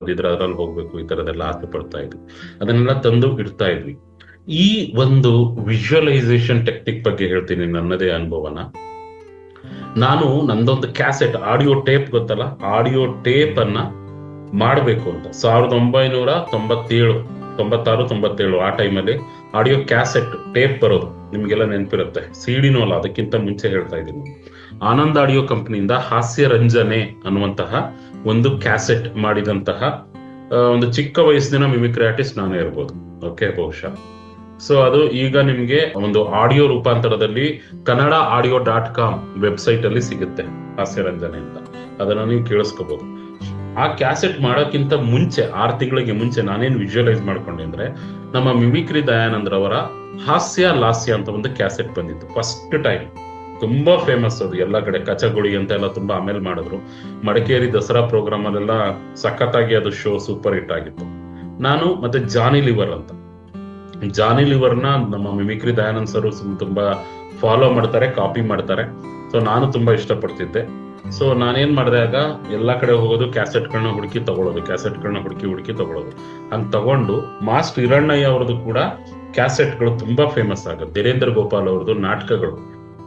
ಇದ್ರೆ ಅದ್ರಲ್ಲಿ ಹೋಗ್ಬೇಕು, ಈ ತರದೆಲ್ಲ ಆಸೆ ಪಡ್ತಾ ಇದ್ವಿ. ಅದನ್ನೆಲ್ಲ ತಂದು ಇಡ್ತಾ ಇದ್ವಿ. ಈ ಒಂದು ವಿಜುವಲೈಸೇಷನ್ ಟೆಕ್ನಿಕ್ ಬಗ್ಗೆ ಹೇಳ್ತೀನಿ ನನ್ನದೇ ಅನುಭವನ. ನಾನು ನಂದೊಂದು ಕ್ಯಾಸೆಟ್ ಆಡಿಯೋ ಟೇಪ್ ಗೊತ್ತಲ್ಲ, ಆಡಿಯೋ ಟೇಪ್ ಅನ್ನ ಮಾಡಬೇಕು ಅಂತ 1997, 96, 97 ಆ ಟೈಮಲ್ಲಿ ಆಡಿಯೋ ಕ್ಯಾಸೆಟ್ ಟೇಪ್ ಬರೋದು ನಿಮ್ಗೆಲ್ಲ ನೆನಪಿರುತ್ತೆ. ಸಿಡಿನೂ ಅಲ್ಲ, ಅದಕ್ಕಿಂತ ಮುಂಚೆ ಹೇಳ್ತಾ ಇದ್ದೀನಿ. ಆನಂದ್ ಆಡಿಯೋ ಕಂಪನಿಯಿಂದ ಹಾಸ್ಯ ರಂಜನೆ ಅನ್ನುವಂತಹ ಒಂದು ಕ್ಯಾಸೆಟ್ ಮಾಡಿದಂತಹ ಒಂದು ಚಿಕ್ಕ ವಯಸ್ಸಿನ ಮಿಮಿಕ್ರಿ ಆರ್ಟಿಸ್ಟ್ ನಾನೇ ಇರ್ಬೋದು, ಓಕೆ, ಬಹುಶಃ. ಸೊ ಅದು ಈಗ ನಿಮ್ಗೆ ಒಂದು ಆಡಿಯೋ ರೂಪಾಂತರದಲ್ಲಿ kannada.audio.com ವೆಬ್ಸೈಟ್ ಅಲ್ಲಿ ಸಿಗುತ್ತೆ, ಹಾಸ್ಯ ರಂಜನೆ ಅಂತ. ಅದನ್ನ ನೀವು ಕೇಳಿಸ್ಕೋಬಹುದು. ಆ ಕ್ಯಾಸೆಟ್ ಮಾಡೋಕ್ಕಿಂತ ಮುಂಚೆ 6 ತಿಂಗಳಿಗೆ ಮುಂಚೆ ನಾನೇನ್ ವಿಜುವಲೈಸ್ ಮಾಡ್ಕೊಂಡೆ ಅಂದ್ರೆ, ನಮ್ಮ ಮಿಮಿಕ್ರಿ ದಯಾನಂದ್ ರವರ ಹಾಸ್ಯ ಲಾಸ್ಯ ಅಂತ ಒಂದು ಕ್ಯಾಸೆಟ್ ಬಂದಿತ್ತು ಫಸ್ಟ್ ಟೈಮ್. ತುಂಬಾ ಫೇಮಸ್ ಅದು ಎಲ್ಲ ಕಡೆ, ಕಚಗುಳಿ ಅಂತ ಎಲ್ಲ ತುಂಬಾ ಆಮೇಲೆ ಮಾಡಿದ್ರು. ಮಡಿಕೇರಿ ದಸರಾ ಪ್ರೋಗ್ರಾಮ್ ಅಲ್ಲೆಲ್ಲ ಸಖತ್ತಾಗಿ ಅದು ಶೋ ಸೂಪರ್ ಹಿಟ್ ಆಗಿತ್ತು. ನಾನು ಮತ್ತೆ ಜಾನಿ ಲಿವರ್ ಅಂತ, ಜಾನಿ ಲಿವರ್ನ ನಮ್ಮ ಮಿಮಿಕ್ರಿ ದಯಾನಂದ್ ಸರ್ ತುಂಬಾ ಫಾಲೋ ಮಾಡ್ತಾರೆ, ಕಾಪಿ ಮಾಡ್ತಾರೆ. ಸೊ ನಾನು ತುಂಬಾ ಇಷ್ಟಪಡ್ತಿದ್ದೆ. ಸೊ ನಾನೇನ್ ಮಾಡಿದೆ, ಆಗ ಎಲ್ಲಾ ಕಡೆ ಹೋಗೋದು, ಕ್ಯಾಸೆಟ್ಗಳನ್ನ ಹುಡುಕಿ ತಗೊಳ್ಳೋದು, ಕ್ಯಾಸೆಟ್ಗಳನ್ನ ಹುಡುಕಿ ತಗೊಳ್ಳೋದು. ಹಂಗ್ ತಗೊಂಡು ಮಾಸ್ಟರ್ ಹಿರಣ್ಣಯ್ಯ ಅವ್ರದ್ದು ಕೂಡ ಕ್ಯಾಸೆಟ್ಗಳು ತುಂಬಾ ಫೇಮಸ್ ಆಗುತ್ತೆ. ಧೀರೇಂದ್ರ ಗೋಪಾಲ್ ಅವ್ರದ್ದು ನಾಟಕಗಳು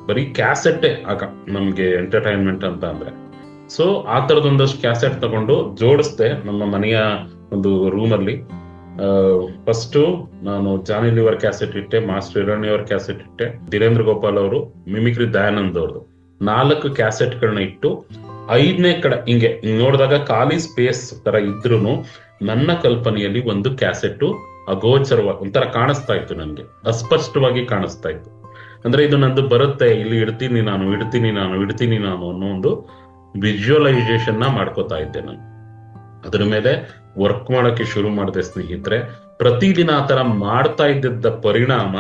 ಬರೀ ಕ್ಯಾಸೆಟ್ಟೆ ಆಗ ನಮ್ಗೆ ಎಂಟರ್ಟೈನ್ಮೆಂಟ್ ಅಂತ ಅಂದ್ರೆ. ಸೊ ಆ ತರದೊಂದಷ್ಟು ಕ್ಯಾಸೆಟ್ ತಗೊಂಡು ಜೋಡಿಸ್ದೆ ನಮ್ಮ ಮನೆಯ ಒಂದು ರೂಮ್ ಅಲ್ಲಿ. ಫಸ್ಟ್ ನಾನು ಜಾನಿ ಲಿವರ್ ಕ್ಯಾಸೆಟ್ ಇಟ್ಟೆ, ಮಾಸ್ಟರ್ ಹಿರಣ್ಯ ಅವ್ರ ಕ್ಯಾಸೆಟ್ ಇಟ್ಟೆ, ಧೀರೇಂದ್ರ ಗೋಪಾಲ್ ಅವರು, ಮಿಮಿಕ್ರಿ ದಯಾನಂದ್ ಅವ್ರದ್ದು 4 ಕ್ಯಾಸೆಟ್ಗಳನ್ನ ಇಟ್ಟು 5ನೇ ಕಡೆ ಹಿಂಗೆ ನೋಡಿದಾಗ ಖಾಲಿ ಸ್ಪೇಸ್ ತರ ಇದ್ರುನು ನನ್ನ ಕಲ್ಪನೆಯಲ್ಲಿ ಒಂದು ಕ್ಯಾಸೆಟ್ ಅಗೋಚರವಾಗಿ ಒಂಥರ ಕಾಣಿಸ್ತಾ ಇತ್ತು, ನನ್ಗೆ ಅಸ್ಪಷ್ಟವಾಗಿ ಕಾಣಿಸ್ತಾ ಇತ್ತು. ಅಂದ್ರೆ ಇದು ನಂದು ಬರುತ್ತೆ, ಇಲ್ಲಿ ಇಡ್ತೀನಿ ನಾನು ಅನ್ನೋ ಒಂದು ವಿಜುವಲೈಸೇಷನ್ ನ ಮಾಡ್ಕೋತಾ ಇದ್ದೆ ನಾನು. ಅದ್ರ ಮೇಲೆ ವರ್ಕ್ ಮಾಡಕ್ಕೆ ಶುರು ಮಾಡಿದೆ ಸ್ನೇಹಿತರೆ. ಪ್ರತಿದಿನ ಆ ತರ ಮಾಡ್ತಾ ಇದ್ದಿದ್ದ ಪರಿಣಾಮ,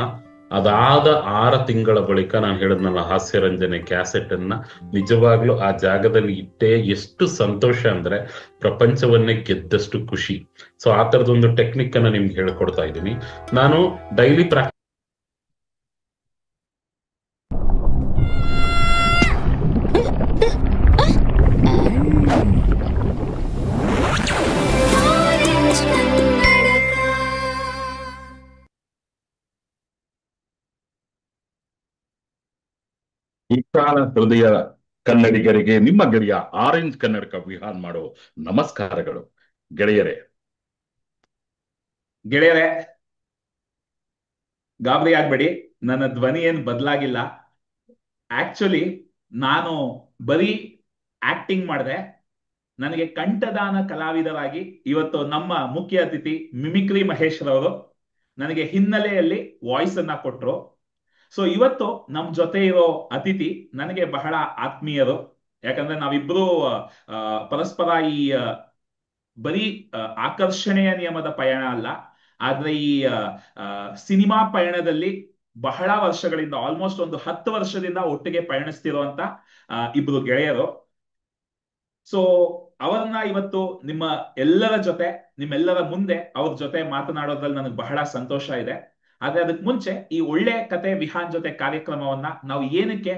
ಅದಾದ 6 ತಿಂಗಳ ಬಳಿಕ ನಾನು ಹೇಳಿದ್ನಲ್ಲ ಹಾಸ್ಯ ರಂಜನೆ ಕ್ಯಾಸೆಟ್ ಅನ್ನ ನಿಜವಾಗ್ಲೂ ಆ ಜಾಗದಲ್ಲಿ ಇಟ್ಟೆ. ಎಷ್ಟು ಸಂತೋಷ ಅಂದ್ರೆ ಪ್ರಪಂಚವನ್ನೇ ಗೆದ್ದಷ್ಟು ಖುಷಿ. ಸೊ ಆ ತರದೊಂದು ಟೆಕ್ನಿಕ್ ಅನ್ನ ನಿಮ್ಗೆ ಹೇಳ್ಕೊಡ್ತಾ ಇದ್ದೀನಿ. ನಾನು ಡೈಲಿ ವಿಶಾಲ ಹೃದಯ ಕನ್ನಡಿಗರಿಗೆ ನಿಮ್ಮ ಗೆಳೆಯ ಆರೆಂಜ್ ಕನ್ನಡಕ ವಿಹಾನ್ ಮಾಡೋ ನಮಸ್ಕಾರಗಳು. ಗೆಳೆಯರೇ ಗೆಳೆಯರೆ, ಗಾಬರಿ ಆಗ್ಬೇಡಿ, ನನ್ನ ಧ್ವನಿ ಏನ್ ಬದಲಾಗಿಲ್ಲ. ಆಕ್ಚುಲಿ ನಾನು ಬರೀ ಆಕ್ಟಿಂಗ್ ಮಾಡಿದೆ. ನನಗೆ ಕಂಠದಾನ ಕಲಾವಿದರಾಗಿ ಇವತ್ತು ನಮ್ಮ ಮುಖ್ಯ ಅತಿಥಿ ಮಿಮಿಕ್ರಿ ಮಹೇಶ್ ರವರು ನನಗೆ ಹಿನ್ನೆಲೆಯಲ್ಲಿ ವಾಯ್ಸ್ ಅನ್ನ ಕೊಟ್ರು. ಸೊ ಇವತ್ತು ನಮ್ ಜೊತೆ ಇರೋ ಅತಿಥಿ ನನಗೆ ಬಹಳ ಆತ್ಮೀಯರು. ಯಾಕಂದ್ರೆ ನಾವಿಬ್ರು ಪರಸ್ಪರ ಈ ಬರೀ ಆಕರ್ಷಣೆಯ ನಿಯಮದ ಪಯಣ ಅಲ್ಲ, ಆದ್ರೆ ಈ ಸಿನಿಮಾ ಪಯಣದಲ್ಲಿ ಬಹಳ ವರ್ಷಗಳಿಂದ, ಆಲ್ಮೋಸ್ಟ್ ಒಂದು 10 ವರ್ಷದಿಂದ ಒಟ್ಟಿಗೆ ಪಯಣಿಸ್ತಿರುವಂತ ಇಬ್ರು ಗೆಳೆಯರು. ಸೊ ಅವರನ್ನ ಇವತ್ತು ನಿಮ್ಮೆಲ್ಲರ ಮುಂದೆ ಅವ್ರ ಜೊತೆ ಮಾತನಾಡೋದ್ರಲ್ಲಿ ನನಗೆ ಬಹಳ ಸಂತೋಷ ಇದೆ. ಆದ್ರೆ ಅದಕ್ಕೆ ಮುಂಚೆ ಈ ಒಳ್ಳೆ ಕತೆ ವಿಹಾನ್ ಜೊತೆ ಕಾರ್ಯಕ್ರಮವನ್ನ ನಾವು ಏನಕ್ಕೆ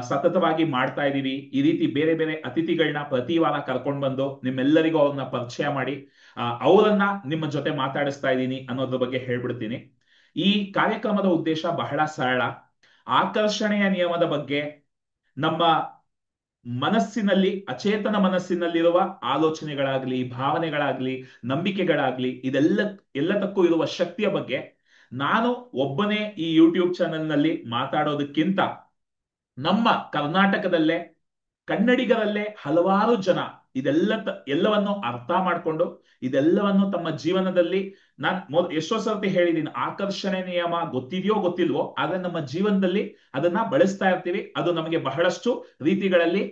ಸತತವಾಗಿ ಮಾಡ್ತಾ ಇದೀವಿ, ಈ ರೀತಿ ಬೇರೆ ಬೇರೆ ಅತಿಥಿಗಳನ್ನ ಪ್ರತಿ ವಾರ ಕರ್ಕೊಂಡು ಬಂದು ನಿಮ್ಮೆಲ್ಲರಿಗೂ ಅವ್ರನ್ನ ಪರಿಚಯ ಮಾಡಿ ಅವರನ್ನ ನಿಮ್ಮ ಜೊತೆ ಮಾತಾಡಿಸ್ತಾ ಇದ್ದೀನಿ ಅನ್ನೋದ್ರ ಬಗ್ಗೆ ಹೇಳ್ಬಿಡ್ತೀನಿ. ಈ ಕಾರ್ಯಕ್ರಮದ ಉದ್ದೇಶ ಬಹಳ ಸರಳ. ಆಕರ್ಷಣೆಯ ನಿಯಮದ ಬಗ್ಗೆ ನಮ್ಮ ಮನಸ್ಸಿನಲ್ಲಿ, ಅಚೇತನ ಮನಸ್ಸಿನಲ್ಲಿರುವ ಆಲೋಚನೆಗಳಾಗ್ಲಿ, ಭಾವನೆಗಳಾಗ್ಲಿ, ನಂಬಿಕೆಗಳಾಗ್ಲಿ, ಎಲ್ಲದಕ್ಕೂ ಇರುವ ಶಕ್ತಿಯ ಬಗ್ಗೆ ನಾನು ಒಬ್ಬನೇ ಈ ಯೂಟ್ಯೂಬ್ ಚಾನೆಲ್ ನಲ್ಲಿ ಮಾತಾಡೋದಕ್ಕಿಂತ ನಮ್ಮ ಕರ್ನಾಟಕದಲ್ಲೇ, ಕನ್ನಡಿಗರಲ್ಲೇ ಹಲವಾರು ಜನ ಎಲ್ಲವನ್ನು ಅರ್ಥ ಮಾಡ್ಕೊಂಡು ಇದೆಲ್ಲವನ್ನು ತಮ್ಮ ಜೀವನದಲ್ಲಿ, ನಾನು ಎಷ್ಟೋ ಸರ್ತಿ ಹೇಳಿದೀನಿ, ಆಕರ್ಷಣೆ ನಿಯಮ ಗೊತ್ತಿದೆಯೋ ಗೊತ್ತಿಲ್ವೋ, ಆದ್ರೆ ನಮ್ಮ ಜೀವನದಲ್ಲಿ ಅದನ್ನ ಬಳಸ್ತಾ ಇರ್ತೀವಿ. ಅದು ನಮಗೆ ಬಹಳಷ್ಟು ರೀತಿಗಳಲ್ಲಿ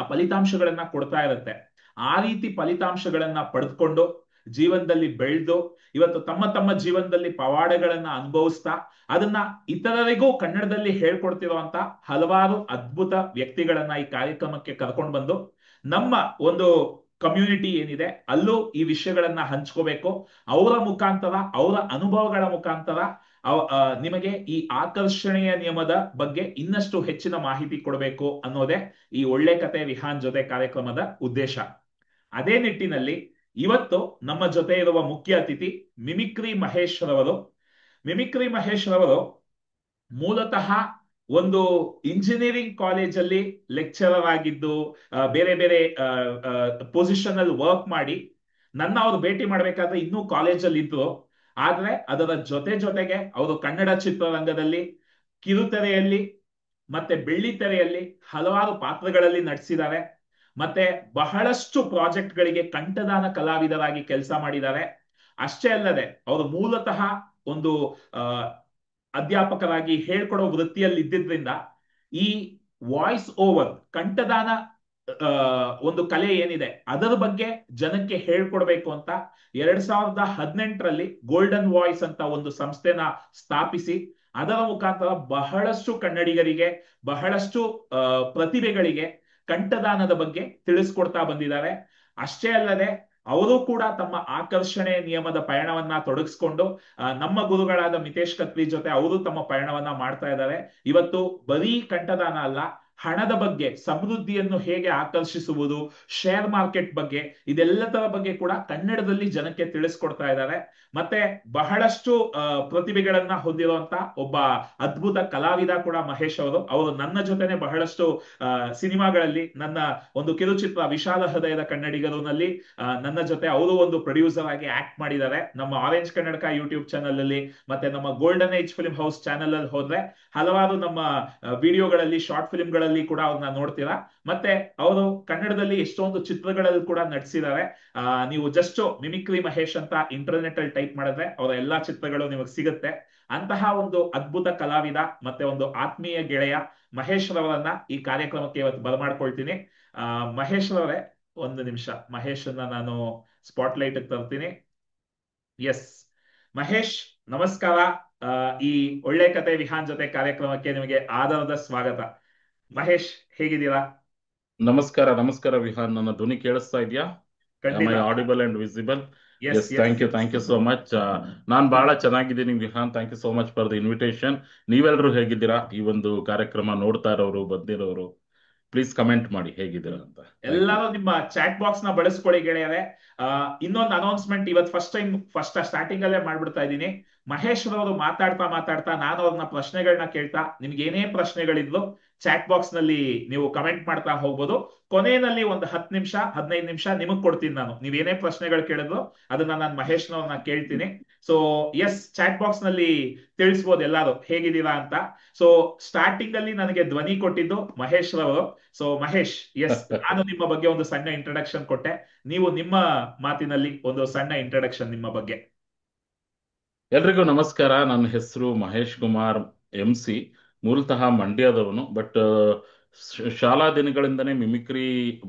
ಫಲಿತಾಂಶಗಳನ್ನ ಕೊಡ್ತಾ ಇರುತ್ತೆ. ಆ ರೀತಿ ಫಲಿತಾಂಶಗಳನ್ನ ಪಡೆದುಕೊಂಡು ಜೀವನದಲ್ಲಿ ಬೆಳೆದು ಇವತ್ತು ತಮ್ಮ ತಮ್ಮ ಜೀವನದಲ್ಲಿ ಪವಾಡಗಳನ್ನ ಅನುಭವಿಸ್ತಾ ಅದನ್ನ ಇತರರಿಗೂ ಕನ್ನಡದಲ್ಲಿ ಹೇಳ್ಕೊಡ್ತಿರುವಂತ ಹಲವಾರು ಅದ್ಭುತ ವ್ಯಕ್ತಿಗಳನ್ನ ಈ ಕಾರ್ಯಕ್ರಮಕ್ಕೆ ಕರ್ಕೊಂಡು ಬಂದು ನಮ್ಮ ಒಂದು ಕಮ್ಯುನಿಟಿ ಏನಿದೆ ಅಲ್ಲೂ ಈ ವಿಷಯಗಳನ್ನ ಹಂಚ್ಕೋಬೇಕು. ಅವರ ಮುಖಾಂತರ, ಅವರ ಅನುಭವಗಳ ಮುಖಾಂತರ ನಿಮಗೆ ಈ ಆಕರ್ಷಣೆಯ ನಿಯಮದ ಬಗ್ಗೆ ಇನ್ನಷ್ಟು ಹೆಚ್ಚಿನ ಮಾಹಿತಿ ಕೊಡಬೇಕು ಅನ್ನೋದೇ ಈ ಒಳ್ಳೆ ಕತೆ ವಿಹಾನ್ ಜೊತೆ ಕಾರ್ಯಕ್ರಮದ ಉದ್ದೇಶ. ಅದೇ ನಿಟ್ಟಿನಲ್ಲಿ ಇವತ್ತು ನಮ್ಮ ಜೊತೆ ಇರುವ ಮುಖ್ಯ ಅತಿಥಿ ಮಿಮಿಕ್ರಿ ಮಹೇಶ್ ರವರು. ಮಿಮಿಕ್ರಿ ಮಹೇಶ್ ರವರು ಮೂಲತಃ ಒಂದು ಇಂಜಿನಿಯರಿಂಗ್ ಕಾಲೇಜಲ್ಲಿ ಲೆಕ್ಚರರ್ ಆಗಿದ್ದು ಬೇರೆ ಬೇರೆ ಪೊಸಿಷನ್ ಅಲ್ಲಿ ವರ್ಕ್ ಮಾಡಿ ನನ್ನ ಅವ್ರು ಭೇಟಿ ಮಾಡ್ಬೇಕಾದ್ರೆ ಇನ್ನೂ ಕಾಲೇಜಲ್ಲಿ ಇದ್ರು. ಆದ್ರೆ ಅದರ ಜೊತೆಗೆ ಅವರು ಕನ್ನಡ ಚಿತ್ರರಂಗದಲ್ಲಿ ಕಿರುತೆರೆಯಲ್ಲಿ ಮತ್ತೆ ಬೆಳ್ಳಿತೆರೆಯಲ್ಲಿ ಹಲವಾರು ಪಾತ್ರಗಳಲ್ಲಿ ನಟಿಸಿದ್ದಾರೆ. ಮತ್ತೆ ಬಹಳಷ್ಟು ಪ್ರಾಜೆಕ್ಟ್ಗಳಿಗೆ ಕಂಠದಾನ ಕಲಾವಿದರಾಗಿ ಕೆಲಸ ಮಾಡಿದ್ದಾರೆ. ಅಷ್ಟೇ ಅಲ್ಲದೆ ಅವರು ಮೂಲತಃ ಒಂದು ಅಧ್ಯಾಪಕರಾಗಿ ಹೇಳ್ಕೊಡೋ ವೃತ್ತಿಯಲ್ಲಿ ಇದ್ದಿದ್ರಿಂದ ಈ ವಾಯ್ಸ್ ಓವರ್ ಕಂಠದಾನ ಒಂದು ಕಲೆ ಏನಿದೆ ಅದರ ಬಗ್ಗೆ ಜನಕ್ಕೆ ಹೇಳ್ಕೊಡ್ಬೇಕು ಅಂತ 2018ರಲ್ಲಿ ಗೋಲ್ಡನ್ ವಾಯ್ಸ್ ಅಂತ ಒಂದು ಸಂಸ್ಥೆನ ಸ್ಥಾಪಿಸಿ ಅದರ ಮುಖಾಂತರ ಬಹಳಷ್ಟು ಕನ್ನಡಿಗರಿಗೆ ಬಹಳಷ್ಟು ಪ್ರತಿಭೆಗಳಿಗೆ ಕಂಠದಾನದ ಬಗ್ಗೆ ತಿಳಿಸ್ಕೊಡ್ತಾ ಬಂದಿದ್ದಾರೆ. ಅಷ್ಟೇ ಅಲ್ಲದೆ ಅವರು ಕೂಡ ತಮ್ಮ ಆಕರ್ಷಣೆ ನಿಯಮದ ಪಯಣವನ್ನ ತೊಡಗಿಸ್ಕೊಂಡು ನಮ್ಮ ಗುರುಗಳಾದ ಮಿತೇಶ್ ಕತ್ರಿ ಜೊತೆ ಅವರು ತಮ್ಮ ಪಯಣವನ್ನ ಮಾಡ್ತಾ ಇದ್ದಾರೆ. ಇವತ್ತು ಬರೀ ಕಂಠದಾನ ಅಲ್ಲ, ಹಣದ ಬಗ್ಗೆ, ಸಮೃದ್ಧಿಯನ್ನು ಹೇಗೆ ಆಕರ್ಷಿಸುವುದು, ಶೇರ್ ಮಾರ್ಕೆಟ್ ಬಗ್ಗೆ, ಇದೆಲ್ಲದರ ಬಗ್ಗೆ ಕೂಡ ಕನ್ನಡದಲ್ಲಿ ಜನಕ್ಕೆ ತಿಳಿಸ್ಕೊಡ್ತಾ ಇದ್ದಾರೆ. ಮತ್ತೆ ಬಹಳಷ್ಟು ಪ್ರತಿಭೆಗಳನ್ನ ಹೊಂದಿರುವಂತ ಒಬ್ಬ ಅದ್ಭುತ ಕಲಾವಿದ ಕೂಡ ಮಹೇಶ್ ಅವರು ನನ್ನ ಜೊತೆನೆ ಬಹಳಷ್ಟು ಸಿನಿಮಾಗಳಲ್ಲಿ, ನನ್ನ ಒಂದು ಕಿರುಚಿತ್ರ ವಿಶಾಲ ಹೃದಯದ ಕನ್ನಡಿಗರುನಲ್ಲಿ ನನ್ನ ಜೊತೆ ಅವರು ಒಂದು ಪ್ರೊಡ್ಯೂಸರ್ ಆಗಿ ಆಕ್ಟ್ ಮಾಡಿದ್ದಾರೆ. ನಮ್ಮ ಆರೆಂಜ್ ಕನ್ನಡಕ ಯೂಟ್ಯೂಬ್ ಚಾನಲ್ ಅಲ್ಲಿ ಮತ್ತೆ ನಮ್ಮ golden age film house channel ಅಲ್ಲಿ ಹೋದ್ರೆ ಹಲವಾರು ನಮ್ಮ ವಿಡಿಯೋಗಳಲ್ಲಿ, ಶಾರ್ಟ್ ಫಿಲ್ಮ್ ಗಳಲ್ಲಿ ಕೂಡ ಅವ್ರನ್ನ ನೋಡ್ತೀರಾ. ಮತ್ತೆ ಅವರು ಕನ್ನಡದಲ್ಲಿ ಎಷ್ಟೊಂದು ಚಿತ್ರಗಳಲ್ಲಿ ಕೂಡ ನಟಿಸಿದ್ದಾರೆ. ನೀವು ಜಸ್ಟ್ ಮಿಮಿಕ್ರಿ ಮಹೇಶ್ ಅಂತ ಇಂಟರ್ನೆಟ್ ಅಲ್ಲಿ ಟೈಪ್ ಮಾಡಿದ್ರೆ ಅವರ ಎಲ್ಲಾ ಚಿತ್ರಗಳು ನಿಮಗೆ ಸಿಗುತ್ತೆ. ಅಂತಹ ಒಂದು ಅದ್ಭುತ ಕಲಾವಿದ ಮತ್ತೆ ಒಂದು ಆತ್ಮೀಯ ಗೆಳೆಯ ಮಹೇಶ್ ರವರನ್ನ ಈ ಕಾರ್ಯಕ್ರಮಕ್ಕೆ ಇವತ್ತು ಬರಮಾಡ್ಕೊಳ್ತೀನಿ. ಮಹೇಶ್ ರವರೇ, ಒಂದು ನಿಮಿಷ ಮಹೇಶನ್ನ ನಾನು ಸ್ಪಾಟ್ಲೈಟ್ ತರ್ತೀನಿ. ಎಸ್ ಮಹೇಶ್, ನಮಸ್ಕಾರ. ಈ ಒಳ್ಳೆ ಕತೆ ವಿಹಾನ್ ಜೊತೆ ಕಾರ್ಯಕ್ರಮಕ್ಕೆ ನಿಮಗೆ ಆಧಾರದ ಸ್ವಾಗತ. ಮಹೇಶ್, ಹೇಗಿದ್ದೀರಾ? ನಮಸ್ಕಾರ. ನಮಸ್ಕಾರ ವಿಹಾನ್, ನನ್ನ ಧ್ವನಿ ಕೇಳಿಸ್ತಾ ಇದೆಯಾ? Audible and visible? Yes, thank you so much. ನಾನ್ ಬಹಳ ಚೆನ್ನಾಗಿದ್ದೀನಿ Vihaan. Thank you so much for the invitation. ನೀವೆಲ್ಲರೂ ಹೇಗಿದ್ದೀರಾ? ಈ ಒಂದು ಕಾರ್ಯಕ್ರಮ ನೋಡ್ತಾ ಇರೋರು, ಬಂದಿರೋರು ಪ್ಲೀಸ್ ಕಮೆಂಟ್ ಮಾಡಿ ಹೇಗಿದ್ದೀರಾ ಅಂತ. ಎಲ್ಲರೂ ನಿಮ್ಮ ಚಾಟ್ ಬಾಕ್ಸ್ ನ ಬಳಸ್ಕೊಳ್ಳಿ ಗೆಳೆಯರೆ. ಇನ್ನೊಂದು ಅನೌನ್ಸ್ಮೆಂಟ್ ಇವತ್ತು ಫಸ್ಟ್ ಸ್ಟಾರ್ಟಿಂಗ್ ಅಲ್ಲೇ ಮಾಡ್ಬಿಡ್ತಾ ಇದ್ದೀನಿ. ಮಹೇಶ್ ರವರು ಮಾತಾಡ್ತಾ ನಾನು ಅವ್ರನ್ನ ಪ್ರಶ್ನೆಗಳನ್ನ ಕೇಳ್ತಾ, ನಿಮ್ಗೆ ಏನೇ ಪ್ರಶ್ನೆಗಳಿದ್ಲು ಚಾಟ್ ಬಾಕ್ಸ್ ನಲ್ಲಿ ನೀವು ಕಮೆಂಟ್ ಮಾಡ್ತಾ ಹೋಗ್ಬೋದು. ಕೊನೆಯಲ್ಲಿ ಒಂದು 10 ನಿಮಿಷ 15 ನಿಮಿಷ ನಿಮಗ್ ಕೊಡ್ತೀನಿ ನಾನು. ನೀವೇನೇ ಪ್ರಶ್ನೆಗಳು ಕೇಳಿದ್ರು ಅದನ್ನ ನಾನು ಮಹೇಶ್ನವ್ರನ್ನ ಕೇಳ್ತೀನಿ. ಸೊ ಎಸ್, ಚಾಟ್ ಬಾಕ್ಸ್ ನಲ್ಲಿ ತಿಳಿಸ್ಬೋದು ಎಲ್ಲಾರು ಹೇಗಿದ್ದೀರಾ ಅಂತ. ಸೊ ಸ್ಟಾರ್ಟಿಂಗ್ ಅಲ್ಲಿ ನನಗೆ ಧ್ವನಿ ಕೊಟ್ಟಿದ್ದು ಮಹೇಶ್ ರವರು. ಸೊ ಮಹೇಶ್, ಎಸ್, ನಾನು ನಿಮ್ಮ ಬಗ್ಗೆ ಒಂದು ಸಣ್ಣ ಇಂಟ್ರಡಕ್ಷನ್ ಕೊಟ್ಟೆ. ನೀವು ನಿಮ್ಮ ಮಾತಿನಲ್ಲಿ ಒಂದು ಸಣ್ಣ ಇಂಟ್ರಡಕ್ಷನ್ ನಿಮ್ಮ ಬಗ್ಗೆ. ಎಲ್ರಿಗೂ ನಮಸ್ಕಾರ. ನನ್ನ ಹೆಸರು ಮಹೇಶ್ ಕುಮಾರ್ MC. ಮೂಲತಃ ಮಂಡ್ಯದವನು. ಬಟ್ ಶಾಲಾ ದಿನಗಳಿಂದನೇ ಮಿಮಿಕ್ರಿ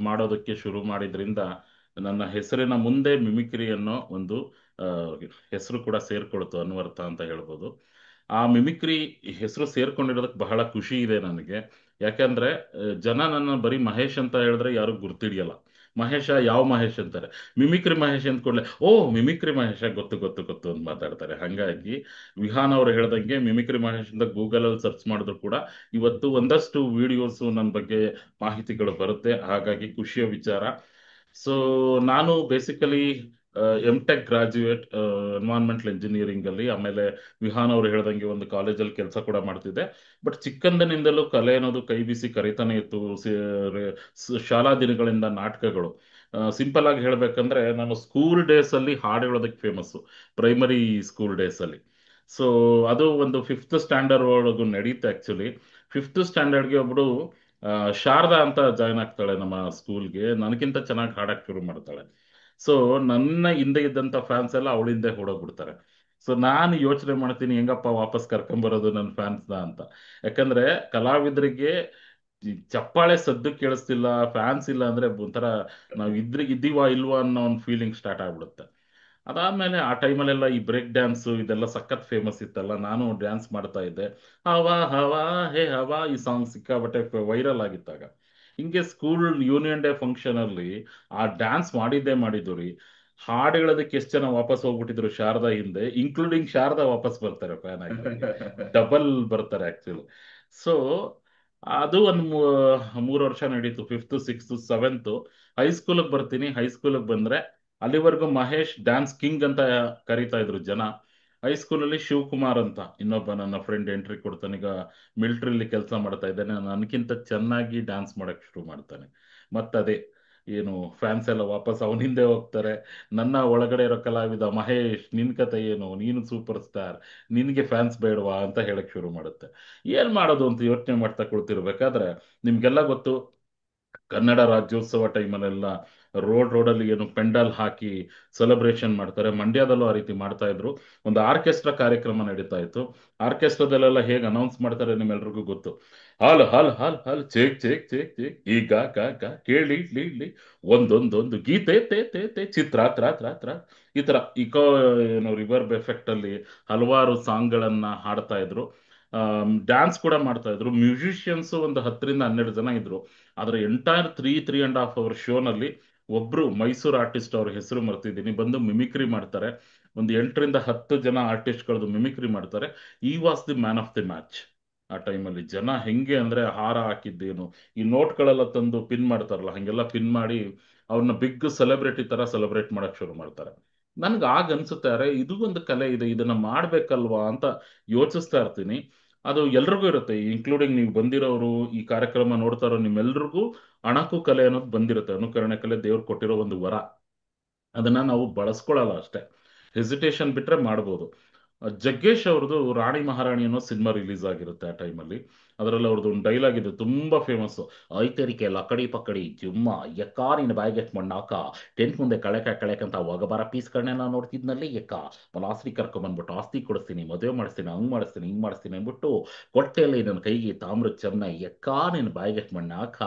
ಮಾಡೋದಕ್ಕೆ ಶುರು ಮಾಡಿದ್ರಿಂದ ನನ್ನ ಹೆಸರಿನ ಮುಂದೆ ಮಿಮಿಕ್ರಿ ಅನ್ನೋ ಒಂದು ಹೆಸರು ಕೂಡ ಸೇರ್ಕೊಳ್ತು, ಅನ್ವರ್ಥ ಅಂತ ಹೇಳ್ಬೋದು. ಆ ಮಿಮಿಕ್ರಿ ಹೆಸರು ಸೇರ್ಕೊಂಡಿರೋದಕ್ಕೆ ಬಹಳ ಖುಷಿ ಇದೆ ನನಗೆ. ಯಾಕಂದ್ರೆ ಜನ ನನ್ನ ಬರೀ ಮಹೇಶ್ ಅಂತ ಹೇಳಿದ್ರೆ ಯಾರು ಗುರ್ತಿಡಿಯಲ್ಲ. ಮಹೇಶ, ಯಾವ ಮಹೇಶ್ ಅಂತಾರೆ. ಮಿಮಿಕ್ರಿ ಮಹೇಶ್ ಅಂದ ಕೂಡಲೇ ಓ ಮಿಮಿಕ್ರಿ ಮಹೇಶ, ಗೊತ್ತು ಗೊತ್ತು ಗೊತ್ತು ಅಂತ ಮಾತಾಡ್ತಾರೆ. ಹಾಗಾಗಿ ವಿಹಾನ್ ಅವರು ಹೇಳ್ದಂಗೆ ಮಿಮಿಕ್ರಿ ಮಹೇಶ್ ಅಂತ ಗೂಗಲ್ ಅಲ್ಲಿ ಸರ್ಚ್ ಮಾಡಿದ್ರು ಕೂಡ ಇವತ್ತು ಒಂದಷ್ಟು ವಿಡಿಯೋಸ್ ನನ್ನ ಬಗ್ಗೆ ಮಾಹಿತಿಗಳು ಬರುತ್ತೆ. ಹಾಗಾಗಿ ಖುಷಿಯ ವಿಚಾರ. ಸೊ ನಾನು basically M.Tech graduate environmental engineering ಅಲ್ಲಿ. ಆಮೇಲೆ ವಿಹಾನ್ ಅವರು ಹೇಳ್ದಂಗೆ ಒಂದು ಕಾಲೇಜಲ್ಲಿ ಕೆಲಸ ಕೂಡ ಮಾಡ್ತಿದ್ದೆ. ಬಟ್ ಚಿಕ್ಕಂದಿನಿಂದಲೂ ಕಲೆ ಅನ್ನೋದು ಕೈ ಬೀಸಿ ಕರಿತಾನೆ ಇತ್ತು. ಶಾಲಾ ದಿನಗಳಿಂದ ನಾಟಕಗಳು. ಸಿಂಪಲ್ ಆಗಿ ಹೇಳ್ಬೇಕಂದ್ರೆ ನಾನು ಸ್ಕೂಲ್ ಡೇಸ್ ಅಲ್ಲಿ ಹಾಡು ಹೇಳೋದಕ್ಕೆ ಫೇಮಸ್ಸು, ಪ್ರೈಮರಿ ಸ್ಕೂಲ್ ಡೇಸ್ ಅಲ್ಲಿ. ಸೊ ಅದು ಒಂದು 5th ಸ್ಟ್ಯಾಂಡರ್ಡ್ ಒಳಗೂ ನಡೀತು. ಆಕ್ಚುಲಿ 5th ಸ್ಟ್ಯಾಂಡರ್ಡ್ಗೆ ಒಬ್ಳು ಶಾರದಾ ಅಂತ ಜಾಯ್ನ್ ಆಗ್ತಾಳೆ ನಮ್ಮ ಸ್ಕೂಲ್ಗೆ. ನನಗಿಂತ ಚೆನ್ನಾಗಿ ಹಾಡಕ್ ಶುರು ಮಾಡ್ತಾಳೆ. ಸೊ ನನ್ನ ಹಿಂದೆ ಇದ್ದಂಥ ಫ್ಯಾನ್ಸ್ ಎಲ್ಲ ಅವಳ ಹಿಂದೆ ಓಡೋಗ್ಬಿಡ್ತಾರೆ. ಸೊ ನಾನು ಯೋಚನೆ ಮಾಡ್ತೀನಿ ಹೆಂಗಪ್ಪ ವಾಪಸ್ ಕರ್ಕೊಂಬರೋದು ನನ್ನ ಫ್ಯಾನ್ಸ್ನ ಅಂತ. ಯಾಕಂದ್ರೆ ಕಲಾವಿದರಿಗೆ ಚಪ್ಪಾಳೆ ಸದ್ದು ಕೇಳಿಸ್ತಿಲ್ಲ, ಫ್ಯಾನ್ಸ್ ಇಲ್ಲ ಅಂದ್ರೆ ಒಂಥರ ನಾವು ಇದ್ದೀವಾ ಇಲ್ವಾ ಅನ್ನೋ ಒಂದು ಫೀಲಿಂಗ್ ಸ್ಟಾರ್ಟ್ ಆಗ್ಬಿಡುತ್ತೆ. ಅದಾದ್ಮೇಲೆ ಆ ಟೈಮಲ್ಲೆಲ್ಲ ಈ ಬ್ರೇಕ್ ಡ್ಯಾನ್ಸ್ ಇದೆಲ್ಲ ಸಖತ್ ಫೇಮಸ್ ಇತ್ತಲ್ಲ, ನಾನು ಡ್ಯಾನ್ಸ್ ಮಾಡ್ತಾ ಇದ್ದೆ. ಹವಾ ಹವಾ ಹೇ ಹವಾ ಈ ಸಾಂಗ್ ಸಿಕ್ಕಾಬಟ್ಟೆ ವೈರಲ್ ಆಗಿತ್ತಾಗ. ಹಿಂಗೆ ಸ್ಕೂಲ್ ಯೂನಿಯನ್ ಡೇ ಫಂಕ್ಷನ್ ಅಲ್ಲಿ ಆ ಡ್ಯಾನ್ಸ್ ಮಾಡಿದ್ದು ರೀ. ಹಾಡು ಹೇಳೋದಕ್ಕೆ ಎಷ್ಟು ಜನ ವಾಪಸ್ ಹೋಗ್ಬಿಟ್ಟಿದ್ರು ಶಾರದಾ ಹಿಂದೆ, ಇನ್ಕ್ಲೂಡಿಂಗ್ ಶಾರದಾ ವಾಪಸ್ ಬರ್ತಾರೆ ಫ್ಯಾನ್ ಆಗಿ. ಡಬಲ್ ಬರ್ತಾರೆ ಆಕ್ಚುಲಿ. ಸೊ ಅದು ಒಂದು 3 ವರ್ಷ ನಡೀತು, ಫಿಫ್ತ್ ಸಿಕ್ಸ್ತ್ ಸೆವೆಂತ್. ಹೈಸ್ಕೂಲಿಗೆ ಬರ್ತೀನಿ. ಹೈಸ್ಕೂಲಿಗೆ ಬಂದ್ರೆ ಅಲ್ಲಿವರೆಗೂ ಮಹೇಶ್ ಡ್ಯಾನ್ಸ್ ಕಿಂಗ್ ಅಂತ ಕರೀತಾ ಇದ್ರು ಜನ. ಹೈಸ್ಕೂಲಲ್ಲಿ ಶಿವಕುಮಾರ್ ಅಂತ ಇನ್ನೊಬ್ಬ ನನ್ನ ಫ್ರೆಂಡ್ ಎಂಟ್ರಿ ಕೊಡ್ತಾನೆ. ಈಗ ಮಿಲಿಟರಿಲಿ ಕೆಲಸ ಮಾಡ್ತಾ ಇದ್ದಾನೆ. ನನಗಿಂತ ಚೆನ್ನಾಗಿ ಡ್ಯಾನ್ಸ್ ಮಾಡಕ್ ಶುರು ಮಾಡ್ತಾನೆ. ಮತ್ತದೇ ಏನು ಫ್ಯಾನ್ಸ್ ಎಲ್ಲ ವಾಪಸ್ ಅವನ ಹಿಂದೆ ಹೋಗ್ತಾರೆ. ನನ್ನ ಒಳಗಡೆ ಇರೋ ಕಲಾವಿದ ಮಹೇಶ್, ನಿನ್ ಕತೆ ಏನು, ನೀನು ಸೂಪರ್ ಸ್ಟಾರ್, ನಿನ್ಗೆ ಫ್ಯಾನ್ಸ್ ಬೇಡವಾ ಅಂತ ಹೇಳಕ್ ಶುರು ಮಾಡುತ್ತೆ. ಏನ್ ಮಾಡೋದು ಅಂತ ಯೋಚನೆ ಮಾಡ್ತಾ ಕುಳ್ತಿರ್ಬೇಕಾದ್ರೆ, ನಿಮ್ಗೆಲ್ಲ ಗೊತ್ತು, ಕನ್ನಡ ರಾಜ್ಯೋತ್ಸವ ಟೈಮಲ್ಲೆಲ್ಲ ರೋಡಲ್ಲಿ ಏನು ಪೆಂಡಾಲ್ ಹಾಕಿ ಸೆಲೆಬ್ರೇಷನ್ ಮಾಡ್ತಾರೆ. ಮಂಡ್ಯದಲ್ಲೂ ಆ ರೀತಿ ಮಾಡ್ತಾ ಇದ್ರು. ಒಂದು ಆರ್ಕೆಸ್ಟ್ರಾ ಕಾರ್ಯಕ್ರಮ ನಡೀತಾ ಇತ್ತು. ಆರ್ಕೆಸ್ಟ್ರಾದಲ್ಲೆಲ್ಲ ಹೇಗೆ ಅನೌನ್ಸ್ ಮಾಡ್ತಾರೆ ನಿಮ್ಮೆಲ್ರಿಗೂ ಗೊತ್ತು. ಹಾಲ್ ಹಾಲ್ ಹಾಲ್ ಹಾಲ್ ಚೇಕ್ ಚೇಕ್ ಚೇಕ್ ಚೇಕ್ ಈಗ ಗ ಗ ಕೇಳಿ ಇಡ್ಲಿ ಇಡ್ಲಿ ಒಂದೊಂದೊಂದು ಗೀತೆ ತೇ ತೇ ತೇ ಚಿತ್ರ ತ್ರ ತ್ರ ತ್ರ. ಈ ತರ ಇಕೋ ಏನು ರಿವರ್ಬ್ ಎಫೆಕ್ಟ್ ಅಲ್ಲಿ ಹಲವಾರು ಸಾಂಗ್ಗಳನ್ನ ಹಾಡ್ತಾ ಇದ್ರು. ಡ್ಯಾನ್ಸ್ ಕೂಡ ಮಾಡ್ತಾ ಇದ್ರು. ಮ್ಯೂಸಿಷಿಯನ್ಸ್ ಒಂದು 10 ರಿಂದ 12 ಜನ ಇದ್ರು. ಆದ್ರೆ ಎಂಟೈರ್ 3.5 ಅವರ್ ಶೋನಲ್ಲಿ ಒಬ್ರು ಮೈಸೂರು ಆರ್ಟಿಸ್ಟ್, ಅವ್ರ ಹೆಸರು ಮರ್ತಿದ್ದೀನಿ, ಬಂದು ಮಿಮಿಕ್ರಿ ಮಾಡ್ತಾರೆ. ಒಂದು 8 ರಿಂದ 10 ಜನ ಆರ್ಟಿಸ್ಟ್ಗಳದ್ದು ಮಿಮಿಕ್ರಿ ಮಾಡ್ತಾರೆ. ಈ was the man of the match. ಆ ಟೈಮಲ್ಲಿ ಜನ ಹೆಂಗೆ ಅಂದ್ರೆ ಹಾರ ಹಾಕಿದ್ದೇನು, ಈ ನೋಟ್ಗಳೆಲ್ಲ ತಂದು ಪಿನ್ ಮಾಡ್ತಾರಲ್ಲ, ಹಂಗೆಲ್ಲ ಪಿನ್ ಮಾಡಿ ಅವ್ರನ್ನ ಬಿಗ್ ಸೆಲೆಬ್ರಿಟಿ ತರ ಸೆಲೆಬ್ರೇಟ್ ಮಾಡಕ್ ಶುರು ಮಾಡ್ತಾರೆ. ನನ್ಗೆ ಆಗ ಅನ್ಸುತ್ತೆ, ಅರೆ ಇದು ಒಂದು ಕಲೆ ಇದೆ, ಇದನ್ನ ಮಾಡ್ಬೇಕಲ್ವಾ ಅಂತ ಯೋಚಿಸ್ತಾ ಇರ್ತೀನಿ. ಅದು ಎಲ್ರಿಗೂ ಇರುತ್ತೆ, ಇನ್ಕ್ಲೂಡಿಂಗ್ ನೀವು ಬಂದಿರೋರು, ಈ ಕಾರ್ಯಕ್ರಮ ನೋಡ್ತಾ ಇರೋ ನಿಮ್ಮೆಲ್ರಿಗೂ ಅಣಕು ಕಲೆ ಅನ್ನೋದು ಬಂದಿರುತ್ತೆ. ಅನುಕರಣೆ ಕಲೆ ದೇವ್ರು ಕೊಟ್ಟಿರೋ ಒಂದು ವರ. ಅದನ್ನ ನಾವು ಬಳಸ್ಕೊಳಲ್ಲ ಅಷ್ಟೇ. ಹೆಸಿಟೇಷನ್ ಬಿಟ್ರೆ ಮಾಡ್ಬೋದು. ಜಗ್ಗೇಶ್ ಅವ್ರದ್ದು ರಾಣಿ ಮಹಾರಾಣಿ ಅನ್ನೋ ಸಿನಿಮಾ ರಿಲೀಸ್ ಆಗಿರುತ್ತೆ ಆ ಟೈಮಲ್ಲಿ. ಅದರಲ್ಲಿ ಅವ್ರದ್ದು ಒಂದು ಡೈಲಾಗ್ ಇದೆ, ತುಂಬಾ ಫೇಮಸ್. ಐತರಿಕೆ ಲಕಡಿ ಪಕಡಿ ಜುಮ್ಮ ಎಕ್ಕ ನಿನ್ನ ಬಾಯಿಗೆ ಮಣ್ಣಾಕ ಟೆಂಟ್ ಮುಂದೆ ಕಳೆಕಂತ ಒಗಬರ ಪೀಸ್ಗಳನ್ನೆಲ್ಲ ನೋಡ್ತಿದ್ನಲ್ಲಿ ಎಕ್ಕ ಪಲಾಸ್ರಿ ಕರ್ಕೊಂಬಂದ್ಬಿಟ್ಟು ಆಸ್ತಿ ಕೊಡಿಸ್ತೀನಿ, ಮದುವೆ ಮಾಡಿಸ್ತೀನಿ, ಹಂಗ್ ಮಾಡಿಸ್ತೀನಿ ಹಿಂಗ್ ಮಾಡಿಸ್ತೀನಿ ಅಂದ್ಬಿಟ್ಟು ಕೊಟ್ಟೆಯಲ್ಲಿ ನನ್ನ ಕೈಗೆ ತಾಮ್ರದ ಚೆನ್ನ ಎಕ್ಕ ನಿನ್ನ ಬಾಯಿಗೆ ಮಣ್ಣಾಕ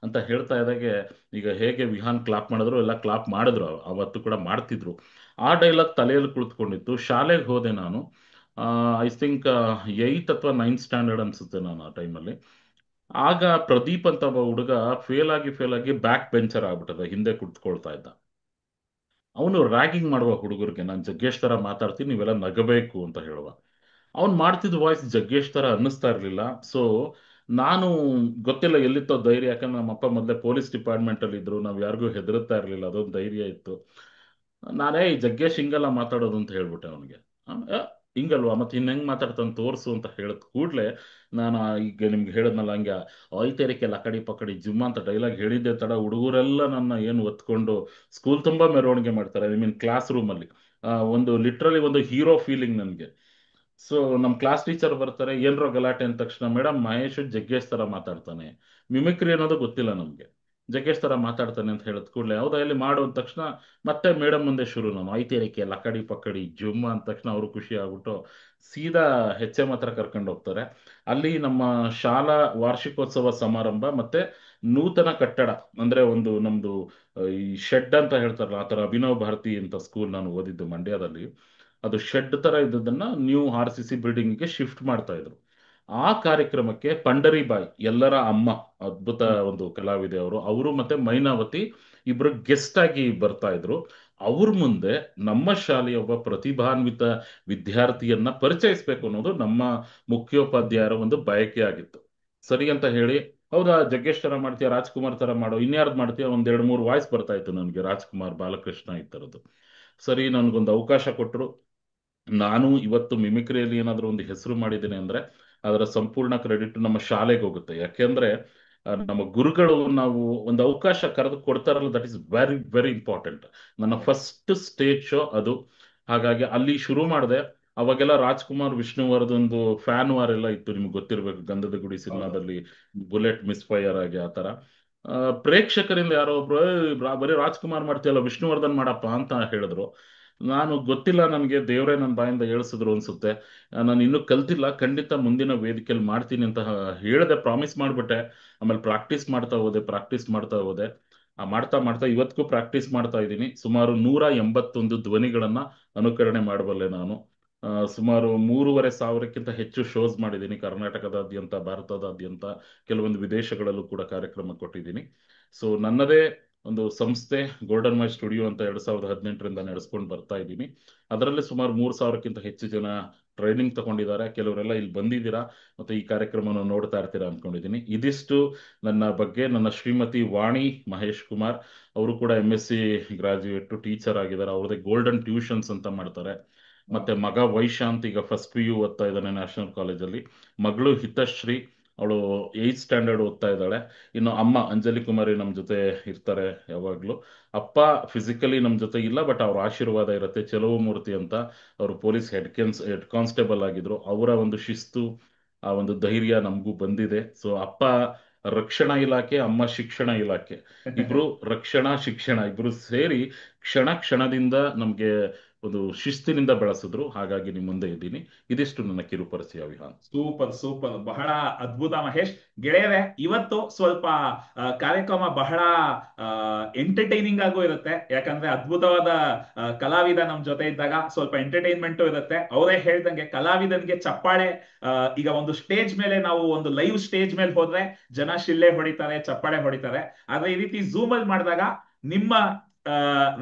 ಅಂತ ಹೇಳ್ತಾ ಇದ್ದಾಗೆ, ಈಗ ಹೇಗೆ ವಿಹಾನ್ ಕ್ಲಾಪ್ ಮಾಡಿದ್ರು ಎಲ್ಲ ಕ್ಲಾಪ್ ಮಾಡಿದ್ರು, ಅವತ್ತು ಕೂಡ ಮಾಡ್ತಿದ್ರು. ಆ ಡೈಲಾಗ್ ತಲೆಯಲ್ಲಿ ಕುಳಿತುಕೊಂಡಿತ್ತು. ಶಾಲೆಗೆ ಹೋದೆ ನಾನು. ಐ ಥಿಂಕ್ 8th ಅಥವಾ 9th ಸ್ಟ್ಯಾಂಡರ್ಡ್ ಅನ್ಸುತ್ತೆ ನಾನು ಆ ಟೈಮಲ್ಲಿ. ಆಗ ಪ್ರದೀಪ್ ಅಂತ ಒಬ್ಬ ಹುಡುಗ ಫೇಲ್ ಆಗಿ ಬ್ಯಾಕ್ ಬೆಂಚರ್ ಆಗ್ಬಿಟ್ಟದ, ಹಿಂದೆ ಕುಳಿತುಕೊಳ್ತಾ ಇದ್ದ. ಅವನು ರ್ಯಾಗಿಂಗ್ ಮಾಡುವ ಹುಡುಗರಿಗೆ, ನಾನು ಜಗ್ಗೇಶ್ ತರ ಮಾತಾಡ್ತೀನಿ ನೀವೆಲ್ಲ ನಗಬೇಕು ಅಂತ ಹೇಳುವ. ಅವ್ನು ಮಾಡ್ತಿದ್ದ ವಾಯ್ಸ್ ಜಗ್ಗೇಶ್ ತರ ಅನ್ನಿಸ್ತಾ ಇರಲಿಲ್ಲ. ಸೊ ನಾನು ಗೊತ್ತಿಲ್ಲ ಎಲ್ಲಿತ್ತೋ ಧೈರ್ಯ, ಯಾಕಂದ್ರೆ ನಮ್ಮ ಅಪ್ಪ ಮೊದಲೇ ಪೊಲೀಸ್ ಡಿಪಾರ್ಟ್ಮೆಂಟ್ ಅಲ್ಲಿ ಇದ್ರು, ನಾವು ಯಾರಿಗೂ ಹೆದರುತ್ತಾ ಇರಲಿಲ್ಲ, ಅದೊಂದು ಧೈರ್ಯ ಇತ್ತು. ನಾನೇ ಈ ಜಗ್ಗೇಶ್ ಹಿಂಗಲ್ಲ ಮಾತಾಡೋದು ಅಂತ ಹೇಳ್ಬಿಟ್ಟೆ ಅವನಿಗೆ. ಹಿಂಗಲ್ವಾ ಮತ್ತೆ ಇನ್ ಹೆಂಗ್ ಮಾತಾಡ್ತಾನೆ ತೋರ್ಸು ಅಂತ ಹೇಳಿದ ಕೂಡ್ಲೆ, ನಾನು ಈಗ ನಿಮ್ಗೆ ಹೇಳದ್ನಲ್ಲ ಹಂಗೆ ಐತೇರಿಕೆ ಲಕಡಿ ಪಕಡಿ ಜುಮ್ಮ ಅಂತ ಡೈಲಾಗ್ ಹೇಳಿದ್ದೆ ತಡ ಹುಡುಗರೆಲ್ಲ ನನ್ನ ಏನು ಒತ್ಕೊಂಡು ಸ್ಕೂಲ್ ತುಂಬಾ ಮೆರವಣಿಗೆ ಮಾಡ್ತಾರೆ. ಐ ಮೀನ್ ಕ್ಲಾಸ್ ರೂಮಲ್ಲಿ ಒಂದು ಲಿಟ್ರಲಿ ಒಂದು ಹೀರೋ ಫೀಲಿಂಗ್ ನನಗೆ. ಸೊ ನಮ್ಮ ಕ್ಲಾಸ್ ಟೀಚರ್ ಬರ್ತಾರೆ, ಏನ್ರೋ ಗಲಾಟೆ ಅಂದ ತಕ್ಷಣ, ಮೇಡಮ್ ಮಹೇಶ್ ಜಗ್ಗೇಶ್ ತರ ಮಾತಾಡ್ತಾನೆ, ಮಿಮಿಕ್ರಿ ಅನ್ನೋದು ಗೊತ್ತಿಲ್ಲ ನಮ್ಗೆ, ಜಗ್ಗೇಶ್ ತರ ಮಾತಾಡ್ತಾನೆ ಅಂತ ಹೇಳಿದ ಕೂಡಲೇ ಹೌದಾ ಇಲ್ಲಿ ಮಾಡು ಅಂದ ತಕ್ಷಣ ಮತ್ತೆ ಮೇಡಮ್ ಮುಂದೆ ಶುರು. ನಾನು ಐತೇರಿಕೆ ಲಕಡಿ ಪಕ್ಕಡಿ ಜುಮ್ಮ ಅಂದ ತಕ್ಷಣ ಅವರು ಖುಷಿ ಆಗ್ಬಿಟ್ಟು ಸೀದಾ HM ಹತ್ರ ಕರ್ಕೊಂಡು ಹೋಗ್ತಾರೆ. ಅಲ್ಲಿ ನಮ್ಮ ಶಾಲಾ ವಾರ್ಷಿಕೋತ್ಸವ ಸಮಾರಂಭ ಮತ್ತೆ ನೂತನ ಕಟ್ಟಡ, ಅಂದ್ರೆ ಒಂದು ನಮ್ದು ಈ ಶೆಡ್ ಅಂತ ಹೇಳ್ತಾರಲ್ಲ ಆ ತರ, ಅಭಿನವ್ ಭಾರತಿ ಅಂತ ಸ್ಕೂಲ್ ನಾನು ಓದಿದ್ದು ಮಂಡ್ಯದಲ್ಲಿ. ಅದು ಶೆಡ್ ತರ ಇದ್ದದನ್ನ ನ್ಯೂ RCC ಬಿಲ್ಡಿಂಗ್ಗೆ ಶಿಫ್ಟ್ ಮಾಡ್ತಾ ಇದ್ರು. ಆ ಕಾರ್ಯಕ್ರಮಕ್ಕೆ ಪಂಡರಿಬಾಯಿ, ಎಲ್ಲರ ಅಮ್ಮ, ಅದ್ಭುತ ಒಂದು ಕಲಾವಿದೆ ಅವರು, ಅವರು ಮತ್ತೆ ಮೈನಾವತಿ ಇಬ್ರು ಗೆಸ್ಟ್ ಆಗಿ ಬರ್ತಾ ಇದ್ರು. ಅವ್ರ ಮುಂದೆ ನಮ್ಮ ಶಾಲೆಯ ಒಬ್ಬ ಪ್ರತಿಭಾನ್ವಿತ ವಿದ್ಯಾರ್ಥಿಯನ್ನ ಪರಿಚಯಿಸ್ಬೇಕು ಅನ್ನೋದು ನಮ್ಮ ಮುಖ್ಯೋಪಾಧ್ಯಾಯರ ಒಂದು ಬಯಕೆ ಆಗಿತ್ತು. ಸರಿ ಅಂತ ಹೇಳಿ, ಹೌದಾ ಜಗ್ಗೇಶ್ ತರ ಮಾಡ್ತೀಯ, ರಾಜ್ಕುಮಾರ್ ತರ ಮಾಡೋ, ಇನ್ಯಾರ್ದು ಮಾಡ್ತೀಯ, ಒಂದ್ 2-3 ವಾಯ್ಸ್ ಬರ್ತಾ ಇತ್ತು ನನಗೆ, ರಾಜ್ಕುಮಾರ್, ಬಾಲಕೃಷ್ಣ ಈ ತರದ್ದು. ಸರಿ ನನ್ಗೊಂದು ಅವಕಾಶ ಕೊಟ್ಟರು. ನಾನು ಇವತ್ತು ಮಿಮಿಕ್ರಿಯಲ್ಲಿ ಏನಾದರೂ ಒಂದು ಹೆಸರು ಮಾಡಿದ್ದೇನೆ ಅಂದ್ರೆ ಅದರ ಸಂಪೂರ್ಣ ಕ್ರೆಡಿಟ್ ನಮ್ಮ ಶಾಲೆಗೆ ಹೋಗುತ್ತೆ. ಯಾಕೆಂದ್ರೆ ನಮ್ಮ ಗುರುಗಳು ನಾವು ಒಂದು ಅವಕಾಶ ಕರೆದು ಕೊಡ್ತಾರಲ್ಲ, that is very very important. ನನ್ನ ಫಸ್ಟ್ ಸ್ಟೇಜ್ ಶೋ ಅದು. ಹಾಗಾಗಿ ಅಲ್ಲಿ ಶುರು ಮಾಡಿದೆ. ಅವಾಗೆಲ್ಲ ರಾಜ್ಕುಮಾರ್ ವಿಷ್ಣುವರ್ಧನ್ದು ಫ್ಯಾನ್ ವಾರ್ ಎಲ್ಲ ಇತ್ತು, ನಿಮ್ಗೆ ಗೊತ್ತಿರ್ಬೇಕು, ಗಂಧದ ಗುಡಿ ಹೌದು. ಸಿನಿಮಾದಲ್ಲಿ ಬುಲೆಟ್ ಮಿಸ್ ಫೈರ್ ಆಗಿ ಆ ತರ. ಪ್ರೇಕ್ಷಕರಿಂದ ಯಾರೋ ಒಬ್ರು ಬರೀ ರಾಜ್ಕುಮಾರ್ ಮಾಡ್ತೀಯಲ್ಲ ವಿಷ್ಣುವರ್ಧನ್ ಮಾಡಪ್ಪ ಅಂತ ಹೇಳಿದ್ರು. ನಾನು ಗೊತ್ತಿಲ್ಲ, ನನಗೆ ದೇವರೇ ನನ್ನ ಬಾಯಿಂದ ಹೇಳಿಸಿದ್ರು ಅನ್ಸುತ್ತೆ. ನಾನು ಇನ್ನೂ ಕಲ್ತಿಲ್ಲ, ಖಂಡಿತ ಮುಂದಿನ ವೇದಿಕೆಯಲ್ಲಿ ಮಾಡ್ತೀನಿ ಅಂತ ಹೇಳ್ದೆ, ಪ್ರಾಮಿಸ್ ಮಾಡ್ಬಿಟ್ಟೆ. ಆಮೇಲೆ ಪ್ರಾಕ್ಟೀಸ್ ಮಾಡ್ತಾ ಹೋದೆ. ಮಾಡ್ತಾ ಮಾಡ್ತಾ ಇವತ್ತಿಗೂ ಪ್ರಾಕ್ಟೀಸ್ ಮಾಡ್ತಾ ಇದ್ದೀನಿ. ಸುಮಾರು 181 ಧ್ವನಿಗಳನ್ನ ಅನುಕರಣೆ ಮಾಡಬಲ್ಲೆ ನಾನು. ಸುಮಾರು 3,500ಕ್ಕಿಂತ ಹೆಚ್ಚು ಶೋಸ್ ಮಾಡಿದ್ದೀನಿ, ಕರ್ನಾಟಕದಾದ್ಯಂತ, ಭಾರತದಾದ್ಯಂತ, ಕೆಲವೊಂದು ವಿದೇಶಗಳಲ್ಲೂ ಕೂಡ ಕಾರ್ಯಕ್ರಮ ಕೊಟ್ಟಿದ್ದೀನಿ. ಸೊ ನನ್ನದೇ ಒಂದು ಸಂಸ್ಥೆ ಗೋಲ್ಡನ್ ಮೈ ಸ್ಟುಡಿಯೋ ಅಂತ 2018ರಿಂದ ನಡೆಸ್ಕೊಂಡು ಬರ್ತಾ ಇದ್ದೀನಿ. ಅದರಲ್ಲಿ ಸುಮಾರು 3,000ಕ್ಕಿಂತ ಹೆಚ್ಚು ಜನ ಟ್ರೈನಿಂಗ್ ತಗೊಂಡಿದ್ದಾರೆ. ಕೆಲವರೆಲ್ಲ ಇಲ್ಲಿ ಬಂದಿದ್ದೀರಾ ಮತ್ತು ಈ ಕಾರ್ಯಕ್ರಮವನ್ನು ನೋಡ್ತಾ ಇರ್ತೀರಾ ಅಂದ್ಕೊಂಡಿದ್ದೀನಿ. ಇದಿಷ್ಟು ನನ್ನ ಬಗ್ಗೆ. ನನ್ನ ಶ್ರೀಮತಿ ವಾಣಿ ಮಹೇಶ್ ಕುಮಾರ್ ಅವರು ಕೂಡ MSc ಗ್ರಾಜ್ಯುಯೇಟ್ ಟೀಚರ್ ಆಗಿದ್ದಾರೆ. ಅವ್ರದ್ದೇ ಗೋಲ್ಡನ್ ಟ್ಯೂಷನ್ಸ್ ಅಂತ ಮಾಡ್ತಾರೆ. ಮತ್ತೆ ಮಗ ವೈಶಾಂತ್ ಈಗ ಫಸ್ಟ್ PU ಓದ್ತಾ ಇದ್ದಾನೆ ನ್ಯಾಷನಲ್ ಕಾಲೇಜಲ್ಲಿ. ಮಗಳು ಹಿತಶ್ರೀ, ಅವಳು 8th ಸ್ಟ್ಯಾಂಡರ್ಡ್ ಓದ್ತಾ ಇದ್ದಾಳೆ. ಇನ್ನು ಅಮ್ಮ ಅಂಜಲಿ ಕುಮಾರಿ ನಮ್ಮ ಜೊತೆ ಇರ್ತಾರೆ ಯಾವಾಗಲೂ. ಅಪ್ಪ ಫಿಸಿಕಲಿ ನಮ್ಮ ಜೊತೆ ಇಲ್ಲ, ಬಟ್ ಅವ್ರ ಆಶೀರ್ವಾದ ಇರುತ್ತೆ. ಚೆಲುವ ಮೂರ್ತಿ ಅಂತ ಅವರು ಪೊಲೀಸ್ ಹೆಡ್ ಕಾನ್ಸ್ಟೇಬಲ್ ಆಗಿದ್ರು. ಅವರ ಒಂದು ಶಿಸ್ತು, ಆ ಒಂದು ಧೈರ್ಯ ನಮಗೂ ಬಂದಿದೆ. ಸೊ ಅಪ್ಪ ರಕ್ಷಣಾ ಇಲಾಖೆ, ಅಮ್ಮ ಶಿಕ್ಷಣ ಇಲಾಖೆ, ಇಬ್ರು ರಕ್ಷಣಾ ಶಿಕ್ಷಣ ಇಬ್ರು ಸೇರಿ ಕ್ಷಣ ಕ್ಷಣದಿಂದ ನಮ್ಗೆ ಒಂದು ಶಿಸ್ತಿನಿಂದ ಬೆಳೆಸಿದ್ರು. ಹಾಗಾಗಿ ನಿಮ್ಮ ಮುಂದೆ ಇದ್ದೀನಿ. ಇದಿಷ್ಟು ನನ್ನ ಕಿರು ಪರಿಚಯ ವಿಹಾನ್. ಸೂಪರ್ ಸೂಪರ್, ಬಹಳ ಅದ್ಭುತ ಮಹೇಶ್. ಗೆಳೆಯರೆ, ಇವತ್ತು ಸ್ವಲ್ಪ ಕಾರ್ಯಕ್ರಮ ಬಹಳ ಎಂಟರ್ಟೈನಿಂಗ್ ಆಗೂ ಇರುತ್ತೆ. ಯಾಕಂದ್ರೆ ಅದ್ಭುತವಾದ ಕಲಾವಿದ ನಮ್ ಜೊತೆ ಇದ್ದಾಗ ಸ್ವಲ್ಪ ಎಂಟರ್ಟೈನ್ಮೆಂಟ್ ಇರುತ್ತೆ. ಅವರೇ ಹೇಳ್ದಂಗೆ ಕಲಾವಿದನ್ಗೆ ಚಪ್ಪಾಳೆ, ಈಗ ಒಂದು ಸ್ಟೇಜ್ ಮೇಲೆ ನಾವು ಒಂದು ಲೈವ್ ಸ್ಟೇಜ್ ಮೇಲೆ ಹೋದ್ರೆ ಜನ ಶಿಳ್ಳೆ ಹೊಡಿತಾರೆ, ಚಪ್ಪಾಳೆ ಹೊಡಿತಾರೆ. ಆದ್ರೆ ಈ ರೀತಿ ಝೂಮ್ ಅಲ್ಲಿ ಮಾಡಿದಾಗ ನಿಮ್ಮ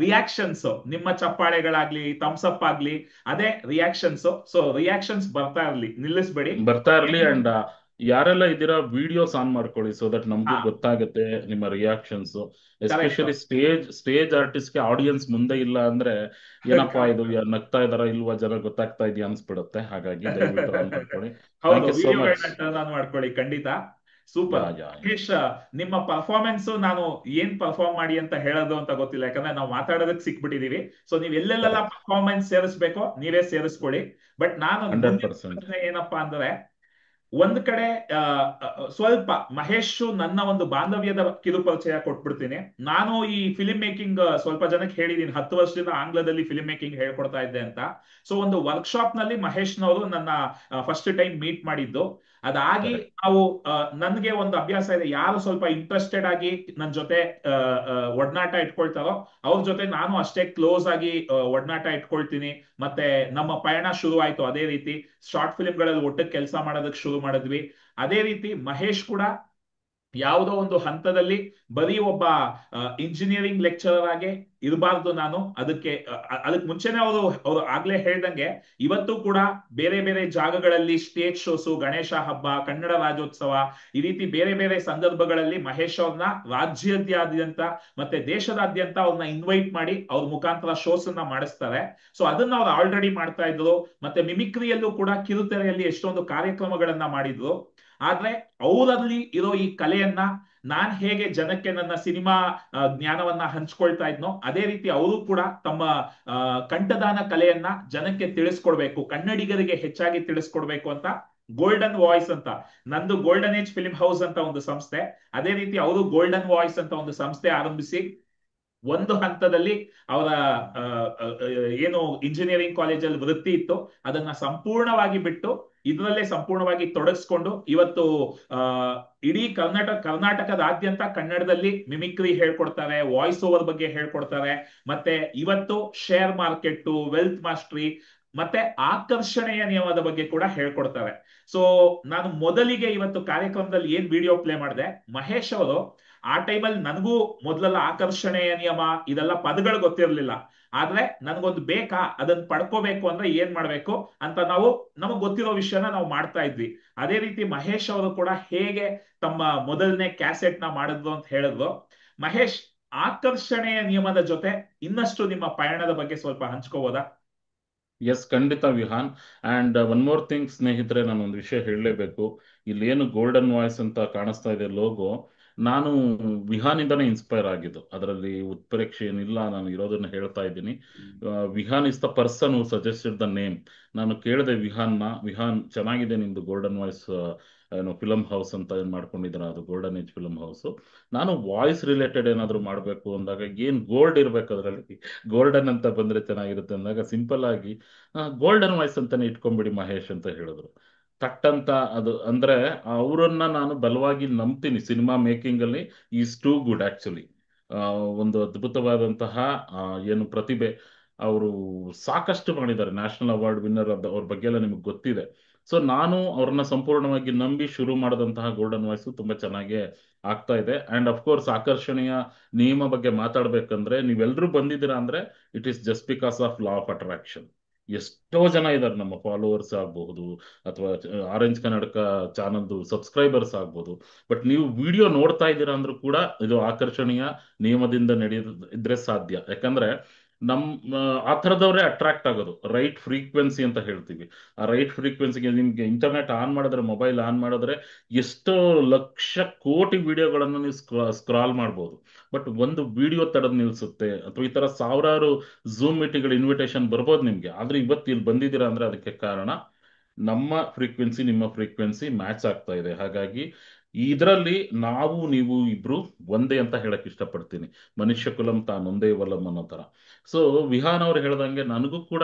ರಿಯಾಕ್ಷನ್ಸ್, ನಿಮ್ಮ ಚಪ್ಪಾಳೆಗಳಾಗ್ಲಿ, ಥಮ್ಸ್ ಅಪ್ ಆಗ್ಲಿ, ಅದೇ ರಿಯಾಕ್ಷನ್ಸ್. ಸೊ ರಿಯಾಕ್ಷನ್ಸ್ ಬರ್ತಾ ಇರ್ಲಿ, ನಿಲ್ಲಿಸ್ಬೇಡಿ. ಬರ್ತಾ ಇರ್ಲಿ. ಅಂಡ್ ಯಾರೆಲ್ಲ ಇದ್ದೀರಾ ವಿಡಿಯೋಸ್ ಆನ್ ಮಾಡ್ಕೊಳ್ಳಿ, ಸೊ ದಟ್ ನಮಗೂ ಹಾ, ಗೊತ್ತಾಗುತ್ತೆ ನಿಮ್ಮ ರಿಯಾಕ್ಷನ್ಸ್. ಕರೆಕ್ಟ್. ಎಸ್ಪೆಷಲಿ ಸ್ಟೇಜ್ ಆರ್ಟಿಸ್ಟ್ಗೆ ಆಡಿಯನ್ಸ್ ಮುಂದೆ ಇಲ್ಲ ಅಂದ್ರೆ ಏನಪ್ಪಾ ಇದು, ನಗ್ತಾ ಇದಾರ ಇಲ್ವಾ, ಜನ ಗೊತ್ತಾಗ್ತಾ ಇದೆಯಾ ಅನ್ಸ್ಬಿಡುತ್ತೆ. ಹಾಗಾಗಿ ದಯವಿಟ್ಟು ಆನ್ ಮಾಡ್ಕೊಳ್ಳಿ. ಹೌದು, ಥ್ಯಾಂಕ್ ಯು ಸೋ ಮಚ್. ವಿಡಿಯೋಗಳನ್ನ ಟರ್ನ್ ಆನ್ ಮಾಡ್ಕೊಳ್ಳಿ, ಖಂಡಿತ. ಸೂಪರ್ ಯಾ ಯಾ ಮಹೇಶ್, ನಿಮ್ಮ ಪರ್ಫಾರ್ಮೆನ್ಸ್ ನಾನು ಏನ್ ಪರ್ಫಾರ್ಮ್ ಮಾಡಿ ಅಂತ ಹೇಳೋದು ಅಂತ ಗೊತ್ತಿಲ್ಲ. ಯಾಕಂದ್ರೆ ನಾವು ಮಾತಾಡೋದಕ್ಕೆ ಸಿಕ್ಬಿಟ್ಟಿದೀವಿ. ಸೊ ನೀವ್ ಎಲ್ಲೆಲ್ಲೆಲ್ಲ ಕರೆಕ್ಟ್. ಪರ್ಫಾರ್ಮೆನ್ಸ್ ಸೇರಿಸ್ಬೇಕೋ ನೀವೇ ಸೇರಿಸ್ಕೊಳ್ಳಿ. ಬಟ್ ನಾನು ಮುಂದಿನ 100%. ಪ್ರಶ್ನೆ ಏನಪ್ಪಾ ಅಂದ್ರೆ, ಒಂದ್ ಕಡೆ ಆ, ಸ್ವಲ್ಪ ಮಹೇಶ್ ನನ್ನ ಒಂದು ಬಾಂಧವ್ಯದ ಕಿರು ಪರಿಚಯ ಕೊಟ್ಬಿಡ್ತೀನಿ. ನಾನು ಈ ಫಿಲ್ಮ್ ಮೇಕಿಂಗ್ ಸ್ವಲ್ಪ ಜನಕ್ಕೆ ಹೇಳಿದೀನಿ, 10 ವರ್ಷದಿಂದ ಆಂಗ್ಲದಲ್ಲಿ ಫಿಲ್ಮ್ ಮೇಕಿಂಗ್ ಹೇಳ್ಕೊಡ್ತಾ ಇದ್ದೆ ಅಂತ. ಸೊ ಒಂದು ವರ್ಕ್ಶಾಪ್ ನಲ್ಲಿ ಮಹೇಶ್ನವರು ನನ್ನ ಫಸ್ಟ್ ಟೈಮ್ ಮೀಟ್ ಮಾಡಿದ್ದು. ಅದಾಗಿ ಕರೆಕ್ಟ್. ನಾವು ನನ್ಗೆ ಒಂದು ಅಭ್ಯಾಸ ಇದೆ, ಯಾರು ಸ್ವಲ್ಪ ಇಂಟ್ರೆಸ್ಟೆಡ್ ಆಗಿ ನನ್ನ ಜೊತೆ ಒಡನಾಟ ಇಟ್ಕೊಳ್ತಾರೋ ಅವ್ರ ಜೊತೆ ನಾನು ಅಷ್ಟೇ ಕ್ಲೋಸ್ ಆಗಿ ಒಡನಾಟ ಇಟ್ಕೊಳ್ತೀನಿ. ಮತ್ತೆ ನಮ್ಮ ಪಯಣ ಶುರು ಆಯ್ತು ಅದೇ ರೀತಿ. ಶಾರ್ಟ್ ಫಿಲ್ಮ್ಗಳಲ್ಲಿ ಒಟ್ಟಿಗೆ ಕೆಲಸ ಮಾಡೋದಕ್ಕೆ ಶುರು ಮಾಡಿದ್ವಿ. ಅದೇ ರೀತಿ ಮಹೇಶ್ ಕೂಡ ಯಾವುದೋ ಒಂದು ಹಂತದಲ್ಲಿ ಬರೀ ಒಬ್ಬ ಇಂಜಿನಿಯರಿಂಗ್ ಲೆಕ್ಚರರ್ ಆಗಿ ಇರಬಾರ್ದು ನಾನು. ಅದಕ್ಕೆ ಮುಂಚೆನೆ ಅವರು ಆಗ್ಲೇ ಹೇಳ್ದಂಗೆ ಇವತ್ತು ಕೂಡ ಬೇರೆ ಬೇರೆ ಜಾಗಗಳಲ್ಲಿ ಸ್ಟೇಜ್ ಶೋಸು, ಗಣೇಶ ಹಬ್ಬ, ಕನ್ನಡ ರಾಜ್ಯೋತ್ಸವ, ಈ ರೀತಿ ಬೇರೆ ಬೇರೆ ಸಂದರ್ಭಗಳಲ್ಲಿ ಮಹೇಶ್ ಅವ್ರನ್ನ ರಾಜ್ಯಾದ್ಯಂತ ಮತ್ತೆ ದೇಶದಾದ್ಯಂತ ಅವ್ರನ್ನ ಇನ್ವೈಟ್ ಮಾಡಿ ಅವ್ರ ಮುಖಾಂತರ ಶೋಸ್ ಅನ್ನ ಮಾಡಿಸ್ತಾರೆ. ಸೊ ಅದನ್ನ ಅವ್ರು ಆಲ್ರೆಡಿ ಮಾಡ್ತಾ ಇದ್ರು. ಮತ್ತೆ ಮಿಮಿಕ್ರಿಯಲ್ಲೂ ಕೂಡ ಕಿರುತೆರೆಯಲ್ಲಿ ಎಷ್ಟೊಂದು ಕಾರ್ಯಕ್ರಮಗಳನ್ನ ಮಾಡಿದ್ರು. ಆದ್ರೆ ಅವರಲ್ಲಿ ಇರೋ ಈ ಕಲೆಯನ್ನ ನಾನ್ ಹೇಗೆ ಜನಕ್ಕೆ ನನ್ನ ಸಿನಿಮಾ ಜ್ಞಾನವನ್ನ ಹಂಚ್ಕೊಳ್ತಾ ಇದ್ನೋ, ಅದೇ ರೀತಿ ಅವರು ಕೂಡ ತಮ್ಮ ಕಂಠದಾನ ಕಲೆಯನ್ನ ಜನಕ್ಕೆ ತಿಳಿಸ್ಕೊಡ್ಬೇಕು, ಕನ್ನಡಿಗರಿಗೆ ಹೆಚ್ಚಾಗಿ ತಿಳಿಸ್ಕೊಡ್ಬೇಕು ಅಂತ ಗೋಲ್ಡನ್ ವಾಯ್ಸ್ ಅಂತ, ನಂದು ಗೋಲ್ಡನ್ ಏಜ್ ಫಿಲ್ಮ್ ಹೌಸ್ ಅಂತ ಒಂದು ಸಂಸ್ಥೆ, ಅದೇ ರೀತಿ ಅವರು ಗೋಲ್ಡನ್ ವಾಯ್ಸ್ ಅಂತ ಒಂದು ಸಂಸ್ಥೆ ಆರಂಭಿಸಿ ಒಂದು ಹಂತದಲ್ಲಿ ಅವರ ಏನು ಇಂಜಿನಿಯರಿಂಗ್ ಕಾಲೇಜಲ್ಲಿ ವೃತ್ತಿ ಇತ್ತು ಅದನ್ನ ಸಂಪೂರ್ಣವಾಗಿ ಬಿಟ್ಟು ಇದರಲ್ಲೇ ಸಂಪೂರ್ಣವಾಗಿ ತೊಡಗಿಸ್ಕೊಂಡು ಇವತ್ತು ಆ ಇಡೀ ಕರ್ನಾಟಕದಾದ್ಯಂತ ಕನ್ನಡದಲ್ಲಿ ಮಿಮಿಕ್ರಿ ಹೇಳ್ಕೊಡ್ತಾರೆ, ವಾಯ್ಸ್ ಓವರ್ ಬಗ್ಗೆ ಹೇಳ್ಕೊಡ್ತಾರೆ. ಮತ್ತೆ ಇವತ್ತು ಶೇರ್ ಮಾರ್ಕೆಟ್, ವೆಲ್ತ್ ಮಾಸ್ಟ್ರಿ ಮತ್ತೆ ಆಕರ್ಷಣೆಯ ನಿಯಮದ ಬಗ್ಗೆ ಕೂಡ ಹೇಳ್ಕೊಡ್ತಾರೆ. ಸೊ ನಾನು ಮೊದಲಿಗೆ ಇವತ್ತು ಕಾರ್ಯಕ್ರಮದಲ್ಲಿ ಏನ್ ವಿಡಿಯೋ ಪ್ಲೇ ಮಾಡಿದೆ, ಮಹೇಶ್ ಅವರು ಆ ಟೈಮಲ್ಲಿ ನನಗೂ ಮೊದಲೆಲ್ಲ ಆಕರ್ಷಣೆಯ ನಿಯಮ ಇದೆಲ್ಲ ಪದಗಳು ಗೊತ್ತಿರಲಿಲ್ಲ. ಆದ್ರೆ ನನ್ಗೊಂದು ಬೇಕಾ, ಅದನ್ನ ಪಡ್ಕೋಬೇಕು ಅಂದ್ರೆ ಏನ್ ಮಾಡ್ಬೇಕು ಅಂತ ನಾವು ನಮಗ್ ಗೊತ್ತಿರೋ ವಿಷಯನ ನಾವು ಮಾಡ್ತಾ ಇದ್ವಿ. ಅದೇ ರೀತಿ ಮಹೇಶ್ ಅವರು ಕೂಡ ಹೇಗೆ ತಮ್ಮ ಮೊದಲನೇ ಕ್ಯಾಸೆಟ್ ನ ಮಾಡಿದ್ರು ಅಂತ ಹೇಳಿದ್ರು. ಮಹೇಶ್, ಆಕರ್ಷಣೆಯ ನಿಯಮದ ಜೊತೆ ಇನ್ನಷ್ಟು ನಿಮ್ಮ ಪಯಣದ ಬಗ್ಗೆ ಸ್ವಲ್ಪ ಹಂಚ್ಕೋಬೋದಾ? ಎಸ್, ಖಂಡಿತ Vihaan. And one more thing ಸ್ನೇಹಿತರೆ, ನಾನು ಒಂದು ವಿಷಯ ಹೇಳಲೇಬೇಕು. ಇಲ್ಲೇನು ಗೋಲ್ಡನ್ ವಾಯ್ಸ್ ಅಂತ ಕಾಣಿಸ್ತಾ ಇದೆ ಲೋಗೋ, ನಾನು ವಿಹಾನಿಂದನೇ ಇನ್ಸ್ಪೈರ್ ಆಗಿದ್ದು. ಅದರಲ್ಲಿ ಉತ್ಪ್ರೇಕ್ಷೆ ಏನಿಲ್ಲ, ನಾನು ಇರೋದನ್ನ ಹೇಳ್ತಾ ಇದ್ದೀನಿ. Vihaan is the person who suggested the name. ನಾನು ಕೇಳಿದೆ ವಿಹಾನ್ನ, ವಿಹಾನ್ ಚೆನ್ನಾಗಿದೆ ನಿಮ್ದು ಗೋಲ್ಡನ್ ವಾಯ್ಸ್ ಏನು ಫಿಲಮ್ ಹೌಸ್ ಅಂತ ಏನು ಮಾಡ್ಕೊಂಡಿದ್ದೀರಾ, ಅದು ಗೋಲ್ಡನ್ ಏಜ್ ಫಿಲಮ್ ಹೌಸ್. ನಾನು ವಾಯ್ಸ್ ರಿಲೇಟೆಡ್ ಏನಾದರೂ ಮಾಡಬೇಕು ಅಂದಾಗ ಏನು ಗೋಲ್ಡ್ ಇರಬೇಕು ಅದರಲ್ಲಿ, ಗೋಲ್ಡನ್ ಅಂತ ಬಂದರೆ ಚೆನ್ನಾಗಿರುತ್ತೆ ಅಂದಾಗ ಸಿಂಪಲ್ ಆಗಿ ಗೋಲ್ಡನ್ ವಾಯ್ಸ್ ಅಂತಾನೆ ಇಟ್ಕೊಂಡ್ಬಿಡಿ ಮಹೇಶ್ ಅಂತ ಹೇಳಿದ್ರು. ತಟ್ಟಂತ ಅದು ಅಂದ್ರೆ ಅವರನ್ನ ನಾನು ಬಲವಾಗಿ ನಂಬ್ತೀನಿ. ಸಿನಿಮಾ ಮೇಕಿಂಗ್ ಅಲ್ಲಿ ಈಸ್ ಟೂ ಗುಡ್ ಆಕ್ಚುಲಿ. ಒಂದು ಅದ್ಭುತವಾದಂತಹ ಏನು ಪ್ರತಿಭೆ. ಅವರು ಸಾಕಷ್ಟು ಮಾಡಿದ್ದಾರೆ, ನ್ಯಾಷನಲ್ ಅವಾರ್ಡ್ ವಿನ್ನರ್ ಅವ್ರ ಬಗ್ಗೆ ಎಲ್ಲ ನಿಮಗೆ ಗೊತ್ತಿದೆ. ಸೊ ನಾನು ಅವ್ರನ್ನ ಸಂಪೂರ್ಣವಾಗಿ ನಂಬಿ ಶುರು ಮಾಡಿದಂತಹ ಗೋಲ್ಡನ್ ವಾಯ್ಸ್ ತುಂಬಾ ಚೆನ್ನಾಗಿ ಆಗ್ತಾ ಇದೆ. ಅಂಡ್ ಅಫ್ಕೋರ್ಸ್ ಆಕರ್ಷಣೆಯ ನಿಯಮ ಬಗ್ಗೆ ಮಾತಾಡ್ಬೇಕಂದ್ರೆ ನೀವೆಲ್ಲರೂ ಬಂದಿದ್ದೀರಾ ಅಂದ್ರೆ it is just because of law of attraction. ಎಷ್ಟೋ ಜನ ಇದ್ದಾರೆ ನಮ್ಮ ಫಾಲೋವರ್ಸ್ ಆಗಬಹುದು, ಅಥವಾ ಆರೆಂಜ್ ಕನ್ನಡಕ ಚಾನಲ್ದು ಸಬ್ಸ್ಕ್ರೈಬರ್ಸ್ ಆಗ್ಬೋದು. ಬಟ್ ನೀವು ವಿಡಿಯೋ ನೋಡ್ತಾ ಇದ್ದೀರಾ ಅಂದ್ರೂ ಕೂಡ ಇದು ಆಕರ್ಷಣೀಯ ನಿಯಮದಿಂದ ನಡೆಯಿದ್ರೆ ಸಾಧ್ಯ. ಯಾಕಂದ್ರೆ ನಮ್ಮ ಆ ಥರದವರೇ ಅಟ್ರಾಕ್ಟ್ ಆಗೋದು, ರೈಟ್ ಫ್ರೀಕ್ವೆನ್ಸಿ ಅಂತ ಹೇಳ್ತೀವಿ. ಆ ರೈಟ್ ಫ್ರೀಕ್ವೆನ್ಸಿಗೆ ನಿಮ್ಗೆ ಇಂಟರ್ನೆಟ್ ಆನ್ ಮಾಡಿದ್ರೆ, ಮೊಬೈಲ್ ಆನ್ ಮಾಡಿದ್ರೆ ಎಷ್ಟೋ ಲಕ್ಷ ಕೋಟಿ ವಿಡಿಯೋಗಳನ್ನು ನೀವು ಸ್ಕ್ರಾಲ್ ಮಾಡ್ಬೋದು. ಬಟ್ ಒಂದು ವಿಡಿಯೋ ತಡೆದು ನಿಲ್ಸುತ್ತೆ, ಅಥವಾ ಈ ತರ ಸಾವಿರಾರು ಝೂಮ್ ಮೀಟಿಂಗ್ಗಳ ಇನ್ವಿಟೇಷನ್ ಬರ್ಬೋದು ನಿಮ್ಗೆ. ಆದ್ರೆ ಇವತ್ತು ಇಲ್ಲಿ ಬಂದಿದ್ದೀರಾ ಅಂದ್ರೆ ಅದಕ್ಕೆ ಕಾರಣ ನಮ್ಮ ಫ್ರೀಕ್ವೆನ್ಸಿ ನಿಮ್ಮ ಫ್ರೀಕ್ವೆನ್ಸಿ ಮ್ಯಾಚ್ ಆಗ್ತಾ ಇದೆ. ಹಾಗಾಗಿ ಇದರಲ್ಲಿ ನಾವು ನೀವು ಇಬ್ರು ಒಂದೇ ಅಂತ ಹೇಳಕ್ ಇಷ್ಟಪಡ್ತೀನಿ. ಮನುಷ್ಯ ಕುಲಂ ತಾನೊಂದೇ ವಲಂ ಅನ್ನೋ ತರ. ಸೊ ವಿಹಾನ್ ಅವ್ರು ಹೇಳ್ದಂಗೆ ನನಗೂ ಕೂಡ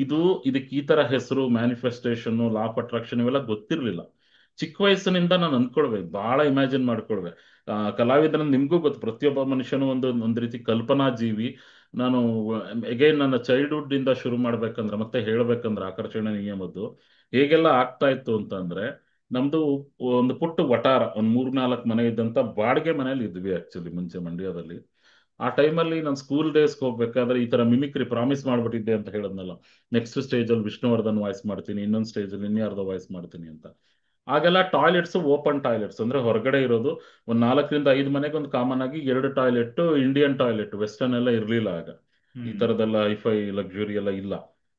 ಇದು ಇದಕ್ಕೆ ಈ ತರ ಹೆಸರು, ಮ್ಯಾನಿಫೆಸ್ಟೇಷನ್, ಲಾ ಆಫ್ ಅಟ್ರಾಕ್ಷನ್ ಇವೆಲ್ಲ ಗೊತ್ತಿರ್ಲಿಲ್ಲ. ಚಿಕ್ಕ ವಯಸ್ಸಿನಿಂದ ನಾನು ಅನ್ಕೊಳ್ಬೇಕು, ಬಹಳ ಇಮ್ಯಾಜಿನ್ ಮಾಡ್ಕೊಳ್ಬೇಕು. ಕಲಾವಿದನ ನಿಮ್ಗೂ ಗೊತ್ತು, ಪ್ರತಿಯೊಬ್ಬ ಮನುಷ್ಯನು ಒಂದು ರೀತಿ ಕಲ್ಪನಾ ಜೀವಿ. ನಾನು ಅಗೈನ್ ನನ್ನ ಚೈಲ್ಡ್ಹುಡ್ ಇಂದ ಶುರು ಮಾಡ್ಬೇಕಂದ್ರೆ, ಮತ್ತೆ ಹೇಳ್ಬೇಕಂದ್ರೆ ಆಕರ್ಷಣೆ ನಿಯಮದ್ದು ಹೇಗೆಲ್ಲ ಆಗ್ತಾ ಇತ್ತು ಅಂತಂದ್ರೆ, ನಮ್ದು ಒಂದು ಪುಟ್ಟ ವಟಾರ, ಒಂದ್ 3-4 ಮನೆ ಇದ್ದಂತ ಬಾಡಿಗೆ ಮನೇಲಿ ಇದ್ವಿ ಆಕ್ಚುಲಿ ಮುಂಚೆ ಮಂಡ್ಯದಲ್ಲಿ. ಆ ಟೈಮಲ್ಲಿ ನಾನು ಸ್ಕೂಲ್ ಡೇಸ್ಗೆ ಹೋಗ್ಬೇಕಾದ್ರೆ ಈ ತರ ಮಿಮಿಕ್ರಿ ಪ್ರಾಮಿಸ್ ಮಾಡ್ಬಿಟ್ಟಿದ್ದೆ ಅಂತ ಹೇಳದ್ನಲ್ಲ, ನೆಕ್ಸ್ಟ್ ಸ್ಟೇಜ್ ಅಲ್ಲಿ ವಿಷ್ಣುವರ್ಧನ್ ವಾಯ್ಸ್ ಮಾಡ್ತೀನಿ, ಇನ್ನೊಂದು ಸ್ಟೇಜ್ ಅಲ್ಲಿ ಇನ್ಯಾರ್ದೋ ವಾಯ್ಸ್ ಮಾಡ್ತೀನಿ ಅಂತ. ಆಗೆಲ್ಲ ಟಾಯ್ಲೆಟ್ಸ್ ಓಪನ್ ಟಾಯ್ಲೆಟ್ಸ್ ಅಂದ್ರೆ ಹೊರಗಡೆ ಇರೋದು. ಒಂದ್ 4-5 ಮನೆಗೆ ಒಂದು ಕಾಮನ್ ಆಗಿ 2 ಟಾಯ್ಲೆಟ್, ಇಂಡಿಯನ್ ಟಾಯ್ಲೆಟ್, ವೆಸ್ಟರ್ನ್ ಎಲ್ಲ ಇರ್ಲಿಲ್ಲ ಆಗ. ಈ ಹ್ಮ್. ತರದೆಲ್ಲ ಹೈಫೈ ಲಕ್ಸುರಿ ಎಲ್ಲ ಇಲ್ಲ.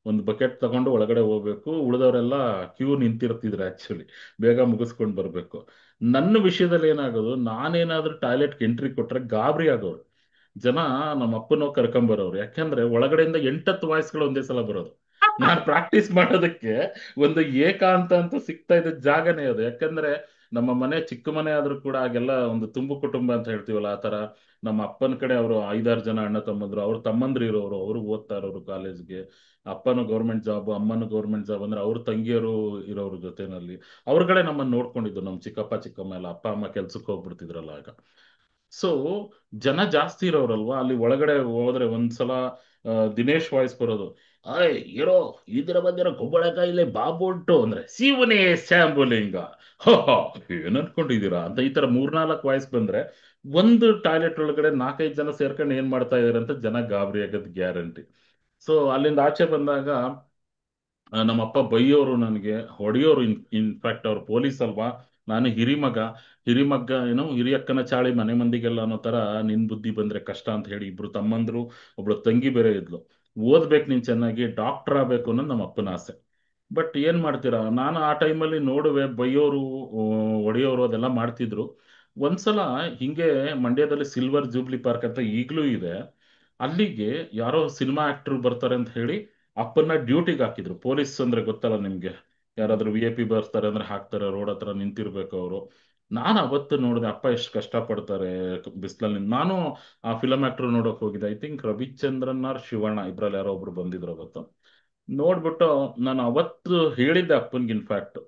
ಒಂದು ಬಕೆಟ್ ತಗೊಂಡು ಒಳಗಡೆ ಹೋಗ್ಬೇಕು, ಉಳಿದವರೆಲ್ಲ ಕ್ಯೂ ನಿಂತಿರ್ತಿದ್ರು ಆಕ್ಚುಲಿ, ಬೇಗ ಮುಗಿಸ್ಕೊಂಡು ಬರ್ಬೇಕು. ನನ್ನ ವಿಷಯದಲ್ಲಿ ಏನಾಗೋದು, ನಾನೇನಾದ್ರೂ ಟಾಯ್ಲೆಟ್ಗೆ ಎಂಟ್ರಿ ಕೊಟ್ರೆ ಗಾಬರಿ ಆಗೋರು ಜನ. ನಮ್ಮ ಅಪ್ಪನೋ ಕರ್ಕೊಂಬರೋರು, ಯಾಕಂದ್ರೆ ಒಳಗಡೆಯಿಂದ 8-10 ವಾಯ್ಸ್ಗಳು ಒಂದೇ ಸಲ ಬರೋದು. ನಾನು ಪ್ರಾಕ್ಟೀಸ್ ಮಾಡೋದಕ್ಕೆ ಒಂದು ಏಕಾಂತ ಅಂತ ಸಿಗ್ತಾ ಇದ್ದ ಜಾಗನೇ ಅದು. ಯಾಕಂದ್ರೆ ನಮ್ಮ ಮನೆ ಚಿಕ್ಕ ಮನೆ ಆದ್ರೂ ಕೂಡ ಆಗೆಲ್ಲ ಒಂದು ತುಂಬು ಕುಟುಂಬ ಅಂತ ಹೇಳ್ತೀವಲ್ಲ ಆ ತರ. ನಮ್ಮ ಅಪ್ಪನ ಕಡೆ ಅವರು 5-6 ಜನ ಅಣ್ಣ ತಮ್ಮಂದ್ರು, ಅವ್ರ ತಮ್ಮಂದ್ರು ಇರೋರು, ಅವರು ಓದ್ತಾ ಇರೋರು ಕಾಲೇಜ್ಗೆ. ಅಪ್ಪನು ಗೌರ್ಮೆಂಟ್ ಜಾಬ್, ಅಮ್ಮನು ಗೌರ್ಮೆಂಟ್ ಜಾಬ್, ಅಂದ್ರೆ ಅವ್ರ ತಂಗಿಯರು ಇರೋರ ಜೊತೆನಲ್ಲಿ. ಅವ್ರಗಡೆ ನಮ್ಮನ್ನ ನೋಡ್ಕೊಂಡಿದ್ದು ನಮ್ಮ ಚಿಕ್ಕಪ್ಪ ಚಿಕ್ಕಮ್ಮ ಎಲ್ಲ. ಅಪ್ಪ ಅಮ್ಮ ಕೆಲ್ಸಕ್ಕೆ ಹೋಗ್ಬಿಡ್ತಿದ್ರಲ್ಲ ಆಗ. ಸೊ ಜನ ಜಾಸ್ತಿ ಇರೋರಲ್ವಾ ಅಲ್ಲಿ. ಒಳಗಡೆ ಹೋದ್ರೆ ಒಂದ್ಸಲ ದಿನೇಶ್ ವಾಯ್ಸ್ ಬರೋದು, ಅಯ್ ಇರೋ ಇದ್ರ ಬಂದಿರೋ ಕುಂಬಳಕಾಯಿಲೆ ಬಾಬು ಉಂಟು ಅಂದ್ರೆ ಶಿವನೇ ಶಾಂಬುಲಿಂಗ, ಏನ್ ಅನ್ಕೊಂಡಿದೀರಾ ಅಂತ ಈ ತರ 3-4 ವಾಯ್ಸ್ ಬಂದ್ರೆ ಒಂದು ಟಾಯ್ಲೆಟ್ ಒಳಗಡೆ 4-5 ಜನ ಸೇರ್ಕೊಂಡು ಏನ್ ಮಾಡ್ತಾ ಇದಾರೆ ಅಂತ ಜನ ಗಾಬರಿ ಆಗೋದು ಗ್ಯಾರಂಟಿ. ಸೊ ಅಲ್ಲಿಂದ ಆಚೆ ಬಂದಾಗ ನಮ್ಮಪ್ಪ ಬೈಯೋರು, ನನಗೆ ಹೊಡೆಯೋರು. ಇನ್ಫ್ಯಾಕ್ಟ್ ಅವ್ರು ಪೊಲೀಸ್ ಅಲ್ವಾ, ನಾನು ಹಿರಿಮಗ. ಹಿರಿಮಗ್ಗ ಏನೋ ಹಿರಿಯಕ್ಕನ ಚಾಳಿ ಮನೆ ಮಂದಿಗೆಲ್ಲ ಅನ್ನೋ ತರ, ನಿನ್ ಬುದ್ಧಿ ಬಂದ್ರೆ ಕಷ್ಟ ಅಂತ ಹೇಳಿ ಇಬ್ರು ತಮ್ಮಂದ್ರು, ಒಬ್ಳು ತಂಗಿ ಬೇರೆ ಇದ್ಲು. ಓದ್ಬೇಕು ನೀನ್ ಚೆನ್ನಾಗಿ, ಡಾಕ್ಟರ್ ಆಗ್ಬೇಕು ಅನ್ನೋದು ನಮ್ಮ ಅಪ್ಪನ ಆಸೆ. ಬಟ್ ಏನ್ ಮಾಡ್ತೀರಾ, ನಾನು ಆ ಟೈಮಲ್ಲಿ ನೋಡುವೆ ಬೈಯೋರು, ಹೊಡೆಯೋರು ಅದೆಲ್ಲ ಮಾಡ್ತಿದ್ರು. ಒಂದ್ಸಲ ಹಿಂಗೆ ಮಂಡ್ಯದಲ್ಲಿ ಸಿಲ್ವರ್ ಜೂಬ್ಲಿ ಪಾರ್ಕ್ ಅಂತ ಈಗ್ಲೂ ಇದೆ, ಅಲ್ಲಿಗೆ ಯಾರೋ ಸಿನಿಮಾ ಆಕ್ಟರ್ ಬರ್ತಾರೆ ಅಂತ ಹೇಳಿ ಅಪ್ಪನ್ನ ಡ್ಯೂಟಿಗೆ ಹಾಕಿದ್ರು. ಪೊಲೀಸ್ ಅಂದ್ರೆ ಗೊತ್ತಲ್ಲ ನಿಮ್ಗೆ, ಯಾರಾದ್ರೂ VIP ಬರ್ತಾರೆ ಅಂದ್ರೆ ಹಾಕ್ತಾರೆ, ರೋಡ್ ಹತ್ರ ನಿಂತಿರ್ಬೇಕು ಅವರು. ನಾನು ಅವತ್ತು ನೋಡಿದೆ ಅಪ್ಪ ಎಷ್ಟು ಕಷ್ಟ ಪಡ್ತಾರೆ ಬಿಸಿಲಲ್ಲಿ. ನಾನು ಆ ಫಿಲಮ್ ಆಕ್ಟರ್ ನೋಡಕ್ ಹೋಗಿದ್ದೆ, I think Ravichandran or Shivanna ಇಬ್ರಲ್ಲಿ ಯಾರೋ ಒಬ್ರು ಬಂದಿದ್ರು ಅವತ್ತು. ನೋಡ್ಬಿಟ್ಟು ನಾನು ಅವತ್ತು ಹೇಳಿದ್ದೆ ಅಪ್ಪನ್ಗೆ, ಇನ್ಫ್ಯಾಕ್ಟ್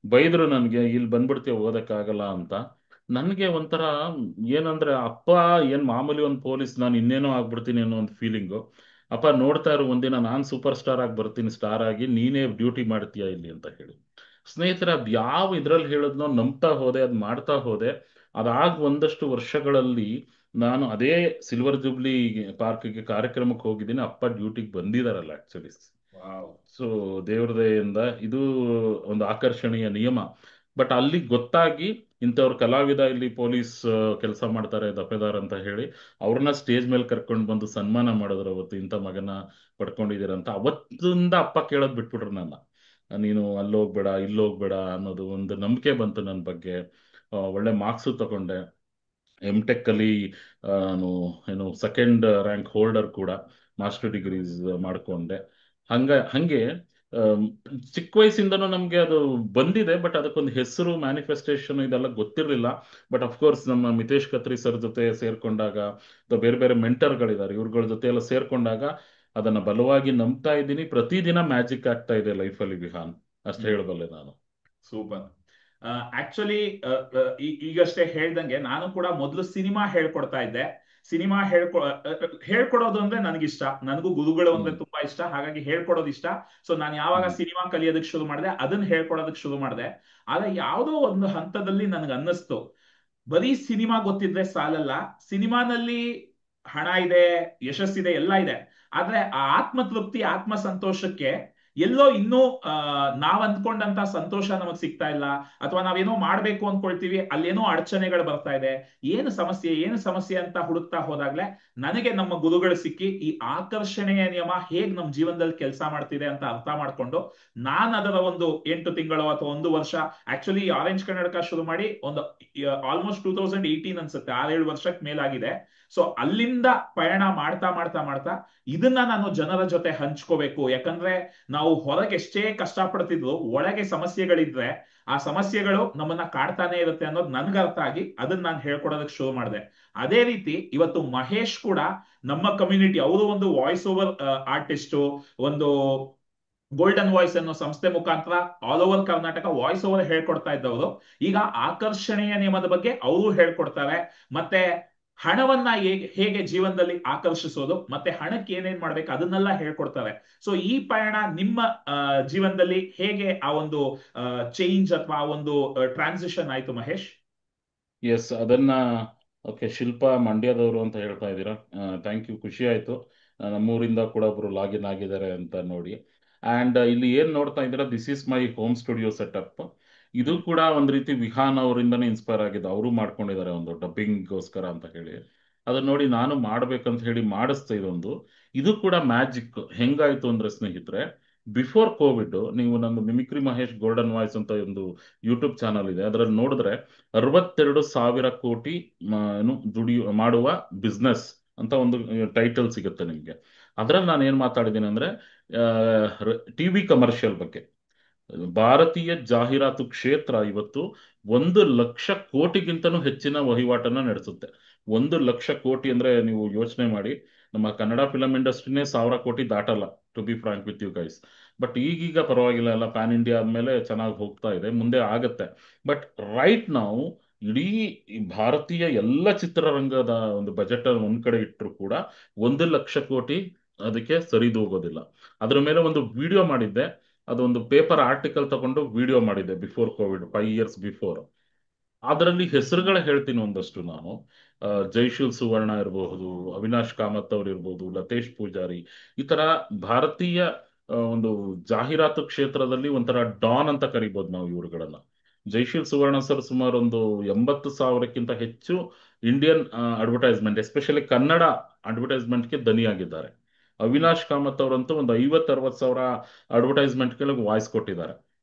ಬೈದ್ರು ನನ್ಗೆ, ಇಲ್ಲಿ ಬಂದ್ಬಿಡ್ತೀಯ ಓದಕ್ಕಾಗಲ್ಲ ಅಂತ. ನನ್ಗೆ ಒಂಥರ ಏನಂದ್ರೆ, ಅಪ್ಪ ಏನ್ ಮಾಮೂಲಿ ಒಂದು ಪೊಲೀಸ್, ನಾನು ಇನ್ನೇನೋ ಆಗ್ಬಿಡ್ತೀನಿ ಅನ್ನೋ ಒಂದು ಫೀಲಿಂಗು. ಅಪ್ಪ ನೋಡ್ತಾ ಇರು, ಒಂದಿನ ನಾನ್ ಸೂಪರ್ ಸ್ಟಾರ್ ಆಗಿ ಬರ್ತೀನಿ, ಸ್ಟಾರ್ ಆಗಿ ನೀನೇ ಡ್ಯೂಟಿ ಮಾಡ್ತೀಯ ಇಲ್ಲಿ ಅಂತ ಹೇಳಿ. ಸ್ನೇಹಿತರೆ, ಅದ್ ಯಾವ ಇದ್ರಲ್ಲಿ ಹೇಳಿದ್ನೋ ನಂಬ್ತಾ ಹೋದೆ, ಅದ್ ಮಾಡ್ತಾ ಹೋದೆ. ಅದಾಗ್ ಒಂದಷ್ಟು ವರ್ಷಗಳಲ್ಲಿ ನಾನು ಅದೇ ಸಿಲ್ವರ್ ಜೂಬ್ಲಿ ಪಾರ್ಕ್ಗೆ ಕಾರ್ಯಕ್ರಮಕ್ಕೆ ಹೋಗಿದ್ದೀನಿ. ಅಪ್ಪ ಡ್ಯೂಟಿಗೆ ಬಂದಿದಾರಲ್ಲ ಆಕ್ಚುಲಿ. ವಾವ್. ಸೊ ದೇವ್ರ ದಯೆಯಿಂದ ಇದು ಒಂದು ಆಕರ್ಷಣೀಯ ನಿಯಮ. ಬಟ್ ಅಲ್ಲಿ ಗೊತ್ತಾಗಿ ಇಂಥವ್ರ ಕಲಾವಿದ ಇಲ್ಲಿ ಪೊಲೀಸ್ ಕೆಲಸ ಮಾಡ್ತಾರೆ ದಫೆದಾರ್ ಅಂತ ಹೇಳಿ ಅವ್ರನ್ನ ಸ್ಟೇಜ್ ಮೇಲೆ ಕರ್ಕೊಂಡು ಬಂದು ಸನ್ಮಾನ ಮಾಡಿದ್ರು ಅವತ್ತು. ಇಂಥ ಮಗನ ಪಡ್ಕೊಂಡಿದ್ದೀರಂತ ಅವತ್ತಿಂದ ಅಪ್ಪ ಕೇಳೋದ್ ಬಿಟ್ಬಿಟ್ರು ನನ್ನ. ನೀನು ಅಲ್ಲೋಗ್ಬೇಡ ಇಲ್ಲೋಗ್ಬೇಡ ಅನ್ನೋದು ಒಂದು ನಂಬಿಕೆ ಬಂತು ನನ್ನ ಬಗ್ಗೆ. ಒಳ್ಳೆ ಮಾರ್ಕ್ಸು ತಗೊಂಡೆ. M.Tech ಅಲ್ಲಿ ನಾನು ಏನು ಸೆಕೆಂಡ್ ರ್ಯಾಂಕ್ ಹೋಲ್ಡರ್ ಕೂಡ, ಮಾಸ್ಟರ್ ಡಿಗ್ರೀಸ್ ಮಾಡ್ಕೊಂಡೆ. ಹಂಗೆ ಆಮ್, ಚಿಕ್ಕ ವಯಸ್ಸಿಂದನೂ ನಮ್ಗೆ ಅದು ಬಂದಿದೆ. ಬಟ್ ಅದಕ್ಕೊಂದು ಹೆಸರು, ಮ್ಯಾನಿಫೆಸ್ಟೇಷನ್ ಇದೆಲ್ಲ ಗೊತ್ತಿರಲಿಲ್ಲ. ಬಟ್ ಅಫ್ಕೋರ್ಸ್ ನಮ್ಮ ಮಿತೇಶ್ ಕತ್ರಿ ಸರ್ ಜೊತೆ ಸೇರ್ಕೊಂಡಾಗ, ಅಥವಾ ಬೇರೆ ಬೇರೆ ಮೆಂಟರ್ಗಳಿದ್ದಾರೆ ಇವ್ರಗಳ ಜೊತೆ ಎಲ್ಲ ಸೇರ್ಕೊಂಡಾಗ ಅದನ್ನ ಬಲವಾಗಿ ನಂಬ್ತಾ ಇದ್ದೀನಿ. ಪ್ರತಿದಿನ ಮ್ಯಾಜಿಕ್ ಆಗ್ತಾ ಇದೆ ಲೈಫಲ್ಲಿ ವಿಹಾನ್, ಅಷ್ಟು ಹೇಳಬಲ್ಲೆ ನಾನು. ಸೂಪರ್. ಆಕ್ಚುಲಿ ಈಗಷ್ಟೇ ಹೇಳ್ದಂಗೆ ನಾನು ಕೂಡ ಮೊದಲು ಸಿನಿಮಾ ಹೇಳ್ಕೊಡ್ತಾ ಇದ್ದೆ. ಸಿನಿಮಾ ಹೇಳ್ಕೊಡೋದು ಅಂದ್ರೆ ನನಗಿಷ್ಟ, ನನಗೂ ಗುರುಗಳು ಅಂದ್ರೆ ಹ್ಮ್ ತುಂಬಾ ಇಷ್ಟ, ಹಾಗಾಗಿ ಹೇಳ್ಕೊಡೋದು ಇಷ್ಟ. ಸೊ ನಾನು ಯಾವಾಗ ಹ್ಮ್ ಸಿನಿಮಾ ಕಲಿಯೋದಕ್ಕೆ ಶುರು ಮಾಡಿದೆ, ಅದನ್ನ ಹೇಳ್ಕೊಡೋದಕ್ಕೆ ಶುರು ಮಾಡಿದೆ. ಆದ್ರೆ ಯಾವುದೋ ಒಂದು ಹಂತದಲ್ಲಿ ನನ್ಗೆ ಅನ್ನಿಸ್ತು, ಬರೀ ಸಿನಿಮಾ ಗೊತ್ತಿದ್ರೆ ಸಾಲಲ್ಲ. ಸಿನಿಮಾನಲ್ಲಿ ಹಣ ಇದೆ, ಯಶಸ್ಸಿದೆ, ಎಲ್ಲ ಇದೆ. ಆದ್ರೆ ಆ ಆತ್ಮತೃಪ್ತಿ, ಆತ್ಮ ಸಂತೋಷಕ್ಕೆ ಎಲ್ಲೋ ಇನ್ನೂ ನಾವ್ ಅಂದ್ಕೊಂಡಂತ ಸಂತೋಷ ನಮಗ್ ಸಿಗ್ತಾ ಇಲ್ಲ. ಅಥವಾ ನಾವೇನೋ ಮಾಡ್ಬೇಕು ಅನ್ಕೊಳ್ತೀವಿ, ಅಲ್ಲೇನೋ ಅಡಚಣೆಗಳು ಬರ್ತಾ ಇದೆ. ಏನು ಸಮಸ್ಯೆ ಅಂತ ಹುಡುಕ್ತಾ ಹೋದಾಗ್ಲೆ ನನಗೆ ನಮ್ಮ ಗುರುಗಳು ಸಿಕ್ಕಿ ಈ ಆಕರ್ಷಣೆಯ ನಿಯಮ ಹೇಗ್ ನಮ್ ಜೀವನದಲ್ಲಿ ಕೆಲಸ ಮಾಡ್ತಿದೆ ಅಂತ ಅರ್ಥ ಮಾಡ್ಕೊಂಡು, ನಾನ್ ಅದರ ಒಂದು 8 ತಿಂಗಳು ಅಥವಾ 1 ವರ್ಷ, ಆಕ್ಚುಲಿ ಆರೆಂಜ್ ಕನ್ನಡಕ ಶುರು ಮಾಡಿ ಒಂದು ಆಲ್ಮೋಸ್ಟ್ 2018 ಅನ್ಸುತ್ತೆ, 6-7 ವರ್ಷಕ್ಕೆ ಮೇಲಾಗಿದೆ. ಸೊ ಅಲ್ಲಿಂದ ಪಯಣ ಮಾಡ್ತಾ ಮಾಡ್ತಾ ಮಾಡ್ತಾ ಇದನ್ನ ನಾನು ಜನರ ಜೊತೆ ಹಂಚ್ಕೋಬೇಕು. ಯಾಕಂದ್ರೆ ನಾವು ಹೊರಗೆ ಎಷ್ಟೇ ಕಷ್ಟಪಡ್ತಿದ್ರು, ಒಳಗೆ ಸಮಸ್ಯೆಗಳಿದ್ರೆ ಆ ಸಮಸ್ಯೆಗಳು ನಮ್ಮನ್ನ ಕಾಡ್ತಾನೆ ಇರುತ್ತೆ ಅನ್ನೋದು ನನ್ಗೆ ಅರ್ಥ ಆಗಿ ಅದನ್ನ ನಾನು ಹೇಳ್ಕೊಡೋದಕ್ಕೆ ಶುರು ಮಾಡಿದೆ. ಅದೇ ರೀತಿ ಇವತ್ತು ಮಹೇಶ್ ಕೂಡ ನಮ್ಮ ಕಮ್ಯುನಿಟಿ, ಅವರು ಒಂದು ವಾಯ್ಸ್ ಓವರ್ ಆರ್ಟಿಸ್ಟ್, ಒಂದು ಗೋಲ್ಡನ್ ವಾಯ್ಸ್ ಅನ್ನೋ ಸಂಸ್ಥೆ ಮುಖಾಂತರ all over Karnataka voice over ಹೇಳ್ಕೊಡ್ತಾ ಇದ್ದವರು, ಈಗ ಆಕರ್ಷಣೆಯ ನಿಯಮದ ಬಗ್ಗೆ ಅವರು ಹೇಳ್ಕೊಡ್ತಾರೆ. ಮತ್ತೆ ಹಣವನ್ನ ಹೇಗೆ ಜೀವನದಲ್ಲಿ ಆಕರ್ಷಿಸೋದು, ಮತ್ತೆ ಹಣಕ್ಕೆ ಏನೇನ್ ಮಾಡ್ಬೇಕು ಅದನ್ನೆಲ್ಲ ಹೇಳ್ಕೊಡ್ತಾರೆ. ಸೊ ಈ ಪಯಣ ನಿಮ್ಮ ಜೀವನದಲ್ಲಿ ಹೇಗೆ ಆ ಒಂದು ಚೇಂಜ್ ಅಥವಾ ಆ ಒಂದು ಟ್ರಾನ್ಸಿಷನ್ ಆಯ್ತು ಮಹೇಶ್? ಎಸ್, ಅದನ್ನ ಓಕೆ, ಶಿಲ್ಪಾ ಮಂಡ್ಯದವರು ಅಂತ ಹೇಳ್ತಾ ಇದ್ದೀರಾ. ಥ್ಯಾಂಕ್ ಯು, ಖುಷಿ ಆಯ್ತು. ನಮ್ಮೂರಿಂದ ಕೂಡ ಒಬ್ರು ಲಾಗಿನ್ ಆಗಿದ್ದಾರೆ ಅಂತ ನೋಡಿ. ಅಂಡ್ ಇಲ್ಲಿ ಏನ್ ನೋಡ್ತಾ ಇದ್ದೀರಾ, this is my home studio setup. ಇದು ಹ್ಮ್. ಕೂಡ ಒಂದ್ ರೀತಿ ವಿಹಾನ್ ಅವರಿಂದನೇ ಇನ್ಸ್ಪೈರ್ ಆಗಿದೆ. ಅವರು ಮಾಡ್ಕೊಂಡಿದ್ದಾರೆ ಒಂದು ಡಬ್ಬಿಂಗ್ಗೋಸ್ಕರ ಅಂತ ಹೇಳಿ. ಅದನ್ನ ನೋಡಿ ನಾನು ಮಾಡ್ಬೇಕಂತ ಹೇಳಿ ಮಾಡಿಸ್ತಾ ಇದೊಂದು. ಇದು ಕೂಡ ಮ್ಯಾಜಿಕ್ ಹೆಂಗಾಯ್ತು ಅಂದ್ರೆ ಸ್ನೇಹಿತರೆ, ಬಿಫೋರ್ ಕೋವಿಡ್ ನೀವು ನಮ್ಮ ಮಿಮಿಕ್ರಿ ಮಹೇಶ್ ಗೋಲ್ಡನ್ ವಾಯ್ಸ್ ಅಂತ ಒಂದು ಯೂಟ್ಯೂಬ್ ಚಾನಲ್ ಇದೆ, ಅದರಲ್ಲಿ ನೋಡಿದ್ರೆ 62,000 ಕೋಟಿ ಮಾಡುವ ಬಿಸ್ನೆಸ್ ಅಂತ ಒಂದು ಟೈಟಲ್ ಸಿಗುತ್ತೆ ನಿಮಗೆ. ಅದ್ರಲ್ಲಿ ನಾನು ಏನ್ ಮಾತಾಡಿದ್ದೀನಿ ಅಂದ್ರೆ ಟಿವಿ ಕಮರ್ಷಿಯಲ್ ಬಗ್ಗೆ. ಭಾರತೀಯ ಜಾಹೀರಾತು ಕ್ಷೇತ್ರ ಇವತ್ತು 1,00,000 ಕೋಟಿಗಿಂತನೂ ಹೆಚ್ಚಿನ ವಹಿವಾಟನ್ನ ನಡೆಸುತ್ತೆ. 1,00,000 ಕೋಟಿ ಅಂದ್ರೆ ನೀವು ಯೋಚನೆ ಮಾಡಿ, ನಮ್ಮ ಕನ್ನಡ ಫಿಲಂ ಇಂಡಸ್ಟ್ರಿನೇ 1,000 ಕೋಟಿ ದಾಟಲ್ಲ, to be frank with you guys. But ಈಗೀಗ ಪರವಾಗಿಲ್ಲ, ಎಲ್ಲ ಪ್ಯಾನ್ ಇಂಡಿಯಾ ಆದ್ಮೇಲೆ ಚೆನ್ನಾಗಿ ಹೋಗ್ತಾ ಇದೆ, ಮುಂದೆ ಆಗತ್ತೆ. ಬಟ್ ರೈಟ್ ನಾವು ಇಡೀ ಈ ಭಾರತೀಯ ಎಲ್ಲ ಚಿತ್ರರಂಗದ ಒಂದು ಬಜೆಟ್ ಒಂದ್ ಕಡೆ ಇಟ್ಟರು ಕೂಡ 1,00,000 ಕೋಟಿ ಅದಕ್ಕೆ ಸರಿದೂಗೋದಿಲ್ಲ. ಅದ್ರ ಮೇಲೆ ಒಂದು ವಿಡಿಯೋ ಮಾಡಿದ್ದೆ, ಅದೊಂದು ಪೇಪರ್ ಆರ್ಟಿಕಲ್ ತಗೊಂಡು ವಿಡಿಯೋ ಮಾಡಿದ್ದೆ ಬಿಫೋರ್ ಕೋವಿಡ್, 5 ಇಯರ್ಸ್ ಬಿಫೋರ್. ಅದರಲ್ಲಿ ಹೆಸರುಗಳ ಹೇಳ್ತೀನಿ ಒಂದಷ್ಟು ನಾನು. ಜೈಶೂಲ್ ಸುವರ್ಣ ಇರಬಹುದು, ಅವಿನಾಶ್ ಕಾಮತ್ ಅವ್ರು ಇರ್ಬೋದು, ಲತೇಶ್ ಪೂಜಾರಿ, ಈ ತರ ಭಾರತೀಯ ಒಂದು ಜಾಹೀರಾತು ಕ್ಷೇತ್ರದಲ್ಲಿ ಒಂಥರ ಡಾನ್ ಅಂತ ಕರಿಬಹುದು ನಾವು ಇವ್ರುಗಳನ್ನ. ಜೈಶೀಲ್ ಸುವರ್ಣ ಸರ್ ಸುಮಾರು ಒಂದು 80,000ಕ್ಕಿಂತ ಹೆಚ್ಚು ಇಂಡಿಯನ್ ಅಡ್ವರ್ಟೈಸ್ಮೆಂಟ್, ಎಸ್ಪೆಷಲಿ ಕನ್ನಡ ಅಡ್ವರ್ಟೈಸ್ಮೆಂಟ್ಗೆ ದನಿಯಾಗಿದ್ದಾರೆ. ಅವಿನಾಶ್ ಕಾಮತ್ ಅವರಂತೂ ಒಂದು 50-60 ಸಾವಿರ ಅಡ್ವರ್ಟೈಸ್ಮೆಂಟ್ಗೆ ವಾಯ್ಸ್ ಕೊಟ್ಟಿದ್ದಾರೆ.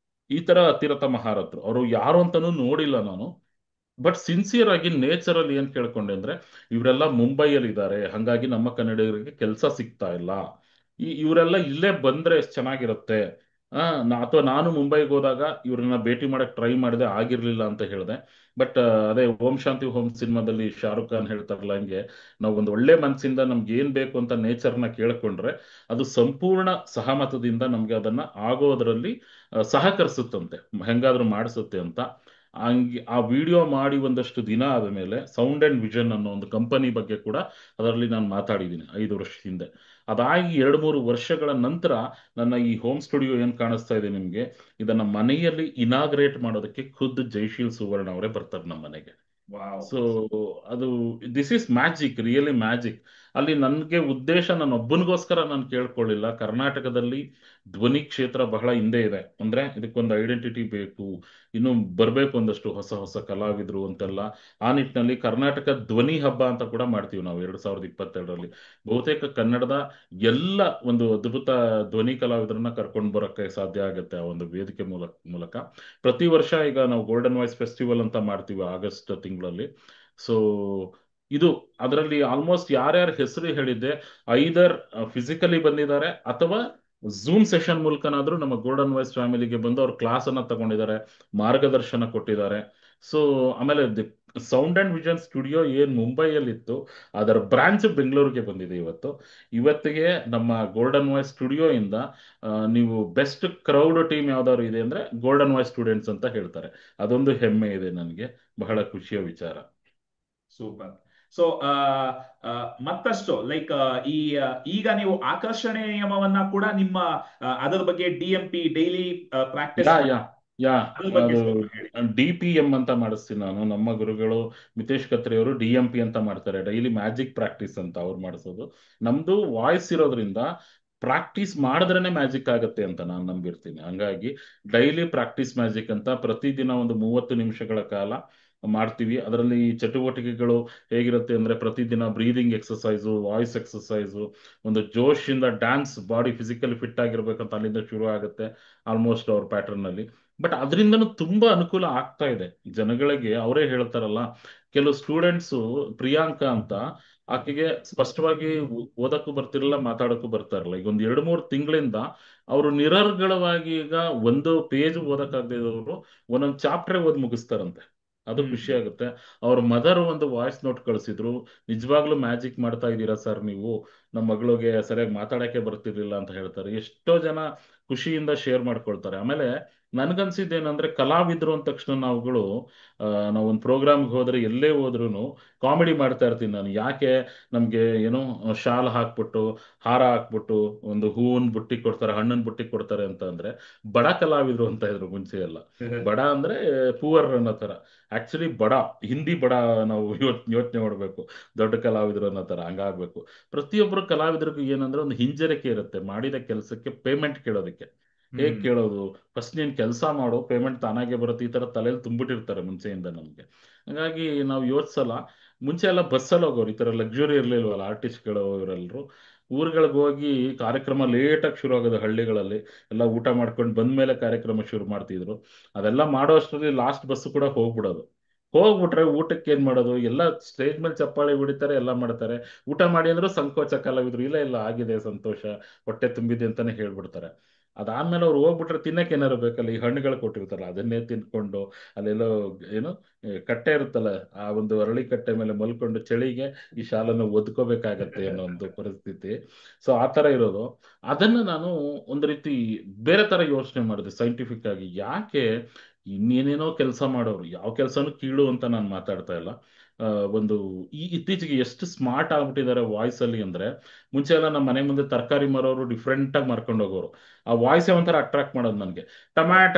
ಈ ತರ ಅತಿರಥ ಮಹಾರಥರು ಅವರು ಯಾರು ಅಂತಾನೂ ನೋಡಿಲ್ಲ ನಾನು. ಬಟ್ ಸಿನ್ಸಿಯರ್ ಆಗಿ ನೇಚರ್ ಅಲ್ಲಿ ಏನ್ ಕೇಳ್ಕೊಂಡೆ ಅಂದ್ರೆ, ಇವರೆಲ್ಲ ಮುಂಬೈಯಲ್ಲಿ ಇದ್ದಾರೆ, ಹಂಗಾಗಿ ನಮ್ಮ ಕನ್ನಡಿಗರಿಗೆ ಕೆಲಸ ಸಿಗ್ತಾ ಇಲ್ಲ. ಇವರೆಲ್ಲ ಇಲ್ಲೇ ಬಂದ್ರೆ ಎಷ್ಟು ಚೆನ್ನಾಗಿರುತ್ತೆ. ಅಥವಾ ನಾನು ಮುಂಬೈಗೆ ಹೋದಾಗ ಇವ್ರನ್ನ ಭೇಟಿ ಮಾಡಕ್ ಟ್ರೈ ಮಾಡಿದೆ, ಆಗಿರ್ಲಿಲ್ಲ ಅಂತ ಹೇಳಿದೆ. ಬಟ್ ಅದೇ ಓಂ ಶಾಂತಿ ಹೋಮ್ ಸಿನಿಮಾದಲ್ಲಿ ಶಾರುಖ್ ಖಾನ್ ಹೇಳ್ತಾರಲ್ಲ, ಹಂಗೆ ನಾವು ಒಂದು ಒಳ್ಳೆ ಮನಸ್ಸಿಂದ ನಮ್ಗೆ ಏನ್ ಬೇಕು ಅಂತ ನೇಚರ್ನ ಕೇಳ್ಕೊಂಡ್ರೆ ಅದು ಸಂಪೂರ್ಣ ಸಹಮತದಿಂದ ನಮ್ಗೆ ಅದನ್ನ ಆಗೋದ್ರಲ್ಲಿ ಸಹಕರಿಸುತ್ತಂತೆ, ಹೆಂಗಾದ್ರೂ ಮಾಡಿಸುತ್ತೆ ಅಂತ. ಹಂಗೆ ಆ ವಿಡಿಯೋ ಮಾಡಿ ಒಂದಷ್ಟು ದಿನ ಆದ ಮೇಲೆ ಸೌಂಡ್ ಅಂಡ್ ವಿಷನ್ ಅನ್ನೋ ಒಂದು ಕಂಪನಿ ಬಗ್ಗೆ ಕೂಡ ಅದರಲ್ಲಿ ನಾನು ಮಾತಾಡಿದ್ದೀನಿ 5 ವರ್ಷ ಹಿಂದೆ. ಅದಾಗಿ 2-3 ವರ್ಷಗಳ ನಂತರ ನನ್ನ ಈ ಹೋಮ್ ಸ್ಟುಡಿಯೋ ಏನ್ ಕಾಣಿಸ್ತಾ ಇದೆ ನಿಮ್ಗೆ, ಇದನ್ನ ಮನೆಯಲ್ಲಿ ಇನಾಗ್ರೇಟ್ ಮಾಡೋದಕ್ಕೆ ಖುದ್ದು ಜೈಶೀಲ್ ಸುವರ್ಣ ಅವರೇ ಬರ್ತಾರೆ ನಮ್ಮ ಮನೆಗೆ. ವಾವ್. ಸೊ ಅದು this is magic, really magic. ಅಲ್ಲಿ ನನಗೆ ಉದ್ದೇಶ ನನ್ನ ಒಬ್ಬನಿಗೋಸ್ಕರ ನಾನು ಕೇಳ್ಕೊಳ್ಳಿಲ್ಲ. ಕರ್ನಾಟಕದಲ್ಲಿ ಧ್ವನಿ ಕ್ಷೇತ್ರ ಬಹಳ ಹಿಂದೆ ಇದೆ, ಅಂದ್ರೆ ಇದಕ್ಕೊಂದು ಐಡೆಂಟಿಟಿ ಬೇಕು, ಇನ್ನು ಬರಬೇಕು ಒಂದಷ್ಟು ಹೊಸ ಹೊಸ ಕಲಾವಿದರು ಅಂತೆಲ್ಲ. ಆ ನಿಟ್ಟಿನಲ್ಲಿ ಕರ್ನಾಟಕ ಧ್ವನಿ ಹಬ್ಬ ಅಂತ ಕೂಡ ಮಾಡ್ತೀವಿ ನಾವು 2022ರಲ್ಲಿ. ಬಹುತೇಕ ಕನ್ನಡದ ಎಲ್ಲ ಒಂದು ಅದ್ಭುತ ಧ್ವನಿ ಕಲಾವಿದರನ್ನ ಕರ್ಕೊಂಡು ಬರೋಕ್ಕೆ ಸಾಧ್ಯ ಆಗುತ್ತೆ ಆ ಒಂದು ವೇದಿಕೆ ಮೂಲಕ. ಪ್ರತಿ ವರ್ಷ ಈಗ ನಾವು ಗೋಲ್ಡನ್ ವಾಯ್ಸ್ ಫೆಸ್ಟಿವಲ್ ಅಂತ ಮಾಡ್ತೀವಿ ಆಗಸ್ಟ್ ತಿಂಗಳಲ್ಲಿ. ಸೊ ಇದು ಅದರಲ್ಲಿ ಆಲ್ಮೋಸ್ಟ್ ಯಾರ್ಯಾರ ಹೆಸರು ಹೇಳಿದ್ದೆ, ಐದರ್ ಫಿಸಿಕಲಿ ಬಂದಿದ್ದಾರೆ ಅಥವಾ ಝೂಮ್ ಸೆಷನ್ ಮೂಲಕನಾದ್ರೂ ನಮ್ಮ ಗೋಲ್ಡನ್ ವಾಯ್ಸ್ ಫ್ಯಾಮಿಲಿಗೆ ಬಂದು ಅವ್ರ ಕ್ಲಾಸ್ ಅನ್ನ ತಗೊಂಡಿದ್ದಾರೆ, ಮಾರ್ಗದರ್ಶನ ಕೊಟ್ಟಿದ್ದಾರೆ. ಸೊ ಆಮೇಲೆ ಸೌಂಡ್ ಅಂಡ್ ವಿಷನ್ ಸ್ಟುಡಿಯೋ ಏನ್ ಮುಂಬೈಯಲ್ಲಿ ಇತ್ತು, ಅದರ ಬ್ರಾಂಚ್ ಬೆಂಗಳೂರಿಗೆ ಬಂದಿದೆ ಇವತ್ತು. ಇವತ್ತಿಗೆ ನಮ್ಮ ಗೋಲ್ಡನ್ ವಾಯ್ಸ್ ಸ್ಟುಡಿಯೋ ಇಂದ ನೀವು ಬೆಸ್ಟ್ ಕ್ರೌಡ್ ಟೀಮ್ ಯಾವ್ದಾದ್ರು ಇದೆ ಅಂದ್ರೆ ಗೋಲ್ಡನ್ ವಾಯ್ಸ್ ಸ್ಟೂಡೆಂಟ್ಸ್ ಅಂತ ಹೇಳ್ತಾರೆ. ಅದೊಂದು ಹೆಮ್ಮೆ ಇದೆ ನನಗೆ, ಬಹಳ ಖುಷಿಯ ವಿಚಾರ. ಸೂಪರ್. ಸೊ ಮತ್ತಷ್ಟು ಲೈಕ್ ಈ ಈಗ ನೀವು ಆಕರ್ಷಣೆ ನಿಯಮವನ್ನ ಕೂಡ ನಿಮ್ಮ ಅದರ ಬಗ್ಗೆ DMP ಡೈಲಿ ಪ್ರಾಕ್ಟೀಸ್ ಯಾ ಮಾಡಿ ಯಾ ಯಾ ಅದ್ರ ಬಗ್ಗೆ ಅದು ಸ್ವಲ್ಪ ಹೇಳಿ. DPM ಅಂತ ಮಾಡಿಸ್ತೀನಿ ನಾನು. ನಮ್ಮ ಗುರುಗಳು ಮಿತೇಶ್ ಕತ್ರಿ ಅವರು DMP ಅಂತ ಮಾಡ್ತಾರೆ, ಡೈಲಿ ಮ್ಯಾಜಿಕ್ ಪ್ರಾಕ್ಟೀಸ್ ಅಂತ ಅವ್ರು ಮಾಡಿಸೋದು. ನಮ್ದು ವಾಯ್ಸ್ ಇರೋದ್ರಿಂದ ಪ್ರಾಕ್ಟೀಸ್ ಮಾಡಿದ್ರೇನೆ ಮ್ಯಾಜಿಕ್ ಆಗುತ್ತೆ ಅಂತ ನಾನು ನಂಬಿರ್ತೀನಿ. ಹಂಗಾಗಿ ಡೈಲಿ ಪ್ರಾಕ್ಟೀಸ್ ಮ್ಯಾಜಿಕ್ ಅಂತ ಪ್ರತಿದಿನ ಒಂದು 30 ನಿಮಿಷಗಳ ಕಾಲ ಮಾಡ್ತೀವಿ. ಅದರಲ್ಲಿ ಚಟುವಟಿಕೆಗಳು ಹೇಗಿರುತ್ತೆ ಅಂದ್ರೆ ಪ್ರತಿದಿನ ಬ್ರೀದಿಂಗ್ ಎಕ್ಸಸೈಸು, ವಾಯ್ಸ್ ಎಕ್ಸಸೈಸು, ಒಂದು ಜೋಶಿಂದ ಡ್ಯಾನ್ಸ್, ಬಾಡಿ ಫಿಸಿಕಲಿ ಫಿಟ್ ಆಗಿರ್ಬೇಕಂತ ಅಲ್ಲಿಂದ ಶುರು ಆಗುತ್ತೆ ಆಲ್ಮೋಸ್ಟ್ ಅವ್ರ ಪ್ಯಾಟರ್ನ್ ಅಲ್ಲಿ. ಬಟ್ ಅದರಿಂದನೂ ತುಂಬಾ ಅನುಕೂಲ ಆಗ್ತಾ ಇದೆ ಜನಗಳಿಗೆ. ಅವರೇ ಹೇಳ್ತಾರಲ್ಲ, ಕೆಲವು ಸ್ಟೂಡೆಂಟ್ಸು, ಪ್ರಿಯಾಂಕಾ ಅಂತ, ಆಕೆಗೆ ಸ್ಪಷ್ಟವಾಗಿ ಓದಕ್ಕೂ ಬರ್ತಿರಲಿಲ್ಲ, ಮಾತಾಡಕ್ಕೂ ಬರ್ತಾ ಇರಲಿಲ್ಲ. ಈಗ ಒಂದ್ 2-3 ತಿಂಗಳಿಂದ ಅವರು ನಿರರ್ಗಳವಾಗಿ ಈಗ ಒಂದು ಪೇಜ್ ಓದಕ್ಕಾಗದೇ ಇರೋರು ಒಂದೊಂದು ಚಾಪ್ಟರ್ ಓದಿ ಮುಗಿಸ್ತಾರಂತೆ. ಅದು ಖುಷಿ ಆಗುತ್ತೆ. ಅವ್ರ ಮದರ್ ಒಂದು ವಾಯ್ಸ್ ನೋಟ್ ಕಳಿಸಿದ್ರು, ನಿಜವಾಗ್ಲೂ ಮ್ಯಾಜಿಕ್ ಮಾಡ್ತಾ ಇದ್ದೀರಾ ಸರ್ ನೀವು, ನಮ್ಮ ಮಗಳಿಗೆ ಸರಿಯಾಗಿ ಮಾತಾಡಕ್ಕೆ ಬರ್ತಿರ್ಲಿಲ್ಲ ಅಂತ ಹೇಳ್ತಾರೆ. ಎಷ್ಟೋ ಜನ ಖುಷಿಯಿಂದ ಶೇರ್ ಮಾಡ್ಕೊಳ್ತಾರೆ. ಆಮೇಲೆ ನನ್ಗನ್ಸಿದ್ದೇನಂದ್ರೆ, ಕಲಾವಿದ್ರು ಅಂದ ತಕ್ಷಣ ನಾವುಗಳು ನಾವು ಒಂದು ಪ್ರೋಗ್ರಾಮ್ಗೆ ಹೋದ್ರೆ, ಎಲ್ಲೇ ಹೋದ್ರೂ ಕಾಮಿಡಿ ಮಾಡ್ತಾ ಇರ್ತೀನಿ ನಾನು. ಯಾಕೆ ನಮ್ಗೆ ಏನೋ ಶಾಲ್ ಹಾಕ್ಬಿಟ್ಟು, ಹಾರ ಹಾಕ್ಬಿಟ್ಟು, ಒಂದು ಹೂವಿನ ಬುಟ್ಟಿ ಕೊಡ್ತಾರೆ, ಹಣ್ಣಿನ ಬುಟ್ಟಿ ಕೊಡ್ತಾರೆ ಅಂತ ಅಂದ್ರೆ, ಬಡ ಕಲಾವಿದ್ರು ಅಂತ ಇದ್ರು ಮುಂಚೆ ಎಲ್ಲ. ಬಡ ಅಂದ್ರೆ ಪೂವರ್ ಅನ್ನೋ ತರ. ಆಕ್ಚುಲಿ ಬಡ, ಹಿಂದಿ ಬಡ, ನಾವು ಯೋಚನೆ ಮಾಡ್ಬೇಕು, ದೊಡ್ಡ ಕಲಾವಿದ್ರು ಅನ್ನೋ ತರ ಹಂಗಾಗ್ಬೇಕು. ಪ್ರತಿಯೊಬ್ಬರು ಕಲಾವಿದರಿಗೂ ಏನಂದ್ರೆ ಒಂದು ಹಿಂಜರಿಕೆ ಇರುತ್ತೆ, ಮಾಡಿದ ಕೆಲಸಕ್ಕೆ ಪೇಮೆಂಟ್ ಕೇಳೋದಕ್ಕೆ. ಹೇಗ್ ಕೇಳೋದು, ಫಸ್ಟ್ ನೀನ್ ಕೆಲಸ ಮಾಡು, ಪೇಮೆಂಟ್ ತಾನಾಗೆ ಬರುತ್ತೆ, ಈ ತರ ತಲೆಯಲ್ಲಿ ತುಂಬಿಟ್ಟಿರ್ತಾರೆ ಮುಂಚೆಯಿಂದ ನಮ್ಗೆ. ಹಾಗಾಗಿ ನಾವು ಯೋಚಿಸಲ್ಲ. ಮುಂಚೆ ಎಲ್ಲ ಬಸ್ಸಲ್ಲಿ ಹೋಗೋರು, ಈ ತರ ಲಕ್ಸುರಿ ಇರ್ಲಿಲ್ವಲ್ಲ ಆರ್ಟಿಸ್ಟ್ಗಳು ಇವರೆಲ್ಲರೂ. ಊರುಗಳಿಗೆ ಹೋಗಿ ಕಾರ್ಯಕ್ರಮ ಲೇಟಾಗಿ ಶುರು ಆಗೋದು ಹಳ್ಳಿಗಳಲ್ಲಿ, ಎಲ್ಲ ಊಟ ಮಾಡ್ಕೊಂಡು ಬಂದ್ಮೇಲೆ ಕಾರ್ಯಕ್ರಮ ಶುರು ಮಾಡ್ತಿದ್ರು. ಅದೆಲ್ಲ ಮಾಡೋ ಅಷ್ಟರಲ್ಲಿ ಲಾಸ್ಟ್ ಬಸ್ ಕೂಡ ಹೋಗ್ಬಿಡೋದು. ಹೋಗ್ಬಿಟ್ರೆ ಊಟಕ್ಕೆ ಏನ್ ಮಾಡೋದು, ಎಲ್ಲ ಸ್ಟೇಜ್ ಮೇಲೆ ಚಪ್ಪಾಳೆ ಹೊಡಿತಾರೆ, ಎಲ್ಲ ಮಾಡ್ತಾರೆ. ಊಟ ಮಾಡಿ ಅಂದ್ರೂ ಸಂಕೋಚ ಕಲಾವಿದ್ರು, ಇಲ್ಲ ಇಲ್ಲ ಆಗಿದೆ ಸಂತೋಷ, ಹೊಟ್ಟೆ ತುಂಬಿದೆ ಅಂತಾನೆ ಹೇಳ್ಬಿಡ್ತಾರೆ. ಅದಾದ್ಮೇಲೆ ಅವ್ರು ಹೋಗ್ಬಿಟ್ರೆ ತಿನ್ನಕ್ಕೆ ಏನಾರು ಬೇಕಲ್ಲ, ಈ ಹಣ್ಣುಗಳು ಕೊಟ್ಟಿರ್ತಾರಲ್ಲ ಅದನ್ನೇ ತಿನ್ಕೊಂಡು, ಅಲ್ಲೆಲ್ಲೋ ಏನು ಕಟ್ಟೆ ಇರುತ್ತಲ್ಲ, ಆ ಒಂದು ಅರಳಿ ಕಟ್ಟೆ ಮೇಲೆ ಮಲ್ಕೊಂಡು ಚಳಿಗೆ ಈ ಶಾಲನ್ನು ಒದ್ಕೋಬೇಕಾಗತ್ತೆ ಅನ್ನೋ ಒಂದು ಪರಿಸ್ಥಿತಿ. ಸೊ ಆ ತರ ಇರೋದು. ಅದನ್ನ ನಾನು ಒಂದು ರೀತಿ ಬೇರೆ ತರ ಯೋಚನೆ ಮಾಡಿದೆ ಸೈಂಟಿಫಿಕ್ ಆಗಿ. ಯಾಕೆ ಇನ್ನೇನೇನೋ ಕೆಲಸ ಮಾಡೋರು, ಯಾವ ಕೆಲಸನೂ ಕೀಳು ಅಂತ ನಾನು ಮಾತಾಡ್ತಾ ಇಲ್ಲ. ಆ, ಒಂದು ಇತ್ತೀಚೆಗೆ ಎಷ್ಟು ಸ್ಮಾರ್ಟ್ ಆಗ್ಬಿಟ್ಟಿದ್ದಾರೆ ವಾಯ್ಸ್ ಅಲ್ಲಿ ಅಂದ್ರೆ, ಮುಂಚೆ ಎಲ್ಲ ನಮ್ಮ ಮನೆ ಮುಂದೆ ತರಕಾರಿ ಮಾರೋರು ಡಿಫ್ರೆಂಟ್ ಆಗಿ ಮಾರ್ಕೊಂಡು ಹೋಗೋರು. ಆ ವಾಯ್ಸೇ ಒಂಥರ ಅಟ್ರಾಕ್ಟ್ ಮಾಡೋದು ನನಗೆ. ಟಮಾಟ,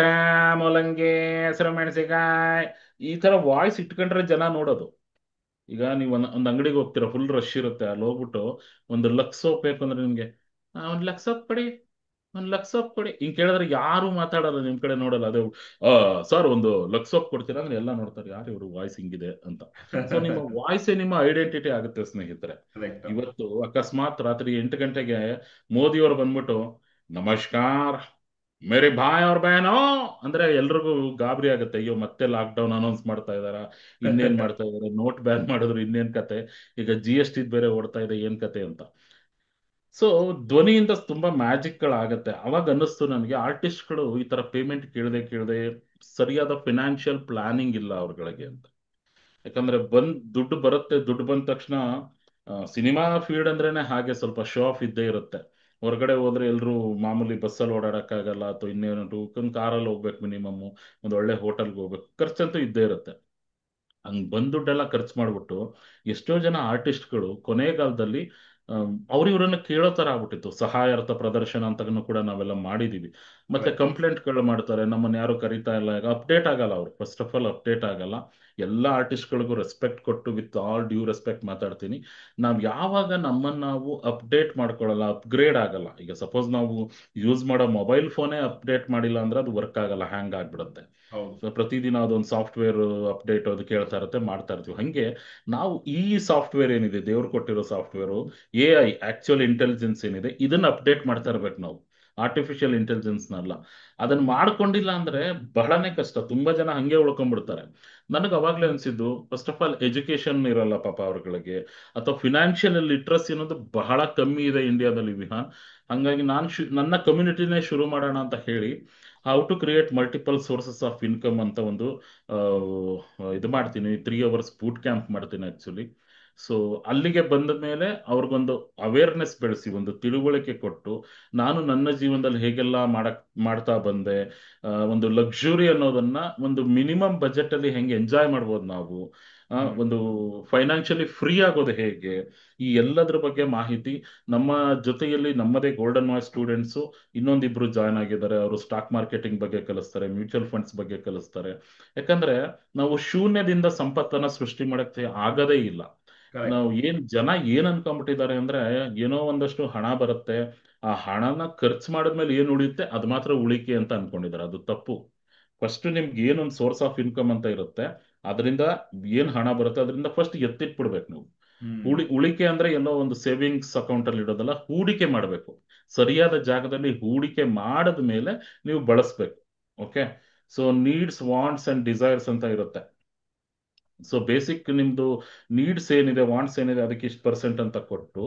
ಮೂಲಂಗಿ, ಹಸಿರು ಮೆಣಸಿಕಾಯಿ, ಈ ತರ ವಾಯ್ಸ್ ಇಟ್ಕೊಂಡ್ರೆ ಜನ ನೋಡೋದು. ಈಗ ನೀವು ಒಂದು ಅಂಗಡಿಗೆ ಹೋಗ್ತೀರಾ, ಫುಲ್ ರಶ್ ಇರುತ್ತೆ, ಅಲ್ಲಿ ಹೋಗ್ಬಿಟ್ಟು ಒಂದು ಲಕ್ಸ್ ಸೋಪ್ ಬೇಕು ಅಂದ್ರೆ ನಿಮ್ಗೆ, ಒಂದು ಲಕ್ಸ್ ಸೋಪ್ ಕೊಡಿ, ಒಂದು ಲಕ್ಸ್ ಸೋಪ್ ಕೊಡಿ, ಹಿಂಗ್ ಕೇಳಿದ್ರೆ ಯಾರು ಮಾತಾಡಲ್ಲ, ನಿಮ್ ಕಡೆ ನೋಡಲ್ಲ. ಅದೇ ಸರ್ ಒಂದು ಲಕ್ಸ್ ಸೋಪ್ ಕೊಡ್ತೀರಾ ಅಂದ್ರೆ ಎಲ್ಲ ನೋಡ್ತಾರೆ, ಯಾರು ಇವರು ವಾಯ್ಸ್ ಹಿಂಗಿದೆ ಅಂತ. ಸೊ ನಿಮ್ಮ ವಾಯ್ಸೇ ನಿಮ್ಮ ಐಡೆಂಟಿಟಿ ಆಗುತ್ತೆ ಸ್ನೇಹಿತರೆ. Correct. ಇವತ್ತು ಅಕಸ್ಮಾತ್ ರಾತ್ರಿ 8 ಗಂಟೆಗೆ ಮೋದಿಯವರು ಬಂದ್ಬಿಟ್ಟು ನಮಸ್ಕಾರ ಮೇರಿ ಭಾಯ್ ಅವ್ರ ಬಹನೋ ಅಂದ್ರೆ ಎಲ್ರಿಗೂ ಗಾಬರಿ ಆಗುತ್ತೆ. ಅಯ್ಯೋ ಮತ್ತೆ ಲಾಕ್ಡೌನ್ ಅನೌನ್ಸ್ ಮಾಡ್ತಾ ಇದಾರ, ಇನ್ನೇನ್ ಮಾಡ್ತಾ ಇದಾರೆ, ನೋಟ್ ಬ್ಯಾನ್ ಮಾಡಿದ್ರು, ಇನ್ನೇನ್ ಕತೆ, ಈಗ GST ಬೇರೆ ಓಡ್ತಾ ಇದೆ, ಏನ್ ಕತೆ ಅಂತ. ಸೊ ಧ್ವನಿಯಿಂದ ತುಂಬಾ ಮ್ಯಾಜಿಕ್ಗಳಾಗತ್ತೆ. ಅವಾಗ ಅನ್ನಿಸ್ತು ನನಗೆ, ಆರ್ಟಿಸ್ಟ್ಗಳು ಈ ತರ ಪೇಮೆಂಟ್ ಕೇಳದೆ ಕೇಳದೆ ಸರಿಯಾದ ಫಿನಾನ್ಷಿಯಲ್ ಪ್ಲಾನಿಂಗ್ ಇಲ್ಲ ಅವ್ರಗಳಿಗೆ ಅಂತ. ಯಾಕಂದ್ರೆ ದುಡ್ಡು ಬರುತ್ತೆ, ದುಡ್ಡು ಬಂದ ತಕ್ಷಣ ಸಿನಿಮಾ ಫೀಲ್ಡ್ ಅಂದ್ರೇನೆ ಹಾಗೆ, ಸ್ವಲ್ಪ ಶೋ ಆಫ್ ಇದ್ದೇ ಇರುತ್ತೆ. ಹೊರಗಡೆ ಹೋದ್ರೆ ಎಲ್ರು ಮಾಮೂಲಿ ಬಸ್ಸಲ್ಲಿ ಓಡಾಡಕ್ಕಾಗಲ್ಲ, ಅಥವಾ ಇನ್ನೇನು ಒಂದು ಕಾರಲ್ಲಿ ಹೋಗ್ಬೇಕು, ಮಿನಿಮಮ್ ಒಂದು ಒಳ್ಳೆ ಹೋಟೆಲ್ಗೆ ಹೋಗ್ಬೇಕು, ಖರ್ಚಂತೂ ಇದ್ದೇ ಇರುತ್ತೆ. ಹಂಗ್ ಬಂದ್ ದುಡ್ಡೆಲ್ಲ ಖರ್ಚು ಮಾಡ್ಬಿಟ್ಟು ಎಷ್ಟೋ ಜನ ಆರ್ಟಿಸ್ಟ್ಗಳು ಕೊನೆಗಾಲದಲ್ಲಿ ಅವ್ರಿವ್ರನ್ನ ಕೇಳೋ ತರ ಆಗ್ಬಿಟ್ಟಿತ್ತು. ಸಹಾಯಾರ್ಥ ಪ್ರದರ್ಶನ ಅಂತನೂ ಕೂಡ ನಾವೆಲ್ಲ ಮಾಡಿದೀವಿ. ಮತ್ತೆ Correct. ಕಂಪ್ಲೇಂಟ್ಗಳು ಮಾಡ್ತಾರೆ, ನಮ್ಮನ್ನ ಯಾರು ಕರೀತಾ ಇಲ್ಲ, ಈಗ ಅಪ್ಡೇಟ್ ಆಗಲ್ಲ ಅವ್ರು. ಫಸ್ಟ್ ಆಫ್ ಆಲ್ ಅಪ್ಡೇಟ್ ಆಗಲ್ಲ. ಎಲ್ಲ ಆರ್ಟಿಸ್ಟ್ಗಳಿಗೂ ರೆಸ್ಪೆಕ್ಟ್ ಕೊಟ್ಟು, ವಿತ್ ಆಲ್ ಡ್ಯೂ ರೆಸ್ಪೆಕ್ಟ್ ಮಾತಾಡ್ತೀನಿ, ನಾವ್ ಯಾವಾಗ ನಮ್ಮನ್ನ ನಾವು ಅಪ್ಡೇಟ್ ಮಾಡ್ಕೊಳ್ಳಲ್ಲ, ಅಪ್ಗ್ರೇಡ್ ಆಗಲ್ಲ. ಈಗ ಸಪೋಸ್ ನಾವು ಯೂಸ್ ಮಾಡೋ ಮೊಬೈಲ್ ಫೋನೇ ಅಪ್ಡೇಟ್ ಮಾಡಿಲ್ಲ ಅಂದ್ರೆ ಅದು ವರ್ಕ್ ಆಗಲ್ಲ, ಹ್ಯಾಂಗ್ ಆಗ್ಬಿಡುತ್ತೆ. ಹೌದು. ಸೊ ಪ್ರತಿದಿನ ಅದೊಂದು ಸಾಫ್ಟ್ವೇರ್ ಅಪ್ಡೇಟ್ ಅದು ಕೇಳ್ತಾ ಇರುತ್ತೆ, ಮಾಡ್ತಾ ಇರ್ತೀವಿ. ಹಂಗೆ ನಾವು ಈ ಸಾಫ್ಟ್ವೇರ್ ಏನಿದೆ, ದೇವ್ರು ಕೊಟ್ಟಿರೋ ಸಾಫ್ಟ್ವೇರು, AI ಆಕ್ಚುಯಲ್ ಇಂಟೆಲಿಜೆನ್ಸ್ ಏನಿದೆ, ಇದನ್ನ ಅಪ್ಡೇಟ್ ಮಾಡ್ತಾ ಇರ್ಬೇಕು ನಾವು, ಆರ್ಟಿಫಿಷಿಯಲ್ ಇಂಟೆಲಿಜೆನ್ಸ್ನಲ್ಲ. ಅದನ್ನ ಮಾಡ್ಕೊಂಡಿಲ್ಲ ಅಂದ್ರೆ ಬಹಳನೇ ಕಷ್ಟ. ತುಂಬಾ ಜನ ಹಂಗೆ ಉಳ್ಕೊಂಡ್ಬಿಡ್ತಾರೆ. ನನಗೆ ಅವಾಗ್ಲೇ ಅನ್ಸಿದ್ದು, ಫಸ್ಟ್ ಆಫ್ ಆಲ್ ಎಜುಕೇಶನ್ ಇರಲ್ಲ ಪಾಪ ಅವ್ರಗಳಿಗೆ, ಅಥವಾ ಫಿನಾನ್ಷಿಯಲ್ ಲಿಟ್ರಸಿ ಅನ್ನೋದು ಬಹಳ ಕಮ್ಮಿ ಇದೆ ಇಂಡಿಯಾದಲ್ಲಿ ವಿಹಾನ್. ಹಂಗಾಗಿ ನನ್ನ ಕಮ್ಯುನಿಟಿನೇ ಶುರು ಮಾಡೋಣ ಅಂತ ಹೇಳಿ, how to create multiple sources of income ಅಂತ ಒಂದು ಇದು ಮಾಡ್ತೀನಿ. 3 hours ಬೂಟ್ ಕ್ಯಾಂಪ್ ಮಾಡ್ತೀನಿ ಆಕ್ಚುಲಿ. ಸೊ ಅಲ್ಲಿಗೆ ಬಂದ ಮೇಲೆ ಅವ್ರಿಗೊಂದು ಅವೇರ್ನೆಸ್ ಬೆಳೆಸಿ, ಒಂದು ತಿಳುವಳಿಕೆ ಕೊಟ್ಟು, ನಾನು ನನ್ನ ಜೀವನದಲ್ಲಿ ಹೇಗೆಲ್ಲ ಮಾಡ್ತಾ ಬಂದೆ, ಒಂದು ಲಕ್ಸುರಿ ಅನ್ನೋದನ್ನ ಒಂದು ಮಿನಿಮಮ್ ಬಜೆಟ್ ಅಲ್ಲಿ ಹೆಂಗೆ ಎಂಜಾಯ್ ಮಾಡ್ಬೋದು ನಾವು, ಹ್ಮ್ ಒಂದು ಫೈನಾನ್ಷಿಯಲಿ ಫ್ರೀ ಆಗೋದು ಹೇಗೆ, ಈ ಎಲ್ಲದ್ರ ಬಗ್ಗೆ ಮಾಹಿತಿ ನಮ್ಮ ಜೊತೆಯಲ್ಲಿ ನಮ್ಮದೇ ಗೋಲ್ಡನ್ ವಾಯ್ಸ್ ಸ್ಟೂಡೆಂಟ್ಸು ಇನ್ನೊಂದಿಬ್ರು ಜಾಯ್ನ್ ಆಗಿದ್ದಾರೆ. ಅವರು ಸ್ಟಾಕ್ ಮಾರ್ಕೆಟಿಂಗ್ ಬಗ್ಗೆ ಕಲಿಸ್ತಾರೆ, ಮ್ಯೂಚುವಲ್ ಫಂಡ್ಸ್ ಬಗ್ಗೆ ಕಲಿಸ್ತಾರೆ. ಯಾಕಂದ್ರೆ ನಾವು ಶೂನ್ಯದಿಂದ ಸಂಪತ್ತನ್ನ ಸೃಷ್ಟಿ ಮಾಡಕ್ಕೆ ಆಗದೇ ಇಲ್ಲ. ಕರೆಕ್ಟ್. ನಾವು ಜನ ಏನ್ ಅನ್ಕೊಂಡ್ಬಿಟ್ಟಿದ್ದಾರೆ ಅಂದ್ರೆ, ಏನೋ ಒಂದಷ್ಟು ಹಣ ಬರುತ್ತೆ, ಆ ಹಣನ ಖರ್ಚು ಮಾಡಿದ್ಮೇಲೆ ಏನ್ ಉಳಿಯುತ್ತೆ ಅದು ಮಾತ್ರ ಉಳಿಕೆ ಅಂತ ಅನ್ಕೊಂಡಿದ್ದಾರೆ. ಅದು ತಪ್ಪು. ಫಸ್ಟ್ ನಿಮ್ಗೆ ಏನೊಂದು ಸೋರ್ಸ್ ಆಫ್ ಇನ್ಕಮ್ ಅಂತ ಇರುತ್ತೆ, ಅದರಿಂದ ಏನ್ ಹಣ ಬರುತ್ತೆ ಅದರಿಂದ ಫಸ್ಟ್ ಎತ್ತಿಟ್ಬಿಡ್ಬೇಕು ನೀವು. ಹ್ಮ್ ಉಳಿಕೆ ಅಂದ್ರೆ ಎಲ್ಲೋ ಒಂದು ಸೇವಿಂಗ್ಸ್ ಅಕೌಂಟ್ ಅಲ್ಲಿ ಇಡೋದಲ್ಲ, ಹೂಡಿಕೆ ಮಾಡಬೇಕು. ಸರಿಯಾದ ಜಾಗದಲ್ಲಿ ಹೂಡಿಕೆ ಮಾಡಿದ ಮೇಲೆ ನೀವು ಬಳಸ್ಬೇಕು. Okay. So needs, wants and desires ಅಂತ ಇರುತ್ತೆ. ಸೊ ಬೇಸಿಕ್ ನಿಮ್ದು ನೀಡ್ಸ್ ಏನಿದೆ, ವಾಂಟ್ಸ್ ಏನಿದೆ, ಅದಕ್ಕೆ ಇಷ್ಟು ಪರ್ಸೆಂಟ್ ಅಂತ ಕೊಟ್ಟು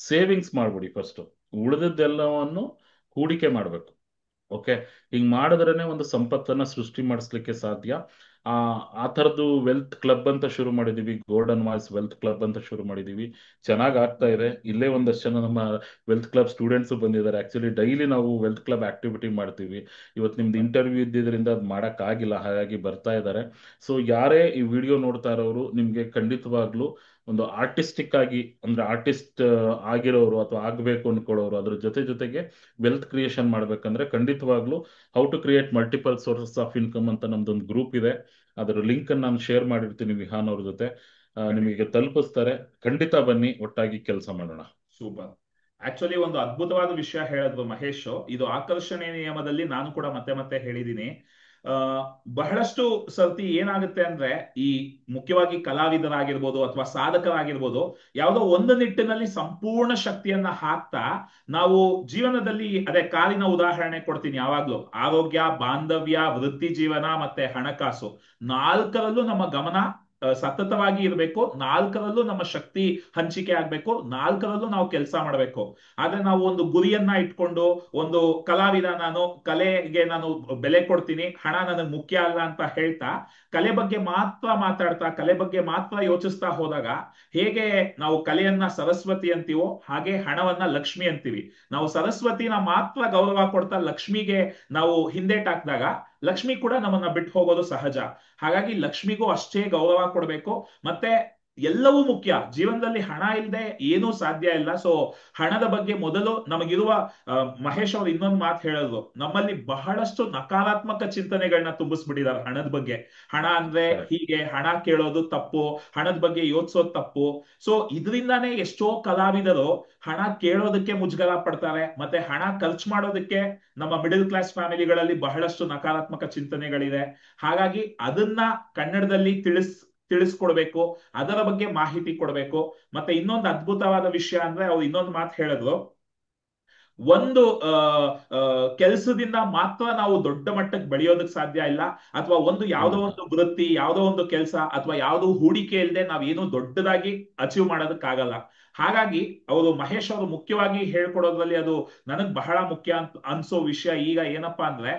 ಸೇವಿಂಗ್ಸ್ ಮಾಡ್ಬಿಡಿ ಫಸ್ಟ್. ಉಳಿದದ್ದೆಲ್ಲವನ್ನು ಹೂಡಿಕೆ ಮಾಡಬೇಕು. ಓಕೆ. ಹಿಂಗ್ ಮಾಡಿದ್ರೇನೆ ಒಂದು ಸಂಪತ್ತನ್ನ ಸೃಷ್ಟಿ ಮಾಡಿಸ್ಲಿಕ್ಕೆ ಸಾಧ್ಯ. ಆ ಆ ಥರದ್ದು ವೆಲ್ತ್ ಕ್ಲಬ್ ಅಂತ ಶುರು ಮಾಡಿದೀವಿ, ಗೋಲ್ಡನ್ ವಾಯ್ಸ್ ವೆಲ್ತ್ ಕ್ಲಬ್ ಅಂತ ಶುರು ಮಾಡಿದೀವಿ. ಚೆನ್ನಾಗ್ ಆಗ್ತಾ ಇದೆ. ಇಲ್ಲೇ ಒಂದಷ್ಟು ಜನ ನಮ್ಮ ವೆಲ್ತ್ ಕ್ಲಬ್ ಸ್ಟೂಡೆಂಟ್ಸ್ ಬಂದಿದ್ದಾರೆ. ಆಕ್ಚುಲಿ ಡೈಲಿ ನಾವು ವೆಲ್ತ್ ಕ್ಲಬ್ ಆಕ್ಟಿವಿಟಿ ಮಾಡ್ತೀವಿ. ಇವತ್ತು ನಿಮ್ದು ಇಂಟರ್ವ್ಯೂ ಇದ್ದಿದ್ರಿಂದ ಅದು ಮಾಡಕ್ ಆಗಿಲ್ಲ, ಹಾಗಾಗಿ ಬರ್ತಾ ಇದ್ದಾರೆ. ಸೊ ಯಾರೇ ಈ ವಿಡಿಯೋ ನೋಡ್ತಾ ಇರೋರು, ನಿಮ್ಗೆ ಖಂಡಿತವಾಗ್ಲೂ ಒಂದು ಆರ್ಟಿಸ್ಟಿಕ್ ಆಗಿ, ಅಂದ್ರೆ ಆರ್ಟಿಸ್ಟ್ ಆಗಿರೋರು ಅಥವಾ ಆಗ್ಬೇಕು ಅನ್ಕೊಳ್ಳೋರು, ಅದ್ರ ಜೊತೆಗೆ ವೆಲ್ತ್ ಕ್ರಿಯೇಷನ್ ಮಾಡ್ಬೇಕಂದ್ರೆ ಖಂಡಿತವಾಗ್ಲೂ how to create multiple sources of income ಅಂತ ನಮ್ದೊಂದು ಗ್ರೂಪ್ ಇದೆ. ಅದರ ಲಿಂಕ್ ಅನ್ನು ನಾನು ಶೇರ್ ಮಾಡಿರ್ತೀನಿ ವಿಹಾನ್ ಅವ್ರ ಜೊತೆ. ನಿಮಗೆ ತಲುಪಿಸ್ತಾರೆ. ಖಂಡಿತ ಬನ್ನಿ, ಒಟ್ಟಾಗಿ ಕೆಲಸ ಮಾಡೋಣ. ಸೂಪರ್. ಆಕ್ಚುಲಿ ಒಂದು ಅದ್ಭುತವಾದ ವಿಷಯ ಹೇಳಿದ್ರು ಮಹೇಶ್. ಇದು ಆಕರ್ಷಣೆ ನಿಯಮದಲ್ಲಿ ನಾನು ಕೂಡ ಮತ್ತೆ ಮತ್ತೆ ಹೇಳಿದ್ದೀನಿ. ಆ ಬಹಳಷ್ಟು ಸರ್ತಿ ಏನಾಗುತ್ತೆ ಅಂದ್ರೆ, ಈ ಮುಖ್ಯವಾಗಿ ಕಲಾವಿದರಾಗಿರ್ಬೋದು ಅಥವಾ ಸಾಧಕರಾಗಿರ್ಬೋದು, ಯಾವುದೋ ಒಂದು ನಿಟ್ಟಿನಲ್ಲಿ ಸಂಪೂರ್ಣ ಶಕ್ತಿಯನ್ನ ಹಾಕ್ತಾ ನಾವು ಜೀವನದಲ್ಲಿ, ಅದೇ ಕಾರಿನ ಉದಾಹರಣೆ ಕೊಡ್ತೀನಿ ಯಾವಾಗ್ಲೂ, ಆರೋಗ್ಯ, ಬಾಂಧವ್ಯ, ವೃತ್ತಿ ಜೀವನ ಮತ್ತೆ ಹಣಕಾಸು, ನಾಲ್ಕರಲ್ಲೂ ನಮ್ಮ ಗಮನ ಸತತವಾಗಿ ಇರಬೇಕು. ನಾಲ್ಕರಲ್ಲೂ ನಮ್ಮ ಶಕ್ತಿ ಹಂಚಿಕೆ ಆಗ್ಬೇಕು. ನಾಲ್ಕರಲ್ಲೂ ನಾವು ಕೆಲಸ ಮಾಡಬೇಕು. ಆದ್ರೆ ನಾವು ಒಂದು ಗುರಿಯನ್ನ ಇಟ್ಕೊಂಡು, ಒಂದು ಕಲಾವಿದ ನಾನು, ಕಲೆಗೆ ನಾನು ಬೆಲೆ ಕೊಡ್ತೀನಿ, ಹಣ ನನಗೆ ಮುಖ್ಯ ಅಲ್ಲ ಅಂತ ಹೇಳ್ತಾ ಕಲೆ ಬಗ್ಗೆ ಮಾತ್ರ ಮಾತಾಡ್ತಾ, ಕಲೆ ಬಗ್ಗೆ ಮಾತ್ರ ಯೋಚಿಸ್ತಾ ಹೋದಾಗ, ಹೇಗೆ ನಾವು ಕಲೆಯನ್ನ ಸರಸ್ವತಿ ಅಂತೀವೋ ಹಾಗೆ ಹಣವನ್ನ ಲಕ್ಷ್ಮಿ ಅಂತೀವಿ. ನಾವು ಸರಸ್ವತಿನ ಮಾತ್ರ ಗೌರವ ಕೊಡ್ತಾ ಲಕ್ಷ್ಮಿಗೆ ನಾವು ಹಿಂದೇಟಾಕ್ದಾಗ ಲಕ್ಷ್ಮಿ ಕೂಡ ನಮ್ಮನ್ನ ಬಿಟ್ಟು ಹೋಗೋದು ಸಹಜ. ಹಾಗಾಗಿ ಲಕ್ಷ್ಮಿಗೂ ಅಷ್ಟೇ ಗೌರವ ಕೊಡಬೇಕು. ಮತ್ತೆ ಎಲ್ಲವೂ ಮುಖ್ಯ ಜೀವನದಲ್ಲಿ. ಹಣ ಇಲ್ಲದೆ ಏನೂ ಸಾಧ್ಯ ಇಲ್ಲ. ಸೊ ಹಣದ ಬಗ್ಗೆ ಮೊದಲು ನಮಗಿರುವ ಮಹೇಶ್ ಅವರು ಇನ್ನೊಂದು ಮಾತು ಹೇಳಿದ್ರು, ನಮ್ಮಲ್ಲಿ ಬಹಳಷ್ಟು ನಕಾರಾತ್ಮಕ ಚಿಂತನೆಗಳನ್ನ ತುಂಬಿಸ್ಬಿಟ್ಟಿದ್ದಾರೆ ಹಣದ ಬಗ್ಗೆ. ಹಣ ಅಂದ್ರೆ ಹೀಗೆ, ಹಣ ಕೇಳೋದು ತಪ್ಪು, ಹಣದ ಬಗ್ಗೆ ಯೋಚಿಸೋದು ತಪ್ಪು. ಸೊ ಇದರಿಂದಾನೇ ಎಷ್ಟೋ ಕಲಾವಿದರು ಹಣ ಕೇಳೋದಕ್ಕೆ ಮುಜುಗರ ಪಡ್ತಾರೆ. ಮತ್ತೆ ಹಣ ಖರ್ಚು ಮಾಡೋದಕ್ಕೆ ನಮ್ಮ ಮಿಡಲ್ ಕ್ಲಾಸ್ ಫ್ಯಾಮಿಲಿಗಳಲ್ಲಿ ಬಹಳಷ್ಟು ನಕಾರಾತ್ಮಕ ಚಿಂತನೆಗಳಿದೆ. ಹಾಗಾಗಿ ಅದನ್ನ ಕನ್ನಡದಲ್ಲಿ ತಿಳಿಸ್ಕೊಡ್ಬೇಕು, ಅದರ ಬಗ್ಗೆ ಮಾಹಿತಿ ಕೊಡ್ಬೇಕು. ಮತ್ತೆ ಇನ್ನೊಂದು ಅದ್ಭುತವಾದ ವಿಷಯ ಅಂದ್ರೆ, ಅವ್ರು ಇನ್ನೊಂದು ಮಾತು ಹೇಳಿದ್ರು, ಒಂದು ಕೆಲಸದಿಂದ ಮಾತ್ರ ನಾವು ದೊಡ್ಡ ಮಟ್ಟಕ್ಕೆ ಬೆಳೆಯೋದಕ್ಕೆ ಸಾಧ್ಯ ಇಲ್ಲ, ಅಥವಾ ಒಂದು ಯಾವುದೋ ಒಂದು ವೃತ್ತಿ, ಯಾವುದೋ ಒಂದು ಕೆಲಸ ಅಥವಾ ಯಾವುದೋ ಹೂಡಿಕೆ ಇಲ್ಲದೆ ನಾವೇನು ದೊಡ್ಡದಾಗಿ ಅಚೀವ್ ಮಾಡೋದಕ್ಕಾಗಲ್ಲ. ಹಾಗಾಗಿ ಅವರು ಮಹೇಶ್ ಅವರು ಮುಖ್ಯವಾಗಿ ಹೇಳ್ಕೊಡೋದ್ರಲ್ಲಿ ಅದು ನನಗ್ ಬಹಳ ಮುಖ್ಯ ಅಂತ ಅನ್ಸೋ ವಿಷಯ ಈಗ ಏನಪ್ಪಾ ಅಂದ್ರೆ,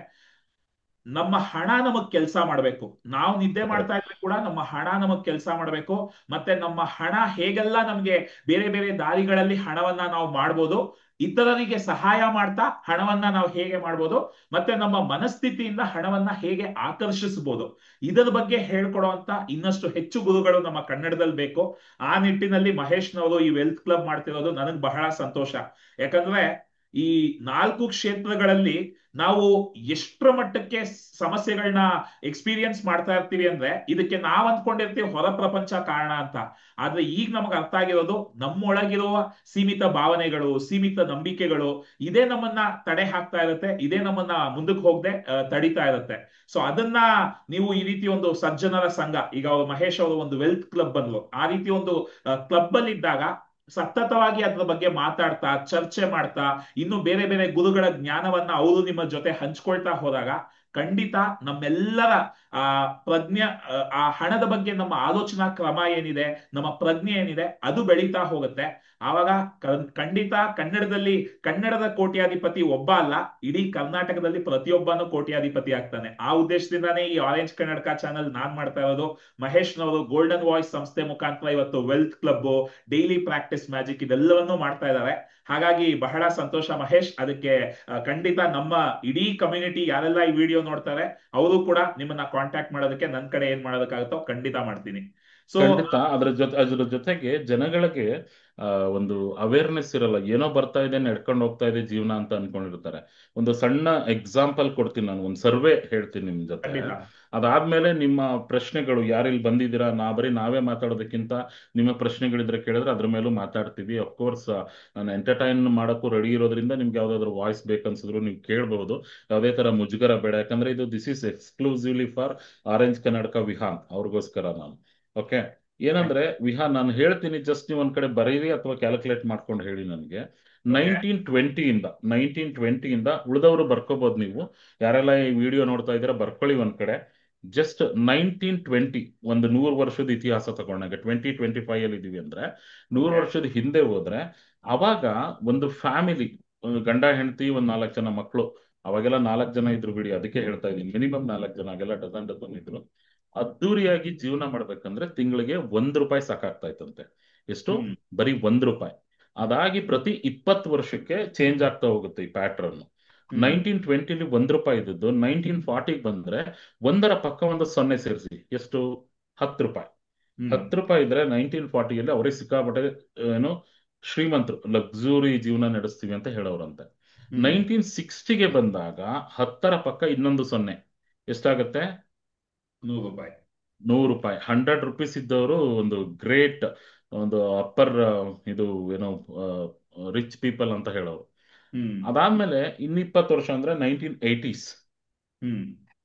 ನಮ್ಮ ಹಣ ನಮಗ್ ಕೆಲಸ ಮಾಡ್ಬೇಕು. ನಾವು ನಿದ್ದೆ ಮಾಡ್ತಾ ಇದ್ರೆ ಕೂಡ ನಮ್ಮ ಹಣ ನಮಗ್ ಕೆಲಸ ಮಾಡ್ಬೇಕು. ಮತ್ತೆ ನಮ್ಮ ಹಣ ಹೇಗೆಲ್ಲ ನಮ್ಗೆ ಬೇರೆ ಬೇರೆ ದಾರಿಗಳಲ್ಲಿ ಹಣವನ್ನ ನಾವು ಮಾಡ್ಬೋದು, ಇತರರಿಗೆ ಸಹಾಯ ಮಾಡ್ತಾ ಹಣವನ್ನ ನಾವು ಹೇಗೆ ಮಾಡ್ಬೋದು, ಮತ್ತೆ ನಮ್ಮ ಮನಸ್ಥಿತಿಯಿಂದ ಹಣವನ್ನ ಹೇಗೆ ಆಕರ್ಷಿಸಬಹುದು, ಇದರ ಬಗ್ಗೆ ಹೇಳ್ಕೊಡುವಂತ ಇನ್ನಷ್ಟು ಹೆಚ್ಚು ಗುರುಗಳು ನಮ್ಮ ಕನ್ನಡದಲ್ಲಿ ಬೇಕು. ಆ ನಿಟ್ಟಿನಲ್ಲಿ ಮಹೇಶ್ನವರು ಈ ವೆಲ್ತ್ ಕ್ಲಬ್ ಮಾಡ್ತಿರೋದು ನನಗ್ ಬಹಳ ಸಂತೋಷ. ಯಾಕಂದ್ರೆ ಈ 4 ಕ್ಷೇತ್ರಗಳಲ್ಲಿ ನಾವು ಎಷ್ಟರ ಮಟ್ಟಕ್ಕೆ ಸಮಸ್ಯೆಗಳನ್ನ ಎಕ್ಸ್ಪೀರಿಯನ್ಸ್ ಮಾಡ್ತಾ ಇರ್ತೀವಿ ಅಂದ್ರೆ, ಇದಕ್ಕೆ ನಾವ್ ಅಂದ್ಕೊಂಡಿರ್ತೀವಿ ಹೊರ ಪ್ರಪಂಚ ಕಾರಣ ಅಂತ. ಆದ್ರೆ ಈಗ ನಮಗ್ ಅರ್ಥ ಆಗಿರೋದು, ನಮ್ಮೊಳಗಿರುವ ಸೀಮಿತ ಭಾವನೆಗಳು, ಸೀಮಿತ ನಂಬಿಕೆಗಳು, ಇದೇ ನಮ್ಮನ್ನ ತಡೆ ಹಾಕ್ತಾ ಇರುತ್ತೆ, ಇದೇ ನಮ್ಮನ್ನ ಮುಂದಕ್ಕೆ ಹೋಗದೆ ತಡಿತಾ ಇರುತ್ತೆ. ಸೊ ಅದನ್ನ ನೀವು ಈ ರೀತಿ ಒಂದು ಸಜ್ಜನರ ಸಂಘ, ಈಗ ಮಹೇಶ್ ಅವರು ಒಂದು ವೆಲ್ತ್ ಕ್ಲಬ್ ಬಂದ್ರು, ಆ ರೀತಿ ಒಂದು ಕ್ಲಬ್ ಅಲ್ಲಿ ಇದ್ದಾಗ ಸತತವಾಗಿ ಅದ್ರ ಬಗ್ಗೆ ಮಾತಾಡ್ತಾ, ಚರ್ಚೆ ಮಾಡ್ತಾ, ಇನ್ನು ಬೇರೆ ಬೇರೆ ಗುರುಗಳ ಜ್ಞಾನವನ್ನ ಅವರು ನಿಮ್ಮ ಜೊತೆ ಹಂಚ್ಕೊಳ್ತಾ ಹೋದಾಗ ಖಂಡಿತ ನಮ್ಮೆಲ್ಲರ ಆ ಪ್ರಜ್ಞೆ, ಆ ಹಣದ ಬಗ್ಗೆ ನಮ್ಮ ಆಲೋಚನಾ ಕ್ರಮ ಏನಿದೆ, ನಮ್ಮ ಪ್ರಜ್ಞೆ ಏನಿದೆ, ಅದು ಬೆಳೀತಾ ಹೋಗುತ್ತೆ. ಆವಾಗ ಖಂಡಿತ ಕನ್ನಡದ ಕೋಟ್ಯಾಧಿಪತಿ ಒಬ್ಬ ಅಲ್ಲ, ಇಡೀ ಕರ್ನಾಟಕದಲ್ಲಿ ಪ್ರತಿಯೊಬ್ಬನು ಕೋಟ್ಯಾಧಿಪತಿ ಆಗ್ತಾನೆ. ಆ ಉದ್ದೇಶದಿಂದಾನೇ ಈ ಆರೆಂಜ್ ಕನ್ನಡಕ ಚಾನಲ್ ನಾನ್ ಮಾಡ್ತಾ ಇರೋದು. ಮಹೇಶ್ನವರು ಗೋಲ್ಡನ್ ವಾಯ್ಸ್ ಸಂಸ್ಥೆ ಮುಖಾಂತರ ಇವತ್ತು wealth club, daily practice magic ಇದೆಲ್ಲವನ್ನೂ ಮಾಡ್ತಾ ಇದ್ದಾರೆ. ಹಾಗಾಗಿ ಬಹಳ ಸಂತೋಷ ಮಹೇಶ್. ಅದಕ್ಕೆ ಖಂಡಿತ ನಮ್ಮ ಇಡೀ ಕಮ್ಯುನಿಟಿ ಯಾರೆಲ್ಲ ಈ ವಿಡಿಯೋ ನೋಡ್ತಾರೆ ಅವರು ಕೂಡ ನಿಮ್ಮನ್ನ ಕಾಂಟ್ಯಾಕ್ಟ್ ಮಾಡೋದಕ್ಕೆ ನನ್ನ ಕಡೆ ಏನ್ ಮಾಡೋದಕ್ಕಾಗುತ್ತೋ ಖಂಡಿತ ಮಾಡ್ತೀನಿ. ಸೊ ಖಂಡಿತ ಅದ್ರ ಜೊತೆಗೆ ಜನಗಳಿಗೆ ಒಂದು ಅವೇರ್ನೆಸ್ ಇರಲ್ಲ. ಏನೋ ಬರ್ತಾ ಇದೆ, ನಡ್ಕೊಂಡು ಹೋಗ್ತಾ ಇದೆ ಜೀವನ ಅಂತ ಅನ್ಕೊಂಡಿರ್ತಾರೆ. ಒಂದು ಸಣ್ಣ ಎಕ್ಸಾಂಪಲ್ ಕೊಡ್ತೀನಿ, ನಾನು ಒಂದು ಸರ್ವೆ ಹೇಳ್ತೀನಿ ನಿಮ್ ಜೊತೆ. ಖಂಡಿತ. ಅದಾದ್ಮೇಲೆ ನಿಮ್ಮ ಪ್ರಶ್ನೆಗಳು, ಯಾರಿಲ್ಲಿ ಬಂದಿದ್ದೀರಾ, ನಾವೇ ಮಾತಾಡೋದಕ್ಕಿಂತ ನಿಮ್ಮ ಪ್ರಶ್ನೆಗಳಿದ್ರೆ ಕೇಳಿದ್ರೆ ಅದ್ರ ಮೇಲೂ ಮಾತಾಡ್ತೀವಿ. ಅಫ್ಕೋರ್ಸ್ ನಾನು ಎಂಟರ್ಟೈನ್ ಮಾಡೋಕ್ಕೂ ರೆಡಿ ಇರೋದ್ರಿಂದ ನಿಮ್ಗೆ ಯಾವ್ದಾದ್ರು ವಾಯ್ಸ್ ಬೇಕನ್ಸಿದ್ರು ನೀವು ಕೇಳಬಹುದು. ಯಾವುದೇ ತರ ಮುಜುಗರ ಬೇಡ, ಯಾಕಂದ್ರೆ this is exclusively for orange Karnataka Vihaan ಅವ್ರಿಗೋಸ್ಕರ ನಾನು. ಓಕೆ, ಏನಂದ್ರೆ ವಿಹಾನ್ ನಾನು ಹೇಳ್ತೀನಿ, ಜಸ್ಟ್ ನೀವು ಒಂದ್ ಕಡೆ ಬರೀರಿ ಅಥವಾ ಕ್ಯಾಲ್ಕುಲೇಟ್ ಮಾಡ್ಕೊಂಡು ಹೇಳಿ ನನಗೆ. ಓಕೆ. 1920 ಇಂದ ಉಳಿದವರು ಬರ್ಕೋಬಹುದು. ನೀವು ಯಾರೆಲ್ಲ ಈ ವಿಡಿಯೋ ನೋಡ್ತಾ ಇದ್ದೀರಾ ಬರ್ಕೊಳ್ಳಿ ಒಂದ್ ಕಡೆ. ಜಸ್ಟ್ 1920, ಒಂದು 100 ವರ್ಷದ ಇತಿಹಾಸ ತಗೊಂಡಾಗ 2025 ಅಲ್ಲಿ ಇದೀವಿ ಅಂದ್ರೆ 100 ವರ್ಷದ ಹಿಂದೆ ಹೋದ್ರೆ, ಅವಾಗ ಒಂದು ಫ್ಯಾಮಿಲಿ, ಗಂಡ ಹೆಂಡತಿ, ಒಂದ್ 4 ಜನ ಮಕ್ಕಳು. ಅವಾಗೆಲ್ಲ 4 ಜನ ಇದ್ರು ಬಿಡಿ, ಅದಕ್ಕೆ ಹೇಳ್ತಾ ಇದೀನಿ, ಮಿನಿಮಮ್ 4 ಜನ, ಆಗೆಲ್ಲ ಡಜನ್ ಇದ್ರು. ಅದ್ದೂರಿಯಾಗಿ ಜೀವನ ಮಾಡ್ಬೇಕಂದ್ರೆ ತಿಂಗಳಿಗೆ ₹1 ಸಾಕಾಗ್ತಾ ಇತ್ತಂತೆ. ಎಷ್ಟು? ಹ್ಮ್ ಬರೀ ₹1. ಅದಾಗಿ ಪ್ರತಿ 20 ವರ್ಷಕ್ಕೆ ಚೇಂಜ್ ಆಗ್ತಾ ಹೋಗುತ್ತೆ ಈ ಪ್ಯಾಟ್ರನ್. ಹ್ಮ್ 1920 ₹1 ಇದ್ದದ್ದು 1940 ಬಂದ್ರೆ ಒಂದರ ಪಕ್ಕ ಒಂದು ಸೊನ್ನೆ ಸೇರಿಸಿ, ಎಷ್ಟು? ₹10. ಹ್ಮ್ ₹10 ಇದ್ರೆ 1940 ಅವರೇ ಸಿಕ್ಕಾಪಟ್ಟೆ ಏನು ಶ್ರೀಮಂತರು, ಲಕ್ಸುರಿ ಜೀವನ ನಡೆಸ್ತೀವಿ ಅಂತ ಹೇಳೋರಂತೆ. ಹ್ಮ್ 1960ಗೆ ಬಂದಾಗ 10ರ ಪಕ್ಕ ಇನ್ನೊಂದು ಸೊನ್ನೆ, ಎಷ್ಟಾಗತ್ತೆ? ₹100. ₹100. ₹100 ಇದ್ದವರು ಒಂದು ಗ್ರೇಟ್, ಒಂದು ಅಪ್ಪರ್, ಇದು ಏನೋ ರಿಚ್ ಪೀಪಲ್ ಅಂತ ಹೇಳೋರು. ಹ್ಮ್ ಅದಾದ್ಮೇಲೆ ಇನ್ನು 20 ವರ್ಷ ಅಂದ್ರೆ 1980s, ಹ್ಮ್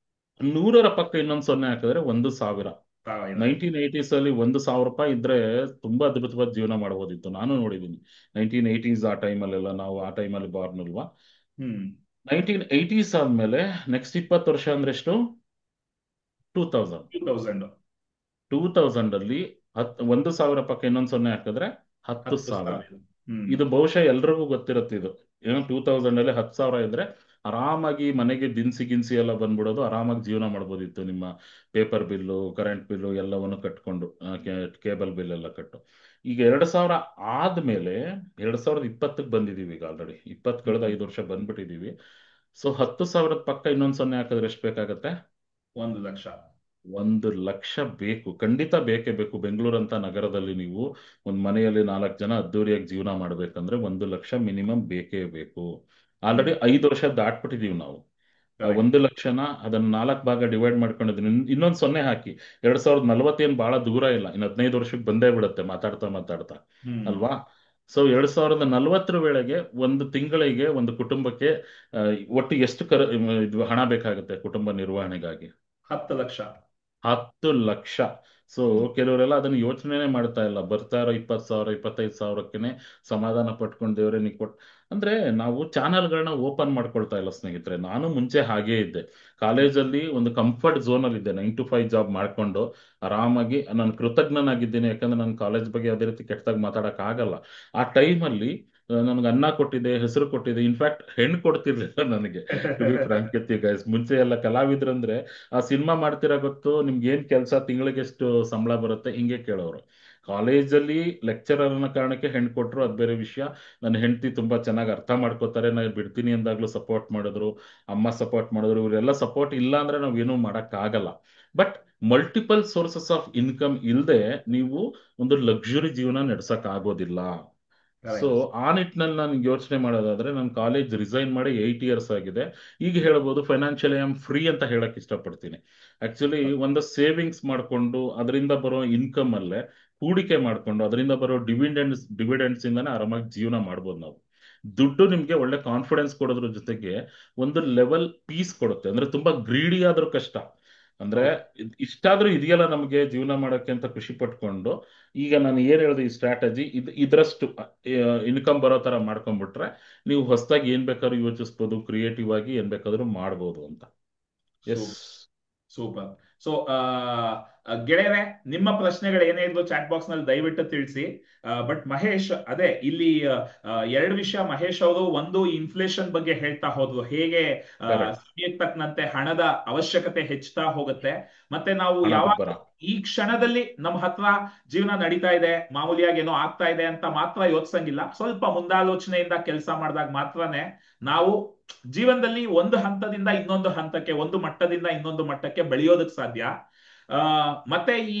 100ರ ಪಕ್ಕ ಇನ್ನೊಂದು ಸೊನ್ನೆ ಹಾಕಿದ್ರೆ 1,000. ಸಾವಿರ. 1980s ಅಲ್ಲಿ ₹1,000 ಇದ್ರೆ ತುಂಬಾ ಅದ್ಭುತವಾದ ಜೀವನ ಮಾಡಬಹುದಿತ್ತು. ನಾನು ನೋಡಿದ್ದೀನಿ 1980s, ಆ ಟೈಮಲ್ಲೆಲ್ಲ, ನಾವು ಆ ಟೈಮಲ್ಲಿ ಬಾರ್ನ್ ಅಲ್ವಾ. ಹ್ಮ್ 1980s ಆದ್ಮೇಲೆ ನೆಕ್ಸ್ಟ್ 20 ವರ್ಷ ಅಂದ್ರೆ ಎಷ್ಟು? 2000. 2000. 2000 ಅಲ್ಲಿ 1,000 ಪಕ್ಕ ಇನ್ನೊಂದು ಸೊನ್ನೆ ಹಾಕಿದ್ರೆ 10,000. 10,000. ಹ್ಮ್ ಇದು ಬಹುಶಃ ಎಲ್ರಿಗೂ ಗೊತ್ತಿರುತ್ತೆ ಇದು. ಏನೋ 2000 ಅಲ್ಲಿ 10,000 ಇದ್ರೆ ಆರಾಮಾಗಿ ಮನೆಗೆ ದಿನಸಿ ಗಿನ್ಸಿ ಎಲ್ಲ ಬಂದ್ಬಿಡೋದು, ಆರಾಮಾಗಿ ಜೀವನ ಮಾಡ್ಬೋದಿತ್ತು. ನಿಮ್ಮ ಪೇಪರ್ ಬಿಲ್ಲು, ಕರೆಂಟ್ ಬಿಲ್ಲು ಎಲ್ಲವನ್ನು ಕಟ್ಕೊಂಡು, ಕೇಬಲ್ ಬಿಲ್ ಎಲ್ಲ ಕಟ್ಟು. ಈಗ 2000 ಆದ್ಮೇಲೆ 2020ಕ್ಕೆ ಬಂದಿದೀವಿ. ಈಗ ಆಲ್ರೆಡಿ 20 ಕಳೆದ 5 ವರ್ಷ ಬಂದ್ಬಿಟ್ಟಿದೀವಿ. ಸೊ 10,000 ಪಕ್ಕ ಇನ್ನೊಂದು ಸೊನ್ನೆ ಹಾಕಿದ್ರೆ ಎಷ್ಟು ಬೇಕಾಗತ್ತೆ? 1,00,000. 1,00,000 ಬೇಕು, ಖಂಡಿತ ಬೇಕೇ ಬೇಕು. ಬೆಂಗಳೂರಂತ ನಗರದಲ್ಲಿ ನೀವು ಒಂದು ಮನೆಯಲ್ಲಿ 4 ಜನ ಅದ್ದೂರಿಯಾಗಿ ಜೀವನ ಮಾಡ್ಬೇಕಂದ್ರೆ 1,00,000 ಮಿನಿಮಮ್ ಬೇಕೇ ಬೇಕು. ಆಲ್ರೆಡಿ 5 ವರ್ಷ ದಾಟ್ಬಿಟ್ಟಿದೀವಿ ನಾವು. Correct. 1,00,000ನ ಅದನ್ನ 4 ಭಾಗ ಡಿವೈಡ್ ಮಾಡ್ಕೊಂಡಿದ್ದೀನಿ. ಇನ್ನೊಂದು ಸೊನ್ನೆ ಹಾಕಿ, 2040 ಏನು ಬಹಳ ದೂರ ಇಲ್ಲ, ಇನ್ನು 15 ವರ್ಷಕ್ಕೆ ಬಂದೇ ಬಿಡುತ್ತೆ ಮಾತಾಡ್ತಾ ಮಾತಾಡ್ತಾ, ಹ್ಮ್ ಅಲ್ವಾ? ಸೊ 2040 ವೇಳೆಗೆ ಒಂದು ತಿಂಗಳಿಗೆ ಒಂದು ಕುಟುಂಬಕ್ಕೆ ಆ, ಒಟ್ಟು ಎಷ್ಟು ಇದು ಹಣ ಬೇಕಾಗುತ್ತೆ ಕುಟುಂಬ ನಿರ್ವಹಣೆಗಾಗಿ? 10,00,000. 10,00,000. ಸೊ ಕೆಲವರೆಲ್ಲ ಅದನ್ನ ಯೋಚನೆನೇ ಮಾಡ್ತಾ ಇಲ್ಲ. ಬರ್ತಾ ಇರೋ 20,000 25,000ಕ್ಕೆ ಸಮಾಧಾನ ಪಟ್ಕೊಂಡು ದೇವರೇ ನೀ ಕೊಟ್ ಅಂದ್ರೆ ನಾವು ಚಾನಲ್ಗಳನ್ನ ಓಪನ್ ಮಾಡ್ಕೊಳ್ತಾ ಇಲ್ಲ ಸ್ನೇಹಿತರೆ. ನಾನು ಮುಂಚೆ ಹಾಗೇ ಇದ್ದೆ. ಕಾಲೇಜಲ್ಲಿ ಒಂದು ಕಂಫರ್ಟ್ ಝೋನ್ ಅಲ್ಲಿ ಇದ್ದೆ, 9 to 5 ಜಾಬ್ ಮಾಡ್ಕೊಂಡು ಆರಾಮಾಗಿ. ನಾನು ಕೃತಜ್ಞನಾಗಿದ್ದೀನಿ, ಯಾಕಂದ್ರೆ ನನ್ನ ಕಾಲೇಜ್ ಬಗ್ಗೆ ಯಾವುದೇ ರೀತಿ ಕೆಟ್ಟದಾಗಿ ಮಾತಾಡಕ್ ಆಗಲ್ಲ. ಆ ಟೈಮಲ್ಲಿ ನನಗೆ ಅನ್ನ ಕೊಟ್ಟಿದೆ, ಹೆಸರು ಕೊಟ್ಟಿದೆ, ಇನ್ಫ್ಯಾಕ್ಟ್ ಹೆಣ್ಣು ಕೊಡ್ತಿರ್ಲಿಲ್ಲ ನನಗೆ. To be frank with you guys, ಮುಂಚೆ ಎಲ್ಲ ಕಲಾವಿದ್ರಂದ್ರೆ ಆ ಸಿನಿಮಾ ಮಾಡ್ತಿರೋ ಗೊತ್ತು, ನಿಮ್ಗೆ ಏನ್ ಕೆಲಸ, ತಿಂಗಳಿಗೆ ಎಷ್ಟು ಸಂಬಳ ಬರುತ್ತೆ, ಹಿಂಗೆ ಕೇಳೋರು. ಕಾಲೇಜಲ್ಲಿ ಲೆಕ್ಚರರ್ ಅನ್ನೋ ಕಾರಣಕ್ಕೆ ಹೆಣ್ಣು ಕೊಟ್ರು, ಅದು ಬೇರೆ ವಿಷಯ. ನನ್ನ ಹೆಂಡತಿ ತುಂಬಾ ಚೆನ್ನಾಗಿ ಅರ್ಥ ಮಾಡ್ಕೋತಾರೆ. ನಾನು ಬಿಡ್ತೀನಿ ಅಂದಾಗ್ಲೂ ಸಪೋರ್ಟ್ ಮಾಡಿದ್ರು, ಅಮ್ಮ ಸಪೋರ್ಟ್ ಮಾಡಿದ್ರು. ಇವರೆಲ್ಲ ಸಪೋರ್ಟ್ ಇಲ್ಲ ಅಂದ್ರೆ ನಾವ್ ಏನೂ ಮಾಡಕ್ ಆಗಲ್ಲ. But multiple sources of income ಇಲ್ಲದೆ ನೀವು ಒಂದು ಲಕ್ಸುರಿ ಜೀವನ ನಡ್ಸಕ್ ಆಗೋದಿಲ್ಲ. So Correct. ಆ ನಿಟ್ಟಿನಲ್ಲಿ ನಾನು ಯೋಚನೆ ಮಾಡೋದಾದ್ರೆ, ನಾನು ಕಾಲೇಜ್ ರಿಸೈನ್ ಮಾಡಿ 8 years ಆಗಿದೆ. ಈಗ ಹೇಳ್ಬೋದು ಫೈನಾನ್ಷಿಯಲಿ ಐ ಆಮ್ ಫ್ರೀ ಅಂತ ಹೇಳಕ್ ಇಷ್ಟಪಡ್ತೀನಿ. ಆಕ್ಚುಲಿ ಒಂದು ಸೇವಿಂಗ್ಸ್ ಮಾಡ್ಕೊಂಡು ಅದರಿಂದ ಬರೋ ಇನ್ಕಮ್ ಅಲ್ಲೇ ಹೂಡಿಕೆ ಮಾಡ್ಕೊಂಡು ಅದರಿಂದ ಬರೋ ಡಿವಿಡೆಂಡ್ಸ್ ಇಂದಾನೆ ಆರಾಮಾಗಿ ಜೀವನ ಮಾಡ್ಬೋದು ನಾವು. ದುಡ್ಡು ನಿಮ್ಗೆ ಒಳ್ಳೆ ಕಾನ್ಫಿಡೆನ್ಸ್ ಕೊಡೋದ್ರ ಜೊತೆಗೆ ಒಂದು ಲೆವೆಲ್ ಪೀಸ್ ಕೊಡುತ್ತೆ. ಅಂದ್ರೆ ತುಂಬಾ ಗ್ರೀಡಿ ಆದ್ರೂ ಕಷ್ಟ. ಅಂದ್ರೆ ಹೌದು. ಇಷ್ಟಾದ್ರೂ ಇದೆಯಲ್ಲ ನಮಗೆ ಜೀವನ ಮಾಡೋಕೆ ಅಂತ ಖುಷಿ ಪಟ್ಕೊಂಡು, ಈಗ ನಾನು ಏನ್ ಹೇಳಿದೆ ಈ ಸ್ಟ್ರಾಟಜಿ, ಇದ್ರಷ್ಟು ಇನ್ಕಮ್ ಬರೋ ತರ ಮಾಡ್ಕೊಂಡ್ಬಿಟ್ರೆ ನೀವು ಹೊಸದಾಗಿ ಏನ್ ಬೇಕಾದ್ರೂ ಯೋಚಿಸ್ಬೋದು, ಕ್ರಿಯೇಟಿವ್ ಆಗಿ ಏನ್ ಬೇಕಾದ್ರೂ ಮಾಡ್ಬೋದು ಅಂತ. ಎಸ್. ಸೂಪರ್. ಸೊ ಗೆಳೆಯರೆ, ನಿಮ್ಮ ಪ್ರಶ್ನೆಗಳು ಏನೇ ಇದ್ರು ಚಾಟ್ ಬಾಕ್ಸ್ ನಲ್ಲಿ ದಯವಿಟ್ಟು ತಿಳಿಸಿ. ಬಟ್ ಮಹೇಶ್, ಅದೇ ಇಲ್ಲಿ 2 ವಿಷಯ ಮಹೇಶ್ ಅವರು, ಒಂದು ಇನ್ಫ್ಲೇಷನ್ ಬಗ್ಗೆ ಹೇಳ್ತಾ ಹೋದ್ರು, ಹೇಗೆ Correct. ಸಮಯಕ್ಕೆ ತಕ್ಕಂತೆ ಹಣದ ಅವಶ್ಯಕತೆ ಹೆಚ್ಚುತ್ತಾ ಹೋಗುತ್ತೆ. ಮತ್ತೆ ನಾವು ಹಣದುಬ್ಬರ. ಯಾವಾಗ ಈ ಕ್ಷಣದಲ್ಲಿ ನಮ್ಮ ಹತ್ರ ಜೀವನ ನಡೀತಾ ಇದೆ, ಮಾಮೂಲಿಯಾಗಿ ಏನೋ ಆಗ್ತಾ ಇದೆ ಅಂತ ಮಾತ್ರ ಯೋಚಿಸಂಗಿಲ್ಲ. ಸ್ವಲ್ಪ ಮುಂದಾಲೋಚನೆಯಿಂದ ಕೆಲಸ ಮಾಡಿದಾಗ ಮಾತ್ರನೇ ನಾವು ಜೀವನದಲ್ಲಿ ಒಂದು ಹಂತದಿಂದ ಇನ್ನೊಂದು ಹಂತಕ್ಕೆ, ಒಂದು ಮಟ್ಟದಿಂದ ಇನ್ನೊಂದು ಮಟ್ಟಕ್ಕೆ ಬೆಳೆಯೋದಕ್ಕೆ ಸಾಧ್ಯ. ಮತ್ತೆ ಈ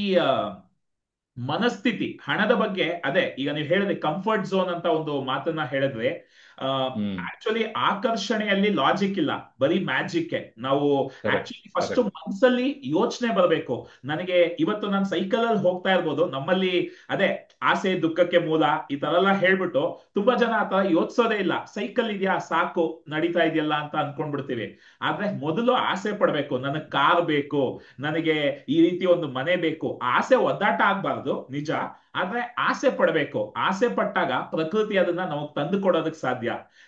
ಮನಸ್ಥಿತಿ ಹಣದ ಬಗ್ಗೆ ಅದೇ ಈಗ ನೀವು ಹೇಳಿದ್ರೆ ಕಂಫರ್ಟ್ ಝೋನ್ ಅಂತ ಒಂದು ಮಾತನ್ನ ಹೇಳಿದ್ರೆ ಹ್ಮ್. ಆಕ್ಚುಲಿ ಆಕರ್ಷಣೆಯಲ್ಲಿ ಲಾಜಿಕ್ ಇಲ್ಲ, ಬರೀ ಮ್ಯಾಜಿಕ್. ನಾವು ಕರೆಕ್ಟ್, ಆಕ್ಚುಲಿ ಫಸ್ಟ್ ಕರೆಕ್ಟ್. ಮನ್ಸಲ್ಲಿ ಯೋಚನೆ ಬರಬೇಕು. ನನಗೆ ಇವತ್ತು ನಾನು ಸೈಕಲ್ ಅಲ್ಲಿ ಹೋಗ್ತಾ ಇರ್ಬೋದು, ನಮ್ಮಲ್ಲಿ ಅದೇ ಆಸೆ ದುಃಖಕ್ಕೆ ಮೂಲ ಈ ತರ ಎಲ್ಲ ಹೇಳ್ಬಿಟ್ಟು ತುಂಬಾ ಜನ ಆತರ ಯೋಚಿಸೋದೇ ಇಲ್ಲ. ಸೈಕಲ್ ಇದೆಯಾ ಸಾಕು ನಡೀತಾ ಇದೆಯಲ್ಲ ಅಂತ ಅನ್ಕೊಂಡ್ಬಿಡ್ತೀವಿ. ಆದ್ರೆ ಮೊದಲು ಆಸೆ ಪಡ್ಬೇಕು, ನನಗ್ ಕಾರ್ ಬೇಕು, ನನಗೆ ಈ ರೀತಿ ಒಂದು ಮನೆ ಬೇಕು. ಆಸೆ ಒದ್ದಾಟ ಆಗ್ಬಾರ್ದು ನಿಜ, ಆದ್ರೆ ಆಸೆ ಪಡಬೇಕು. ಆಸೆ ಪಟ್ಟಾಗ ಪ್ರಕೃತಿ ಅದನ್ನ ನಮಗ್ ತಂದು ಕೊಡೋದಕ್ಕೆ ಸಾಧ್ಯ.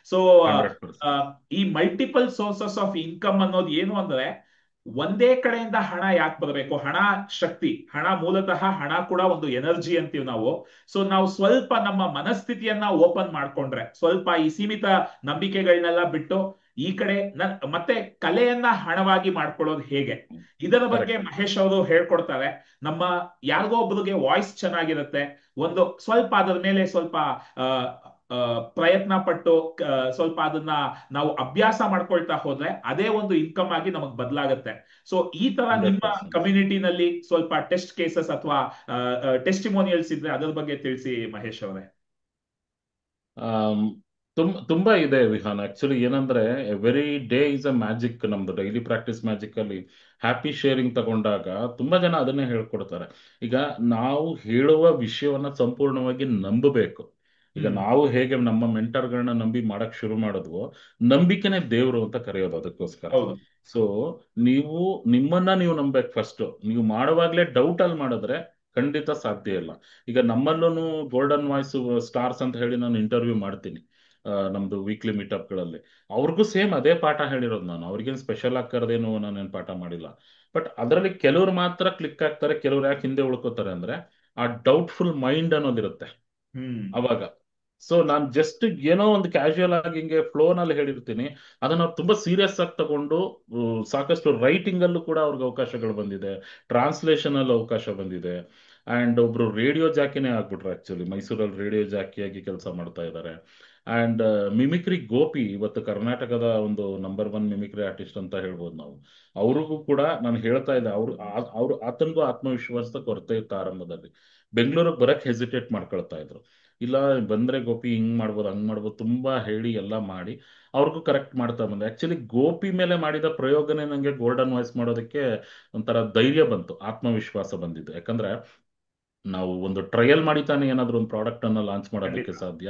ಸೊ 100%. ಈ ಮಲ್ಟಿಪಲ್ ಸೋರ್ಸಸ್ ಆಫ್ ಇನ್ಕಮ್ ಅನ್ನೋದು ಏನು ಅಂದ್ರೆ, ಒಂದೇ ಕಡೆಯಿಂದ ಹಣ ಯಾಕೆ ಬರಬೇಕು? ಹಣ ಶಕ್ತಿ, ಹಣ ಮೂಲತಃ ಹಣ ಕೂಡ ಒಂದು ಎನರ್ಜಿ ಅಂತೀವಿ ನಾವು. ಸೊ ನಾವು ಸ್ವಲ್ಪ ನಮ್ಮ ಮನಸ್ಥಿತಿಯನ್ನ ಓಪನ್ ಮಾಡ್ಕೊಂಡ್ರೆ, ಸ್ವಲ್ಪ ಈ ಸೀಮಿತ ನಂಬಿಕೆಗಳನ್ನೆಲ್ಲ ಬಿಟ್ಟು ಈ ಕಡೆ ಮತ್ತೆ ಕಲೆಯನ್ನ ಹಣವಾಗಿ ಮಾಡ್ಕೊಳ್ಳೋದು ಹೇಗೆ, ಇದರ ಬಗ್ಗೆ ಕರೆಕ್ಟ್. ಮಹೇಶ್ ಅವರು ಹೇಳ್ಕೊಡ್ತಾರೆ. ನಮ್ಮ ಯಾರಿಗೋ ಒಬ್ಬರಿಗೆ ವಾಯ್ಸ್ ಚೆನ್ನಾಗಿರುತ್ತೆ, ಒಂದು ಸ್ವಲ್ಪ ಅದರ ಮೇಲೆ ಸ್ವಲ್ಪ ಆ, ಆ, ಪ್ರಯತ್ನ ಪಟ್ಟು ಸ್ವಲ್ಪ ಅದನ್ನ ನಾವು ಅಭ್ಯಾಸ ಮಾಡ್ಕೊಳ್ತಾ ಹೋದ್ರೆ ಅದೇ ಒಂದು ಇನ್ಕಮ್ ಆಗಿ ನಮಗ್ ಬದಲಾಗುತ್ತೆ. ಸೊ ಈ ತರ ಹಂಡ್ರೆಡ್ ನಿಮ್ಮ ಪರ್ಸೆಂಟ್ ಕಮ್ಯುನಿಟಿನಲ್ಲಿ ಸ್ವಲ್ಪ ಟೆಸ್ಟ್ ಕೇಸಸ್ ಅಥವಾ ಟೆಸ್ಟಿಮೋನಿಯಲ್ಸ್ ಇದ್ರೆ ಅದ್ರ ಬಗ್ಗೆ ತಿಳಿಸಿ ಮಹೇಶ್ ಅವರೇ. ಆಮ್, ತುಂಬಾ ಇದೆ ವಿಹಾನ್. ಆಕ್ಚುಲಿ ಏನಂದ್ರೆ every day is a magic. ನಮ್ದು ಡೈಲಿ ಪ್ರಾಕ್ಟೀಸ್ ಮ್ಯಾಜಿಕ್ ಅಲ್ಲಿ ಹ್ಯಾಪಿ ಶೇರಿಂಗ್ ತಗೊಂಡಾಗ ತುಂಬಾ ಜನ ಅದನ್ನೇ ಹೇಳ್ಕೊಡ್ತಾರೆ. ಈಗ ನಾವು ಹೇಳುವ ವಿಷಯವನ್ನ ಸಂಪೂರ್ಣವಾಗಿ ನಂಬಬೇಕು. ಈಗ ಹ್ಮ್. ನಾವು ಹೇಗೆ ನಮ್ಮ ಮೆಂಟರ್ಗಳನ್ನ ನಂಬಿ ಮಾಡಕ್ ಶುರು ಮಾಡಿದ್ವೋ, ನಂಬಿಕೆನೇ ದೇವ್ರು ಅಂತ ಕರೆಯೋದು ಅದಕ್ಕೋಸ್ಕರ. ಹೌದು. ಸೊ ನೀವು ನಿಮ್ಮನ್ನ ನೀವು ನಂಬೇಕು ಫಸ್ಟ್. ನೀವು ಮಾಡುವಾಗ್ಲೇ ಡೌಟ್ ಅಲ್ಲಿ ಮಾಡಿದ್ರೆ ಖಂಡಿತ ಸಾಧ್ಯ ಇಲ್ಲ. ಈಗ ನಮ್ಮಲ್ಲೂ ಗೋಲ್ಡನ್ ವಾಯ್ಸ್ ಸ್ಟಾರ್ಸ್ ಅಂತ ಹೇಳಿ ನಾನು ಇಂಟರ್ವ್ಯೂ ಮಾಡ್ತೀನಿ ನಮ್ದು ವೀಕ್ಲಿ ಮೀಟಪ್ಗಳಲ್ಲಿ. ಅವ್ರಿಗೂ ಸೇಮ್ ಅದೇ ಪಾಠ ಹೇಳಿರೋದು ನಾನು. ಅವ್ರಿಗೇನು ಸ್ಪೆಷಲ್ ಆಗಿ ಕರೆದೇನು ನಾನೇನು ಪಾಠ ಮಾಡಿಲ್ಲ. ಬಟ್ ಅದರಲ್ಲಿ ಕೆಲವ್ರು ಮಾತ್ರ ಕ್ಲಿಕ್ ಆಗ್ತಾರೆ, ಕೆಲವ್ರು ಯಾಕೆ ಹಿಂದೆ ಉಳ್ಕೋತಾರೆ ಅಂದ್ರೆ ಆ ಡೌಟ್ಫುಲ್ ಮೈಂಡ್ ಅನ್ನೋದಿರುತ್ತೆ ಹ್ಮ್. ಅವಾಗ. ಸೊ ನಾನು ಜಸ್ಟ್ ಏನೋ ಒಂದು ಕ್ಯಾಶುಯಲ್ ಆಗಿ ಹಿಂಗೆ ಫ್ಲೋನಲ್ಲಿ ಹೇಳಿರ್ತೀನಿ, ಅದನ್ನ ಅವ್ರು ತುಂಬಾ ಸೀರಿಯಸ್ ಆಗಿ ತಗೊಂಡು ಸಾಕಷ್ಟು ರೈಟಿಂಗ್ ಅಲ್ಲೂ ಕೂಡ ಅವ್ರಿಗೆ ಅವಕಾಶಗಳು ಬಂದಿದೆ, ಟ್ರಾನ್ಸ್ಲೇಷನ್ ಅಲ್ಲಿ ಅವಕಾಶ ಬಂದಿದೆ. ಅಂಡ್ ಒಬ್ರು ರೇಡಿಯೋ ಜಾಕಿನೇ ಆಗ್ಬಿಟ್ರು, ಆಕ್ಚುಲಿ ಮೈಸೂರಲ್ಲಿ ರೇಡಿಯೋ ಜಾಕಿಯಾಗಿ ಕೆಲಸ ಮಾಡ್ತಾ ಇದ್ದಾರೆ. ಅಂಡ್ ಮಿಮಿಕ್ರಿ ಗೋಪಿ ಇವತ್ತು ಕರ್ನಾಟಕದ ಒಂದು ನಂಬರ್ 1 ಮಿಮಿಕ್ರಿ ಆರ್ಟಿಸ್ಟ್ ಅಂತ ಹೇಳ್ಬೋದು ನಾವು. ಅವ್ರಿಗೂ ಕೂಡ ನಾನು ಹೇಳ್ತಾ ಇದ್ದೆ, ಅವ್ರು ಆತನಿಗೂ ಆತ್ಮವಿಶ್ವಾಸದ ಕೊರತೆ ಇತ್ತು ಆರಂಭದಲ್ಲಿ. ಬೆಂಗಳೂರಿಗೆ ಬರಕ್ ಹೆಸಿಟೇಟ್ ಮಾಡ್ಕೊಳ್ತಾ ಇದ್ರು. ಇಲ್ಲ ಬಂದ್ರೆ ಗೋಪಿ ಹಿಂಗ್ ಮಾಡ್ಬೋದು ಹಂಗ್ ಮಾಡ್ಬೋದು ತುಂಬಾ ಹೇಳಿ ಎಲ್ಲ ಮಾಡಿ ಅವ್ರಿಗೂ ಕರೆಕ್ಟ್ ಮಾಡ್ತಾ ಬಂದೆ. ಆಕ್ಚುಲಿ ಗೋಪಿ ಮೇಲೆ ಮಾಡಿದ ಪ್ರಯೋಗನೇ ನಂಗೆ ಗೋಲ್ಡನ್ ವಾಯ್ಸ್ ಮಾಡೋದಕ್ಕೆ ಒಂಥರ ಧೈರ್ಯ ಬಂತು, ಆತ್ಮವಿಶ್ವಾಸ ಬಂದಿದ್ದು. ಯಾಕಂದ್ರೆ ನಾವು ಒಂದು ಟ್ರಯಲ್ ಮಾಡಿ ತಾನೇ ಏನಾದ್ರು ಒಂದು ಪ್ರಾಡಕ್ಟ್ ಅನ್ನ ಲಾಂಚ್ ಮಾಡೋದಕ್ಕೆ ಖಂಡಿತ. ಸಾಧ್ಯ.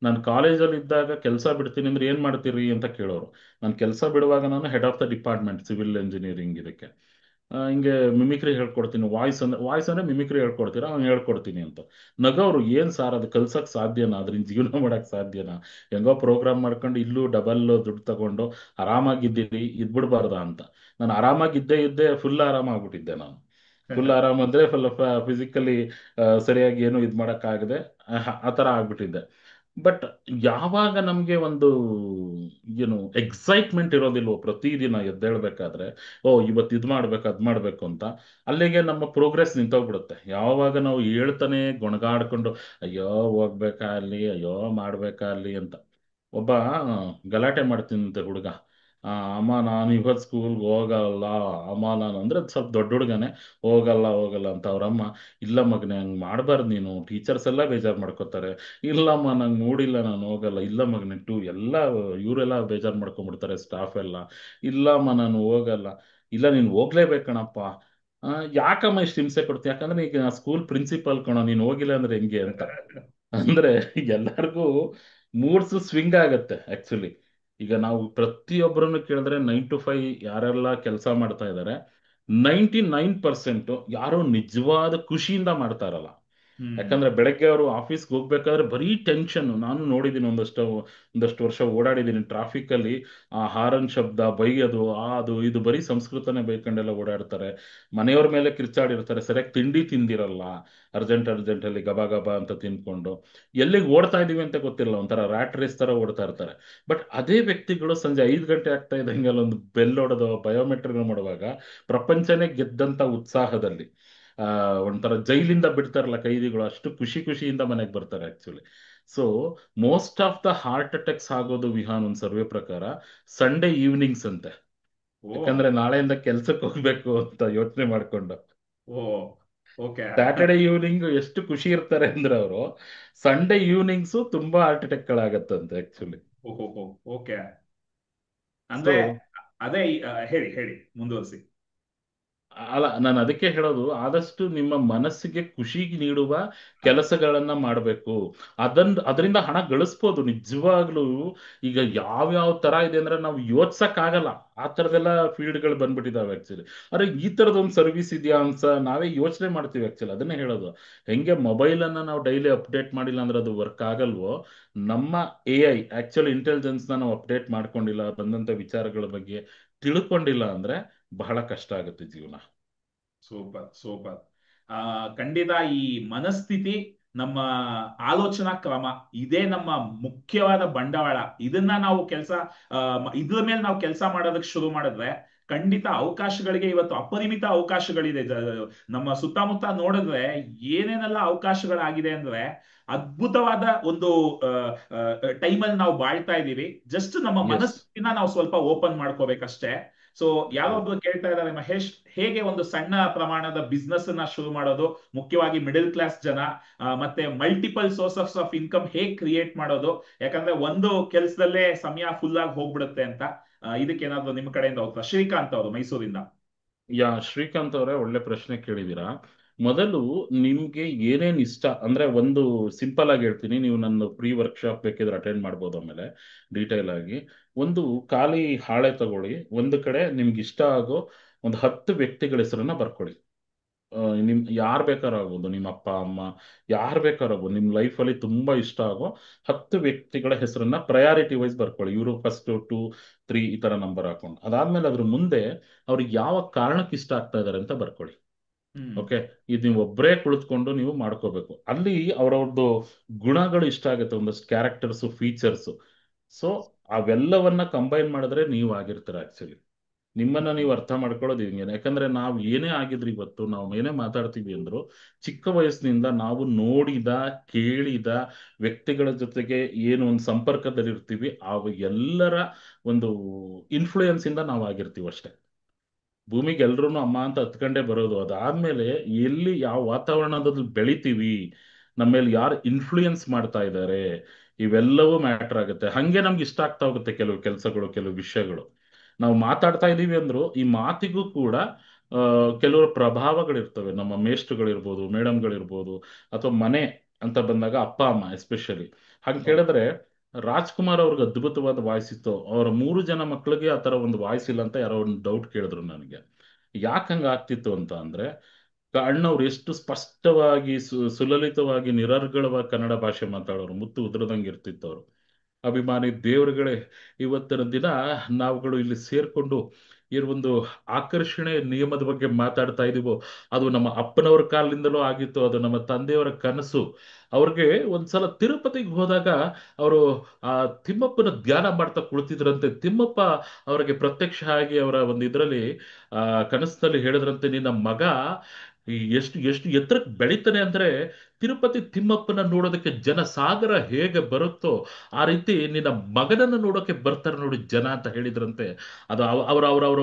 ನಾನು ಕಾಲೇಜಲ್ಲಿ ಇದ್ದಾಗ ಕೆಲಸ ಬಿಡ್ತೀನಿ ಅಂದ್ರೆ ಏನ್ ಮಾಡ್ತೀರಿ ಅಂತ ಕೇಳೋರು. ನಾನು ಕೆಲಸ ಬಿಡುವಾಗ ನಾನು head of the department civil engineering ಇದಕ್ಕೆ ಹಿಂಗೆ ಮಿಮಿಕ್ರಿ ಹೇಳ್ಕೊಡ್ತೀನಿ. ವಾಯ್ಸ್ ಅಂದ್ರೆ ಮಿಮಿಕ್ರಿ ಹೇಳ್ಕೊಡ್ತೀರಾ, ಅವ್ನು ಹೇಳ್ಕೊಡ್ತೀನಿ ಅಂತ. ನಗವ್ರು ಏನ್ ಸಾರ್ ಅದು ಕಲ್ಸಕ್ ಸಾಧ್ಯನಾ, ಅದ್ರಿಂದ ಜೀವನ ಮಾಡಕ್ ಸಾಧ್ಯನಾ, ಹೆಂಗೋ ಪ್ರೋಗ್ರಾಮ್ ಮಾಡ್ಕೊಂಡು ಇಲ್ಲೂ ಡಬಲ್ ದುಡ್ಡು ತಗೊಂಡು ಆರಾಮಾಗಿದ್ದೀರಿ ಇದ್ಬಿಡ್ಬಾರ್ದಾ ಅಂತ. ನಾನು ಆರಾಮಾಗಿದ್ದೇ ಫುಲ್ ಆರಾಮಾಗ್ಬಿಟ್ಟಿದ್ದೆ ನಾನು. ಫುಲ್ ಆರಾಮ್ ಅಂದ್ರೆ ಫುಲ್ ಫಿಸಿಕಲಿ ಸರಿಯಾಗಿ ಏನು ಇದು ಮಾಡೋಕ್ಕಾಗದೆ ಆ ಥರ ಆಗ್ಬಿಟ್ಟಿದ್ದೆ. ಬಟ್ ಯಾವಾಗ ನಮಗೆ ಒಂದು ಏನು ಎಕ್ಸೈಟ್ಮೆಂಟ್ ಇರೋದಿಲ್ವೋ ಪ್ರತಿದಿನ ಎದ್ದೇಳ್ಬೇಕಾದ್ರೆ, ಓ ಇವತ್ತು ಇದು ಮಾಡ್ಬೇಕು ಅದ್ ಮಾಡ್ಬೇಕು ಅಂತ, ಅಲ್ಲಿಗೆ ನಮ್ಮ ಪ್ರೋಗ್ರೆಸ್ ನಿಂತೋಗ್ಬಿಡುತ್ತೆ. ಯಾವಾಗ ನಾವು ಹೇಳ್ತಾನೆ ಗೊಣಗಾಡ್ಕೊಂಡು ಅಯ್ಯೋ ಹೋಗ್ಬೇಕಾ ಅಲ್ಲಿ, ಅಯ್ಯೋ ಮಾಡ್ಬೇಕಾ ಅಲ್ಲಿ ಅಂತ. ಒಬ್ಬ ಗಲಾಟೆ ಮಾಡ್ತಿದ್ದಂತೆ ಹುಡುಗ. ಅಮ್ಮ ನಾನು ಇವತ್ತು ಸ್ಕೂಲ್ಗೆ ಹೋಗಲ್ಲ ಅಮ್ಮ, ನಾನು ಅಂದ್ರೆ ಸ್ವಲ್ಪ ದೊಡ್ಡ ಹುಡುಗನೇ. ಹೋಗಲ್ಲ ಅಂತ ಅವ್ರಮ್ಮ, ಇಲ್ಲ ಮಗನೇ ಹಂಗೆ ಮಾಡಬಾರ್ದು ನೀನು, ಟೀಚರ್ಸ್ ಎಲ್ಲ ಬೇಜಾರು ಮಾಡ್ಕೋತಾರೆ. ಇಲ್ಲಮ್ಮ ನಂಗೆ ಮೂಡಿಲ್ಲ ನಾನು ಹೋಗಲ್ಲ. ಇಲ್ಲ ಮಗನೇ ಎಲ್ಲ ಇವರೆಲ್ಲ ಬೇಜಾರು ಮಾಡ್ಕೊಂಡ್ಬಿಡ್ತಾರೆ ಸ್ಟಾಫ್ ಎಲ್ಲ. ಇಲ್ಲಮ್ಮ ನಾನು ಹೋಗಲ್ಲ. ಇಲ್ಲ ನೀನು ಹೋಗ್ಲೇಬೇಕಣಪ್ಪ. ಯಾಕಮ್ಮ ಇಷ್ಟು ಹಿಂಸೆ ಕೊಡ್ತೀಯ, ಯಾಕಂದ್ರೆ ಈಗ ಸ್ಕೂಲ್ ಪ್ರಿನ್ಸಿಪಲ್ ಕಣೋ, ನೀನು ಹೋಗಿಲ್ಲ ಅಂದ್ರೆ ಹೆಂಗೆ ಅಂತ. ಅಂದ್ರೆ ಎಲ್ಲರಿಗೂ ಮೂಡ್ಸ್ ಸ್ವಿಂಗ್ ಆಗತ್ತೆ ಆಕ್ಚುಲಿ. ಈಗ ನಾವು ಪ್ರತಿಯೊಬ್ಬರನ್ನು ಕೇಳಿದ್ರೆ 9 to 5 ಯಾರೆಲ್ಲ ಕೆಲಸ ಮಾಡ್ತಾ ಇದ್ದಾರೆ, 99% ಯಾರೋ ನಿಜವಾದ ಖುಷಿಯಿಂದ ಮಾಡ್ತಾ ಇರಲ್ಲ. ಹ್ಮ್. ಯಾಕಂದ್ರೆ ಬೆಳಗ್ಗೆ ಅವರು ಆಫೀಸ್ಗೆ ಹೋಗ್ಬೇಕಾದ್ರೆ ಬರೀ ಟೆನ್ಷನ್. ನಾನು ನೋಡಿದ್ದೀನಿ, ಒಂದಷ್ಟು ವರ್ಷ ಓಡಾಡಿದ್ದೀನಿ ಟ್ರಾಫಿಕ್ ಅಲ್ಲಿ. ಆ ಹಾರನ್ ಶಬ್ದ, ಬೈಯೋದು, ಅದು ಇದು ಬರೀ ಸಂಸ್ಕೃತನೇ ಬೈಕೊಂಡೆಲ್ಲ ಓಡಾಡ್ತಾರೆ. ಮನೆಯವ್ರ ಮೇಲೆ ಕಿರ್ಚಾಡಿರ್ತಾರೆ, ಸರಿಯಾಗಿ ತಿಂಡಿ ತಿಂದಿರಲ್ಲ, ಅರ್ಜೆಂಟ್ ಅಲ್ಲಿ ಗಬಾ ಗಬಾ ಅಂತ ತಿನ್ಕೊಂಡು ಎಲ್ಲಿಗೆ ಓಡ್ತಾ ಇದೀವಿ ಅಂತ ಗೊತ್ತಿಲ್ಲ, ಒಂಥರ ರ್ಯಾಟ್ ರೇಸ್ ತರ ಓಡ್ತಾ ಇರ್ತಾರೆ. ಬಟ್ ಅದೇ ವ್ಯಕ್ತಿಗಳು ಸಂಜೆ 5 ಗಂಟೆ ಆಗ್ತಾ ಇದ್ದಂಗೆ ಅಲ್ಲೊಂದು ಬೆಲ್ ಹೊಡೆದು ಬಯೋಮೆಟ್ರಿಕ್ ಮಾಡುವಾಗ ಪ್ರಪಂಚನೇ ಗೆದ್ದಂತ ಉತ್ಸಾಹದಲ್ಲಿ, ಆ ಒಂಥರ ಜೈಲಿಂದ ಬಿಡ್ತಾರಲ್ಲ ಕೈದಿಗಳು, ಅಷ್ಟು ಖುಷಿಯಿಂದ ಮನೆಗೆ ಬರ್ತಾರೆ actually. So most of the heart attacks ಆಗೋದು ವಿಹಾನ್ ಒಂದ್ ಸರ್ವೆ ಪ್ರಕಾರ ಸಂಡೇ ಈವ್ನಿಂಗ್ಸ್ ಅಂತೆ. ಓ. ಯಾಕಂದ್ರೆ ನಾಳೆಯಿಂದ ಕೆಲ್ಸಕ್ಕೆ ಹೋಗ್ಬೇಕು ಅಂತ ಯೋಚನೆ ಮಾಡ್ಕೊಂಡು. ಓ. ಓಕೆ. ಸ್ಯಾಟರ್ಡೆ ಈವ್ನಿಂಗ್ ಎಷ್ಟು ಖುಷಿ ಇರ್ತಾರೆ ಅಂದ್ರೆ ಅವರು, ಸಂಡೇ ಈವ್ನಿಂಗ್ಸು ತುಂಬಾ ಹಾರ್ಟ್ ಅಟ್ಯಾಕ್ಗಳಾಗತ್ತಂತೆ ಆಕ್ಚುಲಿ. ಓಹೋ. ಓಕೆ. ಸೊ ಅಂದ್ರೆ ಅದೇ ಹೇಳಿ ಹೇಳಿ ಮುಂದುವರಿಸಿ. ಅಲ್ಲ, ನಾನು ಅದಕ್ಕೆ ಹೇಳೋದು, ಆದಷ್ಟು ನಿಮ್ಮ ಮನಸ್ಸಿಗೆ ಖುಷಿ ನೀಡುವ ಕೆಲಸಗಳನ್ನ ಮಾಡಬೇಕು. ಅದರಿಂದ ಹಣ ಗಳಿಸ್ಬೋದು ನಿಜವಾಗ್ಲೂ. ಈಗ ಯಾವ್ಯಾವ ತರ ಇದೆ ಅಂದ್ರೆ ನಾವು ಯೋಚ್ಸಕ್ ಆಗಲ್ಲ, ಆ ತರದೆಲ್ಲ ಫೀಲ್ಡ್ಗಳು ಬಂದ್ಬಿಟ್ಟಿದಾವೆ ಆಕ್ಚುಲಿ. ಅರೆ ಈ ತರದ ಒಂದು ಸರ್ವಿಸ್ ಇದೆಯಾ ಅಂತ ನಾವೇ ಯೋಚನೆ ಮಾಡ್ತೀವಿ ಆಕ್ಚುಲಿ. ಅದನ್ನೇ ಹೇಳೋದು, ಹೆಂಗೆ ಮೊಬೈಲ್ ಅನ್ನ ನಾವು ಡೈಲಿ ಅಪ್ಡೇಟ್ ಮಾಡಿಲ್ಲ ಅಂದ್ರೆ ಅದು ವರ್ಕ್ ಆಗಲ್ವೋ, ನಮ್ಮ AI ಆಕ್ಚುಲಿ ಇಂಟೆಲಿಜೆನ್ಸ್ ನಾವು ಅಪ್ಡೇಟ್ ಮಾಡ್ಕೊಂಡಿಲ್ಲ, ಬಂದಂತ ವಿಚಾರಗಳ ಬಗ್ಗೆ ತಿಳ್ಕೊಂಡಿಲ್ಲ ಅಂದ್ರೆ ಬಹಳ ಕಷ್ಟ ಆಗುತ್ತೆ ಜೀವನ. Super super. ಆ ಖಂಡಿತ ಈ ಮನಸ್ಥಿತಿ, ನಮ್ಮ ಆಲೋಚನಾ ಕ್ರಮ, ಇದೇ ನಮ್ಮ ಮುಖ್ಯವಾದ ಬಂಡವಾಳ. ಇದನ್ನ ನಾವು ಇದ್ರ ಮೇಲೆ ನಾವು ಕೆಲಸ ಮಾಡೋದಕ್ಕೆ ಶುರು ಮಾಡಿದ್ರೆ ಖಂಡಿತ ಅವಕಾಶಗಳಿಗೆ ಇವತ್ತು ಅಪರಿಮಿತ ಅವಕಾಶಗಳಿದೆ. ನಮ್ಮ ಸುತ್ತಮುತ್ತ ನೋಡಿದ್ರೆ ಏನೇನೆಲ್ಲ ಅವಕಾಶಗಳಾಗಿದೆ ಅಂದ್ರೆ ಅದ್ಭುತವಾದ ಒಂದು ಟೈಮಲ್ಲಿ ನಾವು ಬಾಳ್ತಾ ಇದ್ದೀವಿ. ಜಸ್ಟ್ ನಮ್ಮ ಎಸ್, ಮನಸ್ಥಿತಿನ ನಾವು ಸ್ವಲ್ಪ ಓಪನ್ ಮಾಡ್ಕೋಬೇಕಷ್ಟೇ. ಸೊ ಹೌದು. ಯಾರೊಬ್ರು ಕೇಳ್ತಾ ಇದ್ದಾರೆ, ಮಹೇಶ್, ಹೇಗೆ ಒಂದು ಸಣ್ಣ ಪ್ರಮಾಣದ ಬಿಸ್ನೆಸ್ ಅನ್ನ ಶುರು ಮಾಡೋದು, ಮುಖ್ಯವಾಗಿ ಮಿಡಲ್ ಕ್ಲಾಸ್ ಜನ, ಮತ್ತೆ ಮಲ್ಟಿಪಲ್ ಸೋರ್ಸಸ್ ಆಫ್ ಇನ್ಕಮ್ ಹೇಗ್ ಕ್ರಿಯೇಟ್ ಮಾಡೋದು, ಯಾಕಂದ್ರೆ ಒಂದು ಕೆಲಸದಲ್ಲೇ ಸಮಯ ಫುಲ್ ಆಗಿ ಹೋಗ್ಬಿಡುತ್ತೆ ಅಂತ. ಇದಕ್ಕೇನಾದ್ರು ನಿಮ್ಮ ಕಡೆಯಿಂದ ಉತ್ತರ? ಶ್ರೀಕಾಂತ್ ಅವರು ಮೈಸೂರಿಂದ. ಶ್ರೀಕಾಂತ್ ಅವರೇ, ಒಳ್ಳೆ ಪ್ರಶ್ನೆ ಕೇಳಿದೀರಾ. ಮೊದಲು ನಿಮ್ಗೆ ಏನೇನ್ ಇಷ್ಟ ಅಂದ್ರೆ, ಒಂದು ಸಿಂಪಲ್ ಆಗಿ ಹೇಳ್ತೀನಿ, ನೀವು ನನ್ನ ಫ್ರೀ ವರ್ಕ್ಶಾಪ್ ಬೇಕಿದ್ರೆ ಅಟೆಂಡ್ ಮಾಡ್ಬೋದು ಆಮೇಲೆ ಡೀಟೇಲ್ ಆಗಿ. ಒಂದು ಖಾಲಿ ಹಾಳೆ ತಗೊಳ್ಳಿ, ಒಂದು ಕಡೆ ನಿಮ್ಗೆ ಇಷ್ಟ ಆಗೋ ಒಂದು 10 ವ್ಯಕ್ತಿಗಳ ಹೆಸರನ್ನ ಬರ್ಕೊಳ್ಳಿ. ನಿಮ್ ಯಾರು ಬೇಕಾದ್ರೂ ಆಗ್ಬೋದು, ನಿಮ್ಮ ಅಪ್ಪ ಅಮ್ಮ, ಯಾರು ಬೇಕಾದ್ರೂ ಆಗ್ಬೋದು. ನಿಮ್ ಲೈಫಲ್ಲಿ ತುಂಬಾ ಇಷ್ಟ ಆಗೋ 10 ವ್ಯಕ್ತಿಗಳ ಹೆಸರನ್ನ ಪ್ರಯಾರಿಟಿ ವೈಸ್ ಬರ್ಕೊಳ್ಳಿ. ಇವರು ಫಸ್ಟ್ 2, 3 ಈ ತರ ನಂಬರ್ ಹಾಕೊಂಡು, ಅದಾದ್ಮೇಲೆ ಅದ್ರ ಮುಂದೆ ಅವ್ರಿಗೆ ಯಾವ ಕಾರಣಕ್ಕೆ ಇಷ್ಟ ಆಗ್ತಾ ಇದಾರೆ ಅಂತ ಬರ್ಕೊಳ್ಳಿ. ಹ್ಮ್. ಓಕೆ, ಇದು ನೀವು ಒಬ್ಬರೇ ಕುಳಿತುಕೊಂಡು ನೀವು ಮಾಡ್ಕೋಬೇಕು. ಅಲ್ಲಿ ಅವ್ರವ್ರದ್ದು ಗುಣಗಳು ಇಷ್ಟ ಆಗುತ್ತೆ, ಒಂದಷ್ಟು ಕ್ಯಾರೆಕ್ಟರ್ಸು, ಫೀಚರ್ಸು. ಸೊ ಅವೆಲ್ಲವನ್ನ ಕಂಬೈನ್ ಮಾಡಿದ್ರೆ ನೀವು ಆಗಿರ್ತೀರ ಆಕ್ಚುಲಿ. ನಿಮ್ಮನ್ನ ನೀವು ಅರ್ಥ ಮಾಡ್ಕೊಳ್ಳೋದು ಹಿಂಗೇನೆ. ಯಾಕಂದ್ರೆ ನಾವು ಏನೇ ಆಗಿದ್ರು, ಇವತ್ತು ನಾವು ಏನೇ ಮಾತಾಡ್ತೀವಿ ಅಂದ್ರು, ಚಿಕ್ಕ ವಯಸ್ಸಿನಿಂದ ನಾವು ನೋಡಿದ, ಕೇಳಿದ ವ್ಯಕ್ತಿಗಳ ಜೊತೆಗೆ ಏನು ಒಂದು ಸಂಪರ್ಕದಲ್ಲಿ ಇರ್ತೀವಿ, ಅವು ಎಲ್ಲರ ಒಂದು ಇನ್ಫ್ಲೂಯೆನ್ಸ್ ಇಂದ ನಾವು ಆಗಿರ್ತೀವಿ ಅಷ್ಟೇ. ಭೂಮಿಗೆ ಎಲ್ರೂ ಅಮ್ಮ ಅಂತ ಹತ್ಕೊಂಡೇ ಬರೋದು. ಅದಾದ್ಮೇಲೆ ಎಲ್ಲಿ ಯಾವ ವಾತಾವರಣದಲ್ಲಿ ಬೆಳಿತೀವಿ, ನಮ್ಮೇಲೆ ಯಾರು ಇನ್ಫ್ಲೂಯೆನ್ಸ್ ಮಾಡ್ತಾ ಇದ್ದಾರೆ, ಇವೆಲ್ಲವೂ ಮ್ಯಾಟರ್ ಆಗುತ್ತೆ. ಹಂಗೆ ನಮ್ಗೆ ಇಷ್ಟ ಆಗ್ತಾ ಹೋಗುತ್ತೆ ಕೆಲವು ಕೆಲಸಗಳು, ಕೆಲವು ವಿಷಯಗಳು. ನಾವು ಮಾತಾಡ್ತಾ ಇದೀವಿ ಅಂದ್ರು ಈ ಮಾತಿಗೂ ಕೂಡ ಕೆಲವು ಪ್ರಭಾವಗಳಿರ್ತವೆ. ನಮ್ಮ ಮೇಷ್ಟ್ರುಗಳಿರ್ಬೋದು, ಮೇಡಮ್ಗಳಿರ್ಬೋದು, ಅಥವಾ ಮನೆ ಅಂತ ಬಂದಾಗ ಅಪ್ಪ ಅಮ್ಮ ಎಸ್ಪೆಷಲಿ. ಹಂಗೆ ಕೇಳಿದ್ರೆ ರಾಜ್ಕುಮಾರ್ ಅವ್ರಿಗೆ ಅದ್ಭುತವಾದ ವಾಯ್ಸ್ ಇತ್ತು, ಅವರ 3 ಜನ ಮಕ್ಕಳಿಗೆ ಆ ತರ ಒಂದು ವಾಯ್ಸ್ ಇಲ್ಲ ಅಂತ ಯಾರೋ ಒಂದು ಡೌಟ್ ಕೇಳಿದ್ರು ನನಗೆ. ಯಾಕೆ ಹಂಗ ಆಗ್ತಿತ್ತು ಅಂತ ಅಂದ್ರೆ, ಅಣ್ಣವ್ರು ಎಷ್ಟು ಸ್ಪಷ್ಟವಾಗಿ ಸುಲಲಿತವಾಗಿ ನಿರರ್ಗಳವಾಗಿ ಕನ್ನಡ ಭಾಷೆ ಮಾತಾಡೋರು, ಮುತ್ತು ಉದ್ರದಂಗೆ ಇರ್ತಿತ್ತು ಅವರು. ಅಭಿಮಾನಿ ದೇವರುಗಳೇ, ಇವತ್ತಿನ ದಿನ ನಾವುಗಳು ಇಲ್ಲಿ ಸೇರ್ಕೊಂಡು ಈ ಒಂದು ಆಕರ್ಷಣೆ ನಿಯಮದ ಬಗ್ಗೆ ಮಾತಾಡ್ತಾ ಇದೀವೋ, ಅದು ನಮ್ಮ ಅಪ್ಪನವರ ಕಾಲದಿಂದಲೂ ಆಗಿತ್ತು, ಅದು ನಮ್ಮ ತಂದೆಯವರ ಕನಸು. ಅವ್ರಿಗೆ ಒಂದ್ಸಲ ತಿರುಪತಿಗೆ ಹೋದಾಗ ಅವರು ಆ ತಿಮ್ಮಪ್ಪನ ಧ್ಯಾನ ಮಾಡ್ತಾ ಕುಳಿತಿದ್ರಂತೆ. ತಿಮ್ಮಪ್ಪ ಅವರಿಗೆ ಪ್ರತ್ಯಕ್ಷ ಆಗಿ ಅವರ ಒಂದು ಇದರಲ್ಲಿ ಕನಸಿನಲ್ಲಿ ಹೇಳಿದ್ರಂತೆ, ನಿನ್ನ ಮಗ ಎಷ್ಟು ಎಷ್ಟು ಎತ್ತರಕ್ಕೆ ಬೆಳಿತಾನೆ ಅಂದ್ರೆ, ತಿರುಪತಿ ತಿಮ್ಮಪ್ಪನ ನೋಡೋದಕ್ಕೆ ಜನ ಸಾಗರ ಹೇಗೆ ಬರುತ್ತೋ ಆ ರೀತಿ ನಿನ್ನ ಮಗನನ್ನು ನೋಡೋಕೆ ಬರ್ತಾರೆ ನೋಡಿ ಜನ ಅಂತ ಹೇಳಿದ್ರಂತೆ. ಅದು ಅವರ ಅವರ ಅವರ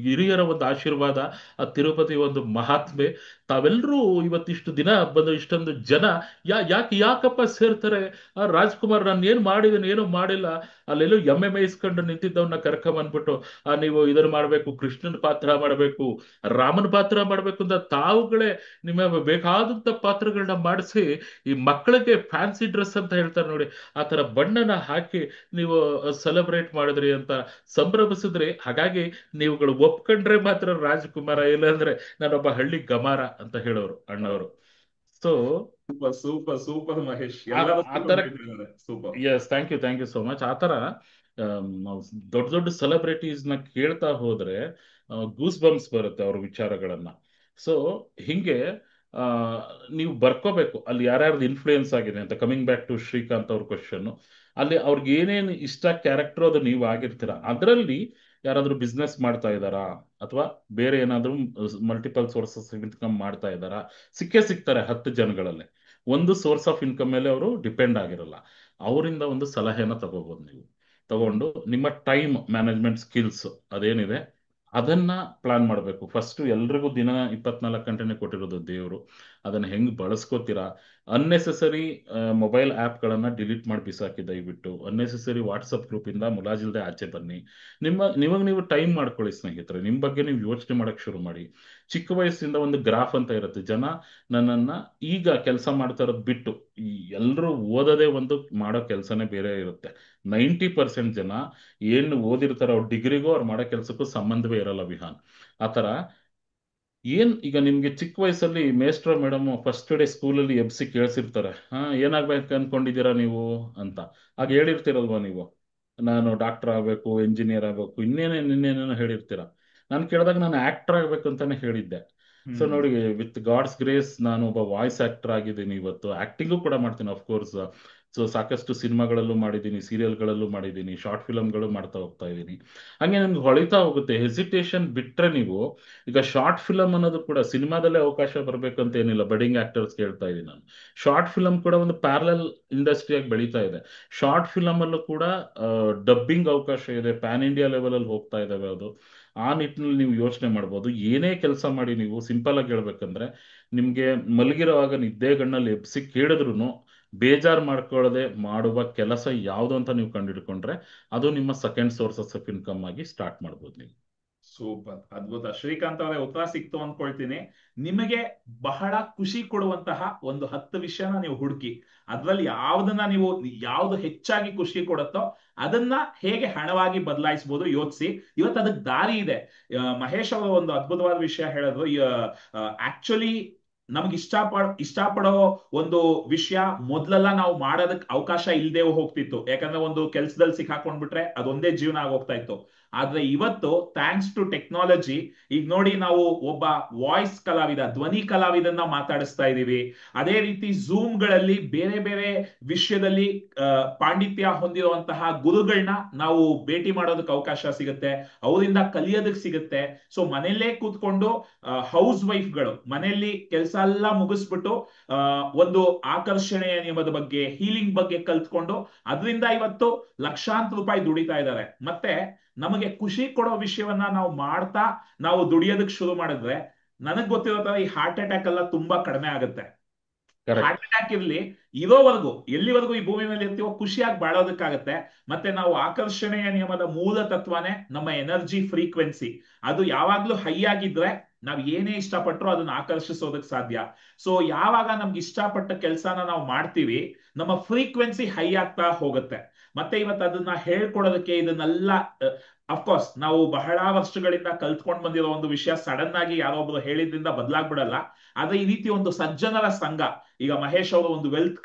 ಹಿರಿಯರ ಒಂದು ಆಶೀರ್ವಾದ, ಆ ತಿರುಪತಿ ಒಂದು ಮಹಾತ್ಮೆ. ತಾವೆಲ್ಲರೂ ಇವತ್ತಿಷ್ಟು ದಿನ ಬಂದು ಇಷ್ಟೊಂದು ಜನ ಯಾಕಪ್ಪ ಸೇರ್ತಾರೆ? ರಾಜ್ಕುಮಾರ್ ನಾನು ಏನ್ ಮಾಡಿದ್ದೀನಿ, ಏನೂ ಮಾಡಿಲ್ಲ, ಅಲ್ಲೆಲ್ಲೋ ಎಮ್ಮೆ ಮೇಯಿಸ್ಕೊಂಡು ನಿಂತಿದ್ದವನ್ನ ಕರ್ಕೊಂಬಂದ್ಬಿಟ್ಟು ನೀವು ಇದನ್ನ ಮಾಡ್ಬೇಕು, ಕೃಷ್ಣನ ಪಾತ್ರ ಮಾಡಬೇಕು, ರಾಮನ ಪಾತ್ರ ಮಾಡ್ಬೇಕು ಅಂತ ತಾವುಗಳೇ ನಿಮ್ಮ ಬೇಕಾದಂತ ಪಾತ್ರಗಳನ್ನ ಮಾಡಿಸಿ ಈ ಮಕ್ಕಳಿಗೆ ಫ್ಯಾನ್ಸಿ ಡ್ರೆಸ್ ಅಂತ ಹೇಳ್ತಾರೆ ನೋಡಿ, ಆ ತರ ಬಣ್ಣನ ಹಾಕಿ ನೀವು ಸೆಲೆಬ್ರೇಟ್ ಮಾಡಿದ್ರಿ ಅಂತ ಸಂಭ್ರಮಿಸಿದ್ರಿ. ಹಾಗಾಗಿ ನೀವುಗಳು ಒಪ್ಕೊಂಡ್ರೆ ಮಾತ್ರ ರಾಜ್ಕುಮಾರ, ಇಲ್ಲಾಂದ್ರೆ ನಾನೊಬ್ಬ ಹಳ್ಳಿ ಗಮಾರ ಅಂತ ಹೇಳೋರು ಅಣ್ಣವರು. So super super super Mahesh, ಆ ಎಲ್ಲರೂ ಆ ತರ, super. Yes, thank you so much. ಆ ತರ ನಾವು ದೊಡ್ಡ ದೊಡ್ಡ ಸೆಲೆಬ್ರಿಟೀಸ್ ನ ಕೇಳ್ತಾ ಹೋದ್ರೆ ಗೂಸ್ ಬಂಪ್ಸ್ ಬರುತ್ತೆ ಅವ್ರ ವಿಚಾರಗಳನ್ನ. ಸೊ ಹಿಂಗೆ ಆ, ನೀವು ಬರ್ಕೋಬೇಕು ಅಲ್ಲಿ ಯಾರ್ಯಾರ್ದು ಇನ್ಫ್ಲೂಯೆನ್ಸ್ ಆಗಿದೆ ಅಂತ. ಕಮಿಂಗ್ ಬ್ಯಾಕ್ ಟು ಶ್ರೀಕಾಂತ್ ಅವ್ರ ಕ್ವಶನ್, ಅಲ್ಲಿ ಅವ್ರಿಗೆ ಏನೇನು ಇಷ್ಟ ಕ್ಯಾರೆಕ್ಟರ್ ಅದು ನೀವು ಆಗಿರ್ತೀರಾ. ಅದರಲ್ಲಿ ಯಾರಾದ್ರೂ ಬಿಸ್ನೆಸ್ ಮಾಡ್ತಾ ಇದ್ದಾರಾ, ಅಥವಾ ಬೇರೆ ಏನಾದ್ರೂ ಮಲ್ಟಿಪಲ್ ಸೋರ್ಸಸ್ ಇನ್ಕಮ್ ಮಾಡ್ತಾ ಇದ್ದಾರಾ, ಸಿಕ್ಕೇ ಸಿಗ್ತಾರೆ 10 ಜನಗಳಲ್ಲಿ. ಒಂದು ಸೋರ್ಸ್ ಆಫ್ ಇನ್ಕಮ್ ಮೇಲೆ ಅವರು ಡಿಪೆಂಡ್ ಆಗಿರಲ್ಲ. ಅವರಿಂದ ಒಂದು ಸಲಹೆನ ತಗೋಬಹುದು ನೀವು. ತಗೊಂಡು ನಿಮ್ಮ ಟೈಮ್ ಮ್ಯಾನೇಜ್ಮೆಂಟ್ ಸ್ಕಿಲ್ಸ್ ಅದೇನಿದೆ ಅದನ್ನ ಪ್ಲಾನ್ ಮಾಡಬೇಕು. ಫಸ್ಟ್ ಎಲ್ರಿಗೂ ದಿನ 24 ಗಂಟೆನೇ ಕೊಟ್ಟಿರೋದು ದೇವರು. ಅದನ್ನ ಹೆಂಗ್ ಬಳಸ್ಕೋತೀರಾ? ಅನ್ನೆಸೆಸರಿ ಮೊಬೈಲ್ ಆ್ಯಪ್ಗಳನ್ನು ಡಿಲೀಟ್ ಮಾಡಿ ಬಿಸಾಕಿ ದಯವಿಟ್ಟು. ಅನ್ನೆಸೆಸರಿ ವಾಟ್ಸಪ್ ಗ್ರೂಪಿಂದ ಮುಲಾಜಿಲ್ದೆ ಆಚೆ ಬನ್ನಿ. ನಿಮಗೆ ನೀವು ಟೈಮ್ ಮಾಡ್ಕೊಳ್ಳಿ ಸ್ನೇಹಿತರೆ. ನಿಮ್ಮ ಬಗ್ಗೆ ನೀವು ಯೋಚನೆ ಮಾಡಕ್ ಶುರು ಮಾಡಿ. ಚಿಕ್ಕ ವಯಸ್ಸಿಂದ ಒಂದು ಗ್ರಾಫ್ ಅಂತ ಇರುತ್ತೆ. ಜನ ನನ್ನನ್ನ ಈಗ ಕೆಲಸ ಮಾಡ್ತಾ ಇರೋದು ಬಿಟ್ಟು ಈ ಎಲ್ಲರೂ ಓದೋದೇ ಒಂದು, ಮಾಡೋ ಕೆಲಸನೇ ಬೇರೆ ಇರುತ್ತೆ. 90% ಜನ ಏನು ಓದಿರ್ತಾರೋ ಅವ್ರ ಡಿಗ್ರಿಗೂ ಅವ್ರು ಮಾಡೋ ಕೆಲಸಕ್ಕೂ ಸಂಬಂಧವೇ ಇರಲ್ಲ ವಿಹಾನ್. ಆ ಥರ ಈಗ ನಿಮ್ಗೆ ಚಿಕ್ಕ ವಯಸ್ಸಲ್ಲಿ ಮೇಸ್ಟ್ರೋ ಮೇಡಮ್ ಫಸ್ಟ್ ಡೇ ಸ್ಕೂಲಲ್ಲಿ ಎಬ್ಸಿ ಕೇಳಿಸಿರ್ತಾರೆ, ಏನಾಗ್ಬೇಕು ಅನ್ಕೊಂಡಿದ್ದೀರಾ ನೀವು ಅಂತ. ಆಗ ಹೇಳಿರ್ತೀರಲ್ವಾ ನೀವು, ನಾನು ಡಾಕ್ಟರ್ ಆಗಬೇಕು, ಎಂಜಿನಿಯರ್ ಆಗಬೇಕು, ಇನ್ನೇನೇನೇನೇನೋ ಹೇಳಿರ್ತೀರ. ನಾನು ಕೇಳಿದಾಗ ನಾನು ಆಕ್ಟರ್ ಆಗಬೇಕು ಅಂತಾನೆ ಹೇಳಿದ್ದೆ. ಸೊ ಹ್ಮ್ ನೋಡಿ, ವಿತ್ ಗಾಡ್ಸ್ ಗ್ರೇಸ್ ನಾನು ಒಬ್ಬ ವಾಯ್ಸ್ ಆಕ್ಟರ್ ಆಗಿದ್ದೀನಿ. ಇವತ್ತು ಆಕ್ಟಿಂಗು ಕೂಡ ಮಾಡ್ತೀನಿ ಅಫ್ಕೋರ್ಸ್. ಸೊ ಸಾಕಷ್ಟು ಸಿನಿಮಾಗಳಲ್ಲೂ ಮಾಡಿದ್ದೀನಿ, ಸೀರಿಯಲ್ಗಳಲ್ಲೂ ಮಾಡಿದ್ದೀನಿ, ಶಾರ್ಟ್ ಫಿಲಮ್ಗಳು ಮಾಡ್ತಾ ಹೋಗ್ತಾ ಇದ್ದೀನಿ. ಹಂಗೆ ನಮ್ಗೆ ಹೊಳಿತಾ ಹೋಗುತ್ತೆ. ಹೆಸಿಟೇಷನ್ ಬಿಟ್ರೆ ನೀವು, ಈಗ ಶಾರ್ಟ್ ಫಿಲಮ್ ಅನ್ನೋದು ಕೂಡ ಸಿನಿಮಾದಲ್ಲೇ ಅವಕಾಶ ಬರ್ಬೇಕಂತ ಏನಿಲ್ಲ. ಬಡಿಂಗ್ ಆಕ್ಟರ್ಸ್ ಹೇಳ್ತಾ ಇದ್ದೀನಿ ನಾನು. ಶಾರ್ಟ್ ಫಿಲಮ್ ಕೂಡ ಒಂದು ಪ್ಯಾರಲಲ್ ಇಂಡಸ್ಟ್ರಿಯಾಗಿ ಬೆಳೀತಾ ಇದೆ. ಶಾರ್ಟ್ ಫಿಲಮ್ ಅಲ್ಲೂ ಕೂಡ ಡಬ್ಬಿಂಗ್ ಅವಕಾಶ ಇದೆ. ಪ್ಯಾನ್ ಇಂಡಿಯಾ ಲೆವೆಲ್ ಅಲ್ಲಿ ಹೋಗ್ತಾ ಇದಾವೆ ಅದು. ಆ ನಿಟ್ಟಿನಲ್ಲಿ ನೀವು ಯೋಚನೆ ಮಾಡ್ಬೋದು. ಏನೇ ಕೆಲಸ ಮಾಡಿ ನೀವು ಸಿಂಪಲ್ ಆಗಿ ಹೇಳ್ಬೇಕಂದ್ರೆ, ನಿಮ್ಗೆ ಮಲಗಿರೋವಾಗ ನಿದ್ದೆಗಣ್ಣಲ್ಲಿ ಎಬ್ಸಿ ಕೇಳಿದ್ರು ಬೇಜಾರು ಮಾಡ್ಕೊಳ್ಳದೆ ಮಾಡುವ ಕೆಲಸ ಯಾವುದು ಅಂತ ನೀವು ಕಂಡುಹಿಡ್ಕೊಂಡ್ರೆ, ಅದು ನಿಮ್ಮ ಸೆಕೆಂಡ್ ಸೋರ್ಸಸ್ ಆಫ್ ಇನ್ಕಮ್ ಆಗಿ ಸ್ಟಾರ್ಟ್ ಮಾಡ್ಬೋದು ನೀವು. ಸೂಪರ್, ಅದ್ಭುತ ಶ್ರೀಕಾಂತ್ ಅವರೇ. ಉತ್ತರ ಸಿಕ್ತು ಅನ್ಕೊಳ್ತೀನಿ. ನಿಮಗೆ ಬಹಳ ಖುಷಿ ಕೊಡುವಂತಹ ಒಂದು 10 ವಿಷಯನ ನೀವು ಹುಡುಕಿ, ಅದ್ರಲ್ಲಿ ಯಾವ್ದು ಹೆಚ್ಚಾಗಿ ಖುಷಿ ಕೊಡುತ್ತೋ ಅದನ್ನ ಹೇಗೆ ಹಣವಾಗಿ ಬದಲಾಯಿಸಬಹುದು ಯೋಚಿಸಿ. ಇವತ್ತು ಅದಕ್ಕೆ ದಾರಿ ಇದೆ. ಮಹೇಶ್ ಅವರು ಒಂದು ಅದ್ಭುತವಾದ ವಿಷಯ ಹೇಳಿದ್ರು. ಆಕ್ಚುಲಿ ನಮ್ಗೆ ಇಷ್ಟಪಡೋ ಒಂದು ವಿಷಯ ಮೊದ್ಲೆಲ್ಲ ನಾವು ಮಾಡೋದಕ್ಕೆ ಅವಕಾಶ ಇಲ್ಲದೆ ಹೋಗ್ತಿತ್ತು. ಯಾಕಂದ್ರೆ ಒಂದು ಕೆಲ್ಸದಲ್ಲಿ ಸಿಕ್ಕಾಕೊಂಡ್ಬಿಟ್ರೆ ಅದೊಂದೇ ಜೀವನ ಆಗೋಗ್ತಾ ಇತ್ತು. ಆದ್ರೆ ಇವತ್ತು ಥ್ಯಾಂಕ್ಸ್ ಟು ಟೆಕ್ನಾಲಜಿ, ಈಗ ನೋಡಿ, ನಾವು ಒಬ್ಬ ವಾಯ್ಸ್ ಕಲಾವಿದ, ಧ್ವನಿ ಕಲಾವಿದನ್ನ ಮಾತಾಡಿಸ್ತಾ ಇದೀವಿ. ಅದೇ ರೀತಿ ಝೂಮ್ ಗಳಲ್ಲಿ ಬೇರೆ ಬೇರೆ ವಿಷಯದಲ್ಲಿ ಪಾಂಡಿತ್ಯ ಹೊಂದಿರುವಂತಹ ಗುರುಗಳನ್ನ ನಾವು ಭೇಟಿ ಮಾಡೋದಕ್ಕೆ ಅವಕಾಶ ಸಿಗುತ್ತೆ, ಅವರಿಂದ ಕಲಿಯೋದಕ್ಕೆ ಸಿಗುತ್ತೆ. ಸೊ ಮನೆಯಲ್ಲೇ ಕೂತ್ಕೊಂಡು ಹೌಸ್ ವೈಫ್ಗಳು ಮನೆಯಲ್ಲಿ ಕೆಲಸ ಎಲ್ಲ ಮುಗಿಸ್ಬಿಟ್ಟು ಒಂದು ಆಕರ್ಷಣೆಯ ನಿಯಮದ ಬಗ್ಗೆ, ಹೀಲಿಂಗ್ ಬಗ್ಗೆ ಕಲ್ತ್ಕೊಂಡು ಅದರಿಂದ ಇವತ್ತು ಲಕ್ಷಾಂತರ ರೂಪಾಯಿ ದುಡಿತಾ ಇದ್ದಾರೆ. ಮತ್ತೆ ನಮಗೆ ಖುಷಿ ಕೊಡೋ ವಿಷಯವನ್ನ ನಾವು ಮಾಡ್ತಾ ನಾವು ದುಡಿಯೋದಕ್ಕೆ ಶುರು ಮಾಡಿದ್ರೆ, ನನಗ್ ಗೊತ್ತಿರೋ ತರ ಈ ಹಾರ್ಟ್ ಅಟ್ಯಾಕ್ ಎಲ್ಲ ತುಂಬಾ ಕಡಿಮೆ ಆಗುತ್ತೆ. ಕರೆಕ್ಟ್. ಹಾರ್ಟ್ ಅಟ್ಯಾಕ್ ಇರ್ಲಿ, ಇರೋವರೆಗೂ ಎಲ್ಲಿವರೆಗೂ ಈ ಭೂಮಿ ಮೇಲೆ ಇರ್ತೀವೋ ಖುಷಿಯಾಗಿ ಬಾಳೋದಕ್ಕಾಗತ್ತೆ. ಮತ್ತೆ ನಾವು ಆಕರ್ಷಣೆಯ ನಿಯಮದ ಮೂಲ ತತ್ವನೇ ನಮ್ಮ ಎನರ್ಜಿ ಫ್ರೀಕ್ವೆನ್ಸಿ. ಅದು ಯಾವಾಗ್ಲೂ ಹೈ ಆಗಿದ್ರೆ ನಾವ್ ಏನೇ ಇಷ್ಟಪಟ್ಟರು ಅದನ್ನ ಆಕರ್ಷಿಸೋದಕ್ ಸಾಧ್ಯ. ಸೊ ಯಾವಾಗ ನಮ್ಗೆ ಇಷ್ಟಪಟ್ಟ ಕೆಲಸನ ನಾವು ಮಾಡ್ತೀವಿ, ನಮ್ಮ ಫ್ರೀಕ್ವೆನ್ಸಿ ಹೈ ಆಗ್ತಾ ಹೋಗುತ್ತೆ. ಮತ್ತೆ ಇವತ್ತು ಅದನ್ನ ಹೇಳ್ಕೊಡೋದಕ್ಕೆ ಇದನ್ನೆಲ್ಲ ಅಫ್ಕೋರ್ಸ್ ನಾವು ಬಹಳ ವರ್ಷಗಳಿಂದ ಕಲ್ತ್ಕೊಂಡ್ ಬಂದಿರೋ ಒಂದು ವಿಷಯ ಸಡನ್ ಆಗಿ ಯಾರೊಬ್ರು ಹೇಳಿದ್ರಿಂದ ಬದಲಾಗ್ಬಿಡಲ್ಲ. ಆದ್ರೆ ಈ ರೀತಿ ಒಂದು ಸಜ್ಜನರ ಸಂಘ, ಈಗ ಮಹೇಶ್ ಅವರು ಒಂದು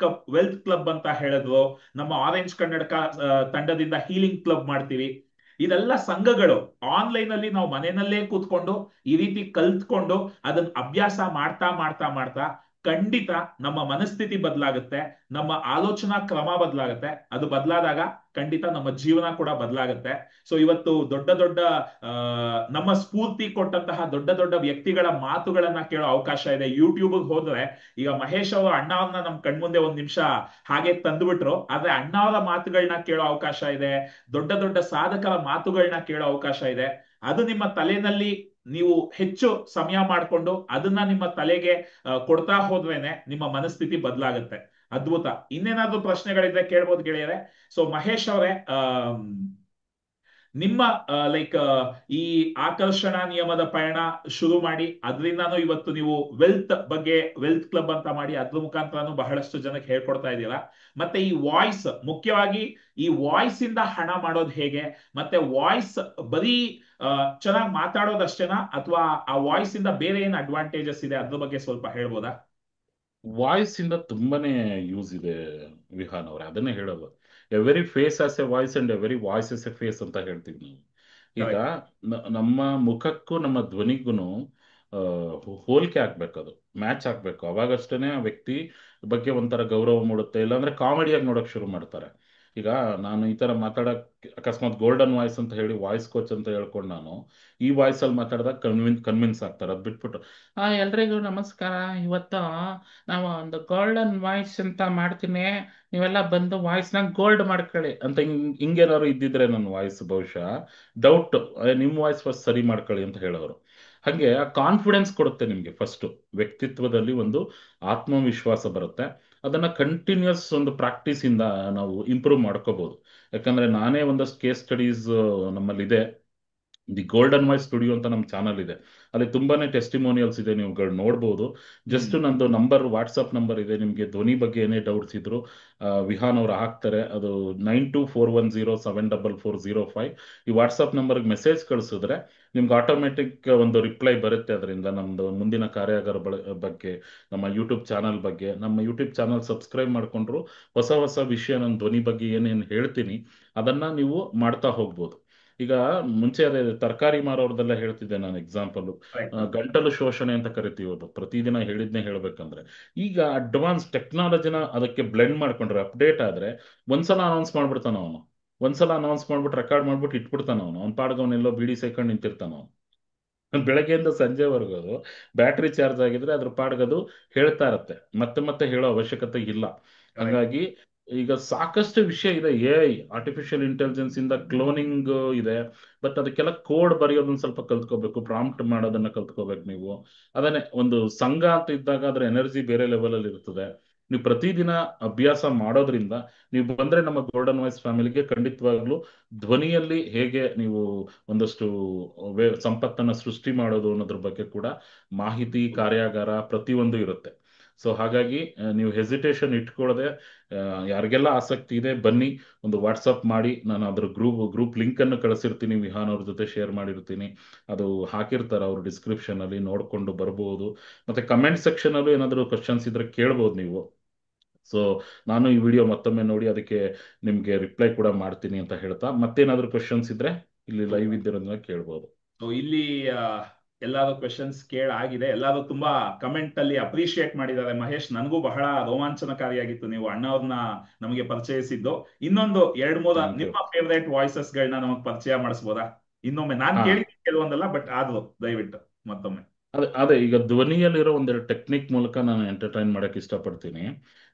ವೆಲ್ತ್ ಕ್ಲಬ್ ಅಂತ ಹೇಳಿದ್ರು, ನಮ್ಮ ಆರೆಂಜ್ ಕನ್ನಡಕ ತಂಡದಿಂದ ಹೀಲಿಂಗ್ ಕ್ಲಬ್ ಮಾಡ್ತೀವಿ. ಇದೆಲ್ಲ ಸಂಘಗಳು ಆನ್ಲೈನ್ ಅಲ್ಲಿ ನಾವು ಮನೆಯಲ್ಲೇ ಕೂತ್ಕೊಂಡು ಈ ರೀತಿ ಕಲ್ತ್ಕೊಂಡು ಅದನ್ನ ಅಭ್ಯಾಸ ಮಾಡ್ತಾ ಮಾಡ್ತಾ ಮಾಡ್ತಾ ಖಂಡಿತ ನಮ್ಮ ಮನಸ್ಥಿತಿ ಬದಲಾಗುತ್ತೆ, ನಮ್ಮ ಆಲೋಚನಾ ಕ್ರಮ ಬದಲಾಗುತ್ತೆ. ಅದು ಬದಲಾದಾಗ ಖಂಡಿತ ನಮ್ಮ ಜೀವನ ಕೂಡ ಬದಲಾಗುತ್ತೆ. ಸೊ ಇವತ್ತು ದೊಡ್ಡ ದೊಡ್ಡ ನಮ್ಮ ಸ್ಫೂರ್ತಿ ಕೊಟ್ಟಂತಹ ದೊಡ್ಡ ದೊಡ್ಡ ವ್ಯಕ್ತಿಗಳ ಮಾತುಗಳನ್ನ ಕೇಳೋ ಅವಕಾಶ ಇದೆ. ಯೂಟ್ಯೂಬ್ ಹೋದ್ರೆ ಈಗ ಮಹೇಶ್ ಅವರು ಅಣ್ಣ ಅವ್ರನ್ನ ನಮ್ ಕಣ್ಮುಂದೆ ಒಂದ್ ನಿಮಿಷ ಹಾಗೆ ತಂದುಬಿಟ್ರು, ಆದ್ರೆ ಅಣ್ಣ ಅವರ ಮಾತುಗಳನ್ನ ಕೇಳೋ ಅವಕಾಶ ಇದೆ, ದೊಡ್ಡ ದೊಡ್ಡ ಸಾಧಕರ ಮಾತುಗಳನ್ನ ಕೇಳೋ ಅವಕಾಶ ಇದೆ. ಅದು ನಿಮ್ಮ ತಲೆನಲ್ಲಿ ನೀವು ಹೆಚ್ಚು ಸಮಯ ಮಾಡಿಕೊಂಡು ಅದನ್ನ ನಿಮ್ಮ ತಲೆಗೆ ಕೊಡ್ತಾ ಹೋದ್ರೇನೆ ನಿಮ್ಮ ಮನಸ್ಥಿತಿ ಬದಲಾಗುತ್ತೆ. ಅದ್ಭುತ. ಇನ್ನೇನಾದ್ರೂ ಪ್ರಶ್ನೆಗಳಿದ್ರೆ ಕೇಳ್ಬೋದು ಗೆಳೆಯರೆ. ಸೊ ಮಹೇಶ್ ಅವರೇ, ನಿಮ್ಮ ಈ ಆಕರ್ಷಣಾ ನಿಯಮದ ಪಯಣ ಶುರು ಮಾಡಿ ಅದರಿಂದಾನು ಇವತ್ತು ನೀವು ವೆಲ್ತ್ ಕ್ಲಬ್ ಅಂತ ಮಾಡಿ ಅದ್ರ ಮುಖಾಂತರನು ಬಹಳಷ್ಟು ಜನಕ್ಕೆ ಹೇಳ್ಕೊಡ್ತಾ ಇದ್ದೀರಾ. ಮತ್ತೆ ಈ ವಾಯ್ಸ್, ಮುಖ್ಯವಾಗಿ ಈ ವಾಯ್ಸ್ ಇಂದ ಹಣ ಮಾಡೋದು ಹೇಗೆ, ಮತ್ತೆ ವಾಯ್ಸ್ ಬರೀ ಚೆನ್ನಾಗಿ ಮಾತಾಡೋದಷ್ಟೇನಾ, ಅಥವಾ ಆ ವಾಯ್ಸ್ ಇಂದ ಬೇರೆ ಏನ್ ಅಡ್ವಾಂಟೇಜಸ್ ಇದೆ ಅದ್ರ ಬಗ್ಗೆ ಸ್ವಲ್ಪ ಹೇಳ್ಬೋದಾ? ವಾಯ್ಸ್ ಇಂದ ತುಂಬಾನೇ ಯೂಸ್ ಇದೆ ವಿಹಾನ್ ಅವ್ರೆ, ಅದನ್ನೇ ಹೇಳೋದು. Every face has a voice and every voice has a face ಅಂತ ಹೇಳ್ತೀವಿ ನಾವು. ಈಗ ನಮ್ಮ ಮುಖಕ್ಕೂ ನಮ್ಮ ಧ್ವನಿಗೂ ಹೋಲಿಕೆ ಆಗ್ಬೇಕು, ಅದು ಮ್ಯಾಚ್ ಆಗ್ಬೇಕು. ಅವಾಗಷ್ಟೇ ಆ ವ್ಯಕ್ತಿ ಬಗ್ಗೆ ಒಂಥರ ಗೌರವ ಮೂಡುತ್ತೆ. ಇಲ್ಲಾಂದ್ರೆ ಕಾಮಿಡಿಯಾಗಿ ನೋಡಕ್ ಶುರು ಮಾಡ್ತಾರೆ. ಈಗ ನಾನು ಈ ತರ ಮಾತಾಡಕ್ ಅಕಸ್ಮಾತ್ ಗೋಲ್ಡನ್ ವಾಯ್ಸ್ ಅಂತ ಹೇಳಿ ವಾಯ್ಸ್ ಕೋಚ್ ಅಂತ ಹೇಳ್ಕೊಂಡು ನಾನು ಈ ವಾಯ್ಸ್ ಅಲ್ಲಿ ಮಾತಾಡಿದಾಗ ಕನ್ವಿನ್ಸ್ ಆಗ್ತಾರೆ. ಅದ್ ಬಿಟ್ಬಿಟ್ಟು ಎಲ್ರಿಗೂ ನಮಸ್ಕಾರ, ಇವತ್ತು ನಾವು ಒಂದು ಗೋಲ್ಡನ್ ವಾಯ್ಸ್ ಅಂತ ಮಾಡ್ತೀನಿ, ನೀವೆಲ್ಲ ಬಂದು ವಾಯ್ಸ್ನ ಗೋಲ್ಡ್ ಮಾಡ್ಕೊಳ್ಳಿ ಅಂತ ಹಿಂಗೇನಾದ್ರು ಇದ್ದಿದ್ರೆ ನನ್ನ ವಾಯ್ಸ್ ಬಹುಶಃ ಡೌಟ್, ನಿಮ್ಮ ವಾಯ್ಸ್ ಫಸ್ಟ್ ಸರಿ ಮಾಡ್ಕೊಳ್ಳಿ ಅಂತ ಹೇಳೋರು. ಹಾಗೆ ಆ ಕಾನ್ಫಿಡೆನ್ಸ್ ಕೊಡುತ್ತೆ ನಿಮಗೆ ಫಸ್ಟ್, ವ್ಯಕ್ತಿತ್ವದಲ್ಲಿ ಒಂದು ಆತ್ಮವಿಶ್ವಾಸ ಬರುತ್ತೆ. ಅದನ್ನ ಕಂಟಿನ್ಯೂಸ್ ಒಂದು ಪ್ರಾಕ್ಟೀಸ್ ಇಂದ ನಾವು ಇಂಪ್ರೂವ್ ಮಾಡ್ಕೋಬಹುದು. ಯಾಕಂದ್ರೆ ನಾನೇ ಒಂದಷ್ಟು ಕೇಸ್ ಸ್ಟಡೀಸ್ ನಮ್ಮಲ್ಲಿದೆ. ದಿ ಗೋಲ್ಡನ್ ವಾಯ್ಸ್ ಸ್ಟುಡಿಯೋ ಅಂತ ನಮ್ಮ ಚಾನಲ್ ಇದೆ, ಅಲ್ಲಿ ತುಂಬಾನೇ ಟೆಸ್ಟಿಮೋನಿಯಲ್ಸ್ ಇದೆ, ನೀವುಗಳು ನೋಡ್ಬೋದು. ಜಸ್ಟ್ ಹ್ಮ್ ನಂದು ನಂಬರ್, ವಾಟ್ಸಪ್ ನಂಬರ್ ಇದೆ, ನಿಮಗೆ ಧ್ವನಿ ಬಗ್ಗೆ ಏನೇ ಡೌಟ್ಸ್ ಇದ್ರು ವಿಹಾನ್ ಅವ್ರು ಹಾಕ್ತಾರೆ. ಅದು 9241074405. ಈ ವಾಟ್ಸಪ್ ನಂಬರ್ಗೆ ಮೆಸೇಜ್ ಕಳಿಸಿದ್ರೆ ನಿಮ್ಗೆ ಆಟೋಮೆಟಿಕ್ ಒಂದು ರಿಪ್ಲೈ ಬರುತ್ತೆ. ಅದರಿಂದ ನಮ್ದು ಮುಂದಿನ ಕಾರ್ಯಾಗಾರ ಬಗ್ಗೆ, ನಮ್ಮ ಯೂಟ್ಯೂಬ್ ಚಾನಲ್ ಬಗ್ಗೆ, ನಮ್ಮ ಯೂಟ್ಯೂಬ್ ಚಾನಲ್ ಸಬ್ಸ್ಕ್ರೈಬ್ ಮಾಡ್ಕೊಂಡ್ರು ಹೊಸ ಹೊಸ ವಿಷಯ ನನ್ನ ಧ್ವನಿ ಬಗ್ಗೆ ಏನೇನು ಹೇಳ್ತೀನಿ ಅದನ್ನ ನೀವು ಮಾಡ್ತಾ ಹೋಗ್ಬೋದು. ಈಗ ಮುಂಚೆ ಅದೇ ತರಕಾರಿ ಮಾರೋರ್ದೆಲ್ಲ ಹೇಳ್ತಿದ್ದೆ ನಾನು ಎಕ್ಸಾಂಪಲ್, ಕರೆಕ್ಟ್. ಗಂಟಲು ಶೋಷಣೆ ಅಂತ ಕರಿತೀವಿ ಅದು, ಪ್ರತಿದಿನ ಹೇಳಿದ್ನೇ ಹೇಳ್ಬೇಕಂದ್ರೆ. ಈಗ ಅಡ್ವಾನ್ಸ್ ಟೆಕ್ನಾಲಜಿನ ಅದಕ್ಕೆ ಬ್ಲೆಂಡ್ ಮಾಡ್ಕೊಂಡ್ರೆ, ಅಪ್ಡೇಟ್ ಆದ್ರೆ ಒಂದ್ಸಲ ಅನೌನ್ಸ್ ಮಾಡ್ಬಿಡ್ತಾನ ಅವನು, ಒಂದ್ಸಲ ಅನೌನ್ಸ್ ಮಾಡ್ಬಿಟ್ಟು ರೆಕಾರ್ಡ್ ಮಾಡ್ಬಿಟ್ಟು ಇಟ್ಬಿಡ್ತಾನ ಅವನು. ಅವ್ನ ಪಾಡ್ಗವನ್ನೆಲ್ಲೋ ಬೀಡಿ ಸೇಕೊಂಡು ನಿಂತಿರ್ತಾನ ಅವನು. ಬೆಳಗ್ಗೆಯಿಂದ ಸಂಜೆವರೆಗೂ ಅದು ಬ್ಯಾಟ್ರಿ ಚಾರ್ಜ್ ಆಗಿದ್ರೆ ಅದ್ರ ಪಾಡ್ಗದು ಹೇಳ್ತಾ ಇರತ್ತೆ, ಮತ್ತೆ ಮತ್ತೆ ಹೇಳೋ ಅವಶ್ಯಕತೆ ಇಲ್ಲ. ಕರೆಕ್ಟ್. ಹಂಗಾಗಿ ಈಗ ಸಾಕಷ್ಟು ವಿಷಯ ಇದೆ. ಎಐ, ಆರ್ಟಿಫಿಷಿಯಲ್ ಇಂಟೆಲಿಜೆನ್ಸ್ ಇಂದ ಕ್ಲೋನಿಂಗ್ ಇದೆ. ಬಟ್ ಅದಕ್ಕೆಲ್ಲ ಕೋಡ್ ಬರೆಯೋದನ್ನ ಸ್ವಲ್ಪ ಕಲ್ತ್ಕೋಬೇಕು, ಪ್ರಾಂಪ್ಟ್ ಮಾಡೋದನ್ನ ಕಲ್ತ್ಕೋಬೇಕು ನೀವು. ಅದನ್ನೇ ಒಂದು ಸಂಘ ಅಂತ ಇದ್ದಾಗ ಅದ್ರ ಎನರ್ಜಿ ಬೇರೆ ಲೆವೆಲ್ ಅಲ್ಲಿ ಇರ್ತದೆ. ನೀವು ಪ್ರತಿದಿನ ಅಭ್ಯಾಸ ಮಾಡೋದ್ರಿಂದ, ನೀವು ಬಂದ್ರೆ ನಮ್ಮ ಗೋಲ್ಡನ್ ವಾಯ್ಸ್ ಫ್ಯಾಮಿಲಿಗೆ ಖಂಡಿತವಾಗ್ಲೂ ಧ್ವನಿಯಲ್ಲಿ ಹೇಗೆ ನೀವು ಒಂದಷ್ಟು ಸಂಪತ್ತನ್ನ ಸೃಷ್ಟಿ ಮಾಡೋದು ಅನ್ನೋದ್ರ ಬಗ್ಗೆ ಕೂಡ ಮಾಹಿತಿ, ಕಾರ್ಯಾಗಾರ ಪ್ರತಿಯೊಂದು ಇರುತ್ತೆ. ಸೊ ಹಾಗಾಗಿ ನೀವು ಹೆಸಿಟೇಷನ್ ಇಟ್ಕೊಳ್ಳದೆ, ಯಾರಿಗೆಲ್ಲ ಆಸಕ್ತಿ ಇದೆ ಬನ್ನಿ, ಒಂದು ವಾಟ್ಸಪ್ ಮಾಡಿ. ನಾನು ಅದ್ರ ಗ್ರೂಪ್ ಲಿಂಕ್ ಅನ್ನು ಕಳಿಸಿರ್ತೀನಿ, ವಿಹಾನ್ ಅವ್ರ ಜೊತೆ ಶೇರ್ ಮಾಡಿರ್ತೀನಿ. ಅದು ಹಾಕಿರ್ತಾರೆ ಅವರು ಡಿಸ್ಕ್ರಿಪ್ಷನ್ ಅಲ್ಲಿ, ನೋಡ್ಕೊಂಡು ಬರ್ಬೋದು. ಮತ್ತೆ ಕಮೆಂಟ್ ಸೆಕ್ಷನ್ ಅಲ್ಲೂ ಏನಾದರೂ ಕ್ವಶನ್ಸ್ ಇದ್ರೆ ಕೇಳ್ಬೋದು ನೀವು. ಸೊ ನಾನು ಈ ವಿಡಿಯೋ ಮತ್ತೊಮ್ಮೆ ನೋಡಿ ಅದಕ್ಕೆ ನಿಮ್ಗೆ ರಿಪ್ಲೈ ಕೂಡ ಮಾಡ್ತೀನಿ ಅಂತ ಹೇಳ್ತಾ, ಮತ್ತೇನಾದ್ರೂ ಕ್ವಶನ್ಸ್ ಇದ್ರೆ ಇಲ್ಲಿ ಲೈವ್ ಇದ್ದಿರೋದನ್ನ ಕೇಳ್ಬೋದು. ಸೊ ಇಲ್ಲಿ ಎಲ್ಲಾರು ಕ್ವೆಶನ್ಸ್ ಆಗಿದೆ, ಎಲ್ಲಾರು ತುಂಬಾ ಕಮೆಂಟ್ ಅಲ್ಲಿ ಅಪ್ರಿಶಿಯೇಟ್ ಮಾಡಿದ್ದಾರೆ. ಮಹೇಶ್, ನನಗೂ ಬಹಳ ರೋಮಾಂಚನಕಾರಿಯಾಗಿತ್ತು ನೀವು ಅಣ್ಣವ್ರನ್ನ ನಮಗೆ ಪರಿಚಯಿಸಿದ್ದು. ಇನ್ನೊಂದು ಎರಡ್ ಮೂರ ಥ್ಯಾಂಕ್ ಯು. ನಿಮ್ಮ ಫೇವರೇಟ್ ವಾಯ್ಸಸ್ ಗಳನ್ನ ನಮಗ್ ಪರಿಚಯ ಮಾಡಿಸ್ಬೋದಾ? ಇನ್ನೊಮ್ಮೆ ನಾನ್ ಹಾ, ಕೇಳಿದ ಕೆಲವೊಂದಲ್ಲ, ಬಟ್ ಆದ್ರೂ ದಯವಿಟ್ಟು ಮತ್ತೊಮ್ಮೆ. ಅದೇ ಈಗ ಧ್ವನಿಯಲ್ಲಿರೋ ಒಂದೆರಡು ಟೆಕ್ನಿಕ್ ಮೂಲಕ ನಾನು ಎಂಟರ್ಟೈನ್ ಮಾಡಕ್ ಇಷ್ಟಪಡ್ತೀನಿ.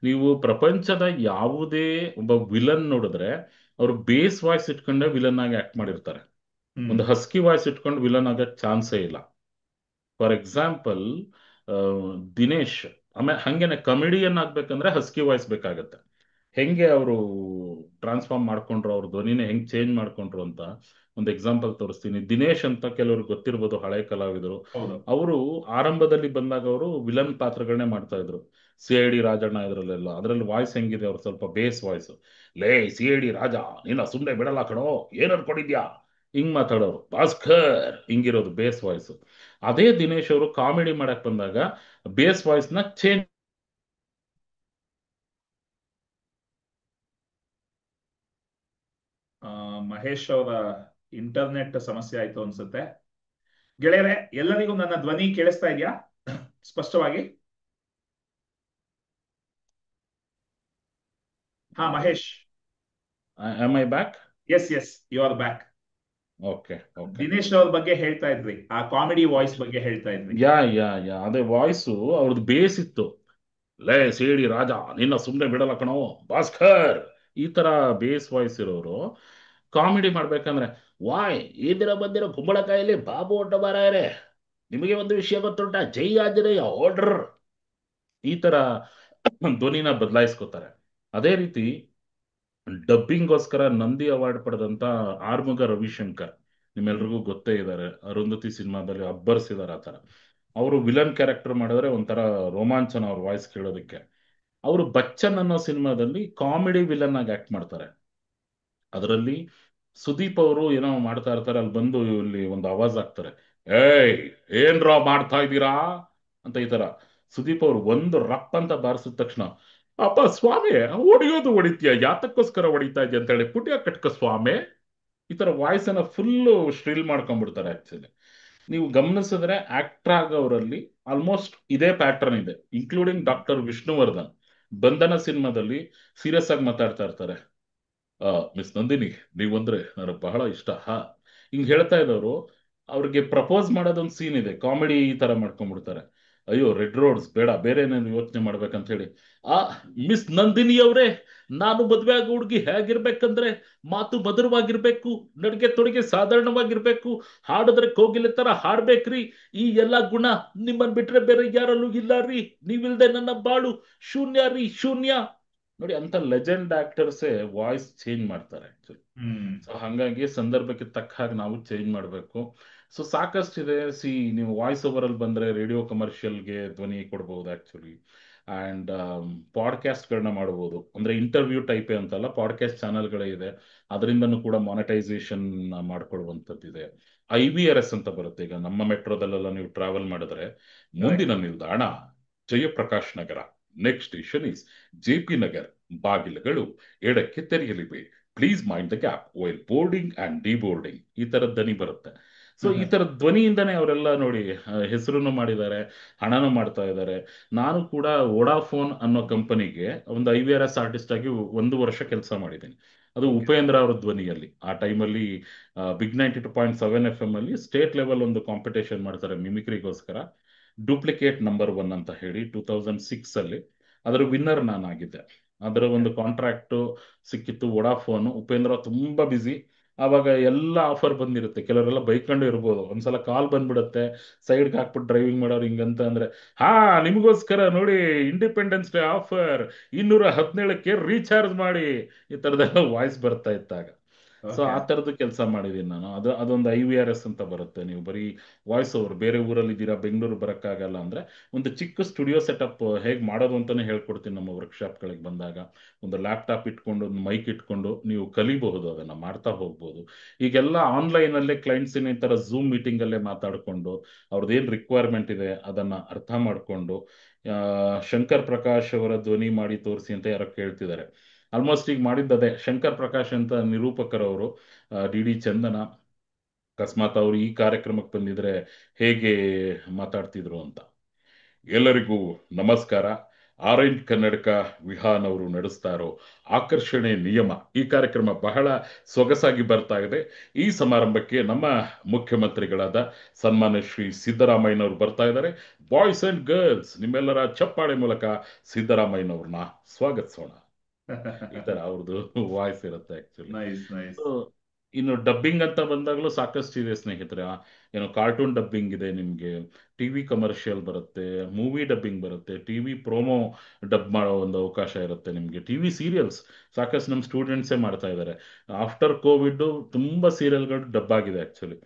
ನೀವು ಪ್ರಪಂಚದ ಯಾವುದೇ ಒಬ್ಬ ವಿಲನ್ ನೋಡಿದ್ರೆ ಅವರು ಬೇಸ್ ವಾಯ್ಸ್ ಇಟ್ಕೊಂಡೆ ವಿಲನ್ ಆಗಿ ಆಕ್ಟ್ ಮಾಡಿರ್ತಾರೆ. ಹ್ಮ್ ಒಂದು ಹಸ್ಕಿ ವಾಯ್ಸ್ ಇಟ್ಕೊಂಡು ವಿಲನ್ ಆಗಕ್ ಚಾನ್ಸೇ ಇಲ್ಲ. ಫಾರ್ ಎಕ್ಸಾಂಪಲ್, ದಿನೇಶ್, ಆಮೇಲೆ ಹಂಗೇನೆ ಕಮಿಡಿಯನ್ ಆಗ್ಬೇಕಂದ್ರೆ ಹಸ್ಕಿ ವಾಯ್ಸ್ ಬೇಕಾಗತ್ತೆ. ಹೆಂಗೆ ಅವರು ಟ್ರಾನ್ಸ್ಫಾರ್ಮ್ ಮಾಡ್ಕೊಂಡ್ರು, ಅವ್ರ ಧ್ವನಿನ ಹೆಂಗ್ ಚೇಂಜ್ ಮಾಡ್ಕೊಂಡ್ರು ಅಂತ ಒಂದು ಎಕ್ಸಾಂಪಲ್ ತೋರಿಸ್ತೀನಿ. ದಿನೇಶ್ ಅಂತ ಕೆಲವ್ರಿಗೆ ಗೊತ್ತಿರ್ಬೋದು, ಹಳೆ ಕಲಾವಿದರು. ಹೌದು. ಅವರು ಆರಂಭದಲ್ಲಿ ಬಂದಾಗ ಅವರು ವಿಲನ್ ಪಾತ್ರಗಳನ್ನೇ ಮಾಡ್ತಾ ಇದ್ರು. ಸಿ ಐ ಡಿ ರಾಜಣ್ಣ ಇದ್ರಲ್ಲೆಲ್ಲ, ಅದ್ರಲ್ಲಿ ವಾಯ್ಸ್ ಹೆಂಗಿದೆ, ಅವ್ರು ಸ್ವಲ್ಪ ಬೇಸ್ ವಾಯ್ಸ್. ಲೇ ಸಿ ಐ ಡಿ ರಾಜ, ನಿನ್ನ ಸುಮ್ಮನೆ ಬಿಡಲ್ಲ ಕಣೋ, ಏನ್ ಅನ್ಕೊಂಡಿದ್ಯಾ, ಹಿಂಗ್ ಮಾತಾಡೋರು. ಭಾಸ್ಕರ್ ಹಿಂಗಿರೋದು ಬೇಸ್ ವಾಯ್ಸ್. ಅದೇ ದಿನೇಶ್ ಅವರು ಕಾಮಿಡಿ ಮಾಡಕ್ ಬಂದಾಗ ಬೇಸ್ ವಾಯ್ಸ್ ನ ಚೇಂಜ್. ಮಹೇಶ್ ಅವರ ಇಂಟರ್ನೆಟ್ ಸಮಸ್ಯೆ ಆಯ್ತು ಅನ್ಸುತ್ತೆ. ಗೆಳೆಯರೆ, ಎಲ್ಲರಿಗೂ ನನ್ನ ಧ್ವನಿ ಕೇಳಿಸ್ತಾ ಇದೆಯಾ ಸ್ಪಷ್ಟವಾಗಿ? ಹಾ Mahesh. Am I back? Yes yes, you are back. Okay okay. Dinesh ಅವ್ರ ಬಗ್ಗೆ ಹೇಳ್ತಾ ಇದ್ರಿ, ಆ ಕಾಮಿಡಿ ವಾಯ್ಸ್ ಬಗ್ಗೆ ಹೇಳ್ತಾ ಇದ್ರಿ. ಯಾ ಅದೇ ವಾಯ್ಸು ಅವ್ರದ್ದು ಬೇಸ್ ಇತ್ತು. ಲೇ ಸೇಡಿ ರಾಜ, ನಿನ್ನ ಸುಮ್ಮನೆ ಬಿಡಲ್ಲ ಕಣೋ, ಭಾಸ್ಕರ್, ಈ ತರ ಬೇಸ್ ವಾಯ್ಸ್ ಇರೋರು ಕಾಮಿಡಿ ಮಾಡ್ಬೇಕಂದ್ರೆ, ವಾಯ್ ಈ ಬಂದಿರೋ ಕುಂಬಳಕಾಯಲ್ಲಿ ಬಾಬು ಒಟ್ಟ ಬಾರಾಯರೆ, ನಿಮಗೆ ಒಂದು ವಿಷಯ ಗೊತ್ತುಂಟ, ಜೈ ಆಂಜನೇಯ ಆರ್ಡರ್, ಈ ತರ ಧ್ವನಿನ ಬದಲಾಯಿಸ್ಕೋತಾರೆ. ಅದೇ ರೀತಿ ಡಬ್ಬಿಂಗ್ಗೋಸ್ಕರ ನಂದಿ ಅವಾರ್ಡ್ ಪಡೆದಂತ ಆರ್ಮುಗ ರವಿಶಂಕರ್, ನಿಮ್ಮೆಲ್ರಿಗೂ ಗೊತ್ತೇ ಇದ್ದಾರೆ, ಅರುಂಧತಿ ಸಿನಿಮಾದಲ್ಲಿ ಅಬ್ಬರಿಸಿದಾರೆ. ಆ ತರ ಅವರು ವಿಲನ್ ಕ್ಯಾರೆಕ್ಟರ್ ಮಾಡಿದ್ರೆ ಒಂಥರ ರೋಮಾಂಚನ ಅವ್ರ ವಾಯ್ಸ್ ಕೇಳೋದಕ್ಕೆ. ಅವರು ಬಚ್ಚನ್ ಅನ್ನೋ ಸಿನಿಮಾದಲ್ಲಿ ಕಾಮಿಡಿ ವಿಲನ್ ಆಗಿ ಆಕ್ಟ್ ಮಾಡ್ತಾರೆ. ಅದರಲ್ಲಿ ಸುದೀಪ್ ಅವರು ಏನೋ ಮಾಡ್ತಾ ಇರ್ತಾರೆ, ಅಲ್ಲಿ ಬಂದು ಇಲ್ಲಿ ಒಂದು ಆವಾಜ್ ಆಗ್ತಾರೆ, ಏಯ್ ಏನ್ರಾ ಮಾಡ್ತಾ ಇದ್ದೀರಾ ಅಂತ. ಈ ತರ ಸುದೀಪ್ ಅವರು ಒಂದು ರಪ್ ಅಂತ ಬಾರಿಸಿದ ತಕ್ಷಣ, ಅಪ್ಪ ಸ್ವಾಮಿ ಹೊಡಿಯೋದು ಹೊಡಿತೀಯ, ಯಾತಕ್ಕೋಸ್ಕರ ಹೊಡಿತಾ ಇದೆಯಾ ಅಂತ ಹೇಳಿ ಪುಟ್ಯ ಕಟ್ಕ ಸ್ವಾಮಿ, ಈ ತರ ವಾಯ್ಸ್ ಅನ್ನ ಫುಲ್ ಶ್ರಿಲ್ ಮಾಡ್ಕೊಂಡ್ಬಿಡ್ತಾರೆ. ಆಕ್ಚುಲಿ ನೀವು ಗಮನಿಸಿದ್ರೆ ಆಕ್ಟರ್ ಆಗೋರಲ್ಲಿ ಆಲ್ಮೋಸ್ಟ್ ಇದೇ ಪ್ಯಾಟರ್ನ್ ಇದೆ, ಇನ್ಕ್ಲೂಡಿಂಗ್ ಡಾಕ್ಟರ್ ವಿಷ್ಣುವರ್ಧನ್. ಬಂಧನ ಸಿನಿಮಾದಲ್ಲಿ ಸೀರಿಯಸ್ ಆಗಿ ಮಾತಾಡ್ತಾ ಇರ್ತಾರೆ, ಮಿಸ್ ನಂದಿನಿ, ನೀವಂದ್ರೆ ನನಗೆ ಬಹಳ ಇಷ್ಟ. ಹಾ, ಹಿಂಗ್ ಹೇಳ್ತಾ ಇದ್ದವರು ಅವ್ರಿಗೆ ಪ್ರಪೋಸ್ ಮಾಡೋದೊಂದು ಸೀನ್ ಇದೆ, ಕಾಮಿಡಿ ಈ ತರ ಮಾಡ್ಕೊಂಡ್ಬಿಡ್ತಾರೆ. ಅಯ್ಯೋ ರೆಡ್ ರೋಡ್ಸ್ ಬೇಡ, ಬೇರೆ ಏನೇನು ಯೋಚನೆ ಮಾಡ್ಬೇಕಂತ ಹೇಳಿ. ಆ ಮಿಸ್ ನಂದಿನಿ ಅವರೇ, ನಾನು ಮದ್ವೆ ಆಗೋ ಹುಡುಗಿ ಹೇಗಿರ್ಬೇಕಂದ್ರೆ ಮಾತು ಮಧುರವಾಗಿರ್ಬೇಕು, ನಡಿಗೆ ತೊಡಿಗೆ ಸಾಧಾರಣವಾಗಿರ್ಬೇಕು, ಹಾಡಿದ್ರೆ ಕೋಗಿಲೆ ತರ ಹಾಡ್ಬೇಕ್ರಿ. ಈ ಎಲ್ಲಾ ಗುಣ ನಿಮ್ಮನ್ ಬಿಟ್ರೆ ಬೇರೆ ಯಾರಲ್ಲೂ ಇಲ್ಲ ರೀ. ನೀವಿಲ್ದೆ ನನ್ನ ಬಾಳು ಶೂನ್ಯ ರೀ, ಶೂನ್ಯ. ನೋಡಿ, ಅಂತ ಲೆಜೆಂಡ್ ಆಕ್ಟರ್ಸೇ ವಾಯ್ಸ್ ಚೇಂಜ್ ಮಾಡ್ತಾರೆ ಆಕ್ಚುಲಿ. ಹ್ಮ್ ಸೊ ಹಾಗಾಗಿ ಸಂದರ್ಭಕ್ಕೆ ತಕ್ಕ ಹಾಗೆ ನಾವು ಚೇಂಜ್ ಮಾಡಬೇಕು. ಸೊ ಸಾಕಷ್ಟಿದೆ. ನೀವು ವಾಯ್ಸ್ ಓವರ್ ಅಲ್ಲಿ ಬಂದ್ರೆ ರೇಡಿಯೋ ಕಮರ್ಷಿಯಲ್ಗೆ ಧ್ವನಿ ಕೊಡ್ಬೋದು ಆಕ್ಚುಲಿ. ಅಂಡ್ ಪಾಡ್ಕಾಸ್ಟ್ಗಳನ್ನ ಮಾಡಬಹುದು. ಅಂದ್ರೆ ಇಂಟರ್ವ್ಯೂ ಟೈಪೇ ಅಂತಲ್ಲ, ಪಾಡ್ಕಾಸ್ಟ್ ಚಾನಲ್ಗಳೇ ಇದೆ, ಅದರಿಂದನೂ ಕೂಡ ಮಾನಿಟೈಸೇಷನ್ ಮಾಡ್ಕೊಳ್ಳುವಂಥದ್ದಿದೆ. IVRS ಅಂತ ಬರುತ್ತೆ. ಈಗ ನಮ್ಮ ಮೆಟ್ರೋದಲ್ಲೆಲ್ಲ ನೀವು ಟ್ರಾವೆಲ್ ಮಾಡಿದ್ರೆ ಕರೆಕ್ಟ್. ಮುಂದಿನ ನಿಲ್ದಾಣ Jayaprakash Nagar, next station is JP Nagar, ಬಾಗಿಲುಗಳು ಎಡಕ್ಕೆ ತೆರೆಯಲಿವೆ, please mind the gap while boarding and deboarding, ಈ ತರದ ಧ್ವನಿ ಬರುತ್ತೆ. ಸೊ ಈ ತರದ ಧ್ವನಿಯಿಂದನೇ ಅವರೆಲ್ಲ ನೋಡಿ ಹೆಸರನ್ನು ಮಾಡಿದ್ದಾರೆ, ಹಣನೂ ಮಾಡ್ತಾ ಇದ್ದಾರೆ. ನಾನು ಕೂಡ ವೋಡಾಫೋನ್ ಅನ್ನೋ ಕಂಪನಿಗೆ ಒಂದು IVRS ಆರ್ಟಿಸ್ಟ್ ಆಗಿ 1 ವರ್ಷ ಕೆಲಸ ಮಾಡಿದ್ದೀನಿ. ಅದು ಓಕೆ. ಉಪೇಂದ್ರ ಅವರ ಧ್ವನಿಯಲ್ಲಿ. ಆ ಟೈಮಲ್ಲಿ Big 92.7 FM ಅಲ್ಲಿ ಸ್ಟೇಟ್ ಲೆವೆಲ್ ಒಂದು ಕಾಂಪಿಟೇಷನ್ ಮಾಡ್ತಾರೆ ಮಿಮಿಕ್ರಿಗೋಸ್ಕರ, ಡೂಪ್ಲಿಕೇಟ್ ನಂಬರ್ 1 ಅಂತ ಹೇಳಿ 2006 ಅಲ್ಲಿ. ಅದರ ವಿನ್ನರ್ ನಾನಾಗಿದ್ದೆ. ಅದರ ಓಕೆ. ಒಂದು ಕಾಂಟ್ರಾಕ್ಟ್ ಸಿಕ್ಕಿತ್ತು ವೋಡಾಫೋನ್. ಉಪೇಂದ್ರ ತುಂಬಾ ಬಿಸಿ. ಆವಾಗ ಎಲ್ಲ ಆಫರ್ ಬಂದಿರುತ್ತೆ. ಕೆಲವರೆಲ್ಲ ಬೈಕೊಂಡು ಇರ್ಬೋದು, ಒಂದ್ಸಲ ಕಾಲ್ ಬಂದ್ಬಿಡುತ್ತೆ, ಸೈಡ್ಗೆ ಹಾಕ್ಬಿಟ್ಟು ಡ್ರೈವಿಂಗ್ ಮಾಡೋರು ಹಿಂಗಂತ ಅಂದ್ರೆ, ಹಾ ನಿಮಗೋಸ್ಕರ ನೋಡಿ ಇಂಡಿಪೆಂಡೆನ್ಸ್ ಡೇ ಆಫರ್, 217ಕ್ಕೆ ರೀಚಾರ್ಜ್ ಮಾಡಿ, ಈ ತರದೆಲ್ಲ ವಾಯ್ಸ್ ಬರ್ತಾ ಇತ್ತಾಗ. So okay. ಆ ತರದ್ದು ಕೆಲಸ ಮಾಡಿದ್ದೀನಿ ನಾನು. ಅದೊಂದು IVRS ಅಂತ ಬರುತ್ತೆ. ನೀವು ಬರೀ ವಾಯ್ಸ್ ಓವರ್, ಬೇರೆ ಊರಲ್ಲಿ ಇದ್ದೀರಾ, ಬೆಂಗಳೂರು ಬರೋಕ್ಕಾಗಲ್ಲ ಅಂದ್ರೆ ಒಂದು ಚಿಕ್ಕ ಸ್ಟುಡಿಯೋ ಸೆಟಪ್ ಹೇಗೆ ಮಾಡೋದು ಅಂತಾನೆ ಹೇಳ್ಕೊಡ್ತೀನಿ ನಮ್ಮ ವರ್ಕ್ಶಾಪ್ಗಳಿಗೆ ಬಂದಾಗ. ಒಂದು ಲ್ಯಾಪ್ಟಾಪ್ ಇಟ್ಕೊಂಡು, ಒಂದು ಮೈಕ್ ಇಟ್ಕೊಂಡು ನೀವು ಕಲಿಬಹುದು, ಅದನ್ನ ಮಾಡ್ತಾ ಹೋಗ್ಬೋದು. ಈಗೆಲ್ಲ ಆನ್ಲೈನ್ ಅಲ್ಲೇ ಕ್ಲೈಂಟ್ಸ್ ಈ ತರ ಝೂಮ್ ಮೀಟಿಂಗ್ ಅಲ್ಲೇ ಮಾತಾಡ್ಕೊಂಡು ಅವ್ರದ್ದೇನ್ ರಿಕ್ವೈರ್ಮೆಂಟ್ ಇದೆ ಅದನ್ನ ಅರ್ಥ ಮಾಡ್ಕೊಂಡು, ಶಂಕರ್ ಪ್ರಕಾಶ್ ಅವರ ಧ್ವನಿ ಮಾಡಿ ತೋರಿಸಿ ಅಂತ ಯಾರೋ ಕೇಳ್ತಿದ್ದಾರೆ. ಆಲ್ಮೋಸ್ಟ್ ಈಗ ಮಾಡಿದ್ದದೆ. ಶಂಕರ್ ಪ್ರಕಾಶ್ ಅಂತ ನಿರೂಪಕರವರು, DD ಚಂದನ, ಅಕಸ್ಮಾತ್ ಅವರು ಈ ಕಾರ್ಯಕ್ರಮಕ್ಕೆ ಬಂದಿದ್ರೆ ಹೇಗೆ ಮಾತಾಡ್ತಿದ್ರು ಅಂತ. ಎಲ್ಲರಿಗೂ ನಮಸ್ಕಾರ. ಆರೆಂಜ್ ಕನ್ನಡಕ ವಿಹಾನ್ ಅವರು ನಡೆಸ್ತಾ ಇರೋ ಆಕರ್ಷಣೆ ನಿಯಮ ಈ ಕಾರ್ಯಕ್ರಮ ಬಹಳ ಸೊಗಸಾಗಿ ಬರ್ತಾ ಇದೆ. ಈ ಸಮಾರಂಭಕ್ಕೆ ನಮ್ಮ ಮುಖ್ಯಮಂತ್ರಿಗಳಾದ ಸನ್ಮಾನ್ಯ ಶ್ರೀ ಸಿದ್ದರಾಮಯ್ಯನವರು ಬರ್ತಾ ಇದ್ದಾರೆ. ಬಾಯ್ಸ್ ಅಂಡ್ ಗರ್ಲ್ಸ್, ನಿಮ್ಮೆಲ್ಲರ ಚಪ್ಪಾಳೆ ಮೂಲಕ ಸಿದ್ದರಾಮಯ್ಯನವ್ರನ್ನ ಸ್ವಾಗತಿಸೋಣ. ಈ ತರ ಅವ್ರದ್ದು ವಾಯ್ಸ್ ಇರುತ್ತೆ ಆಕ್ಚುಲಿ. Nice nice. ಸೊ ಇನ್ನು ಡಬ್ಬಿಂಗ್ ಅಂತ ಬಂದಾಗಲೂ ಸಾಕಷ್ಟು ಇದೆ ಸ್ನೇಹಿತರೆ. ಏನೋ ಕಾರ್ಟೂನ್ ಡಬ್ಬಿಂಗ್ ಇದೆ, ನಿಮ್ಗೆ ಟಿವಿ ಕಮರ್ಷಿಯಲ್ ಬರುತ್ತೆ, ಮೂವಿ ಡಬ್ಬಿಂಗ್ ಬರುತ್ತೆ, ಟಿವಿ ಪ್ರೋಮೋ ಡಬ್ ಮಾಡೋ ಒಂದು ಅವಕಾಶ ಇರುತ್ತೆ ನಿಮ್ಗೆ, ಟಿವಿ ಸೀರಿಯಲ್ಸ್ ಸಾಕಷ್ಟು ನಮ್ಮ ಸ್ಟೂಡೆಂಟ್ಸೇ ಮಾಡ್ತಾ ಇದ್ದಾರೆ. ಆಫ್ಟರ್ ಕೋವಿಡ್ ತುಂಬಾ ಸೀರಿಯಲ್ಗಳು ಡಬ್ ಆಗಿದೆ ಆಕ್ಚುಲಿ.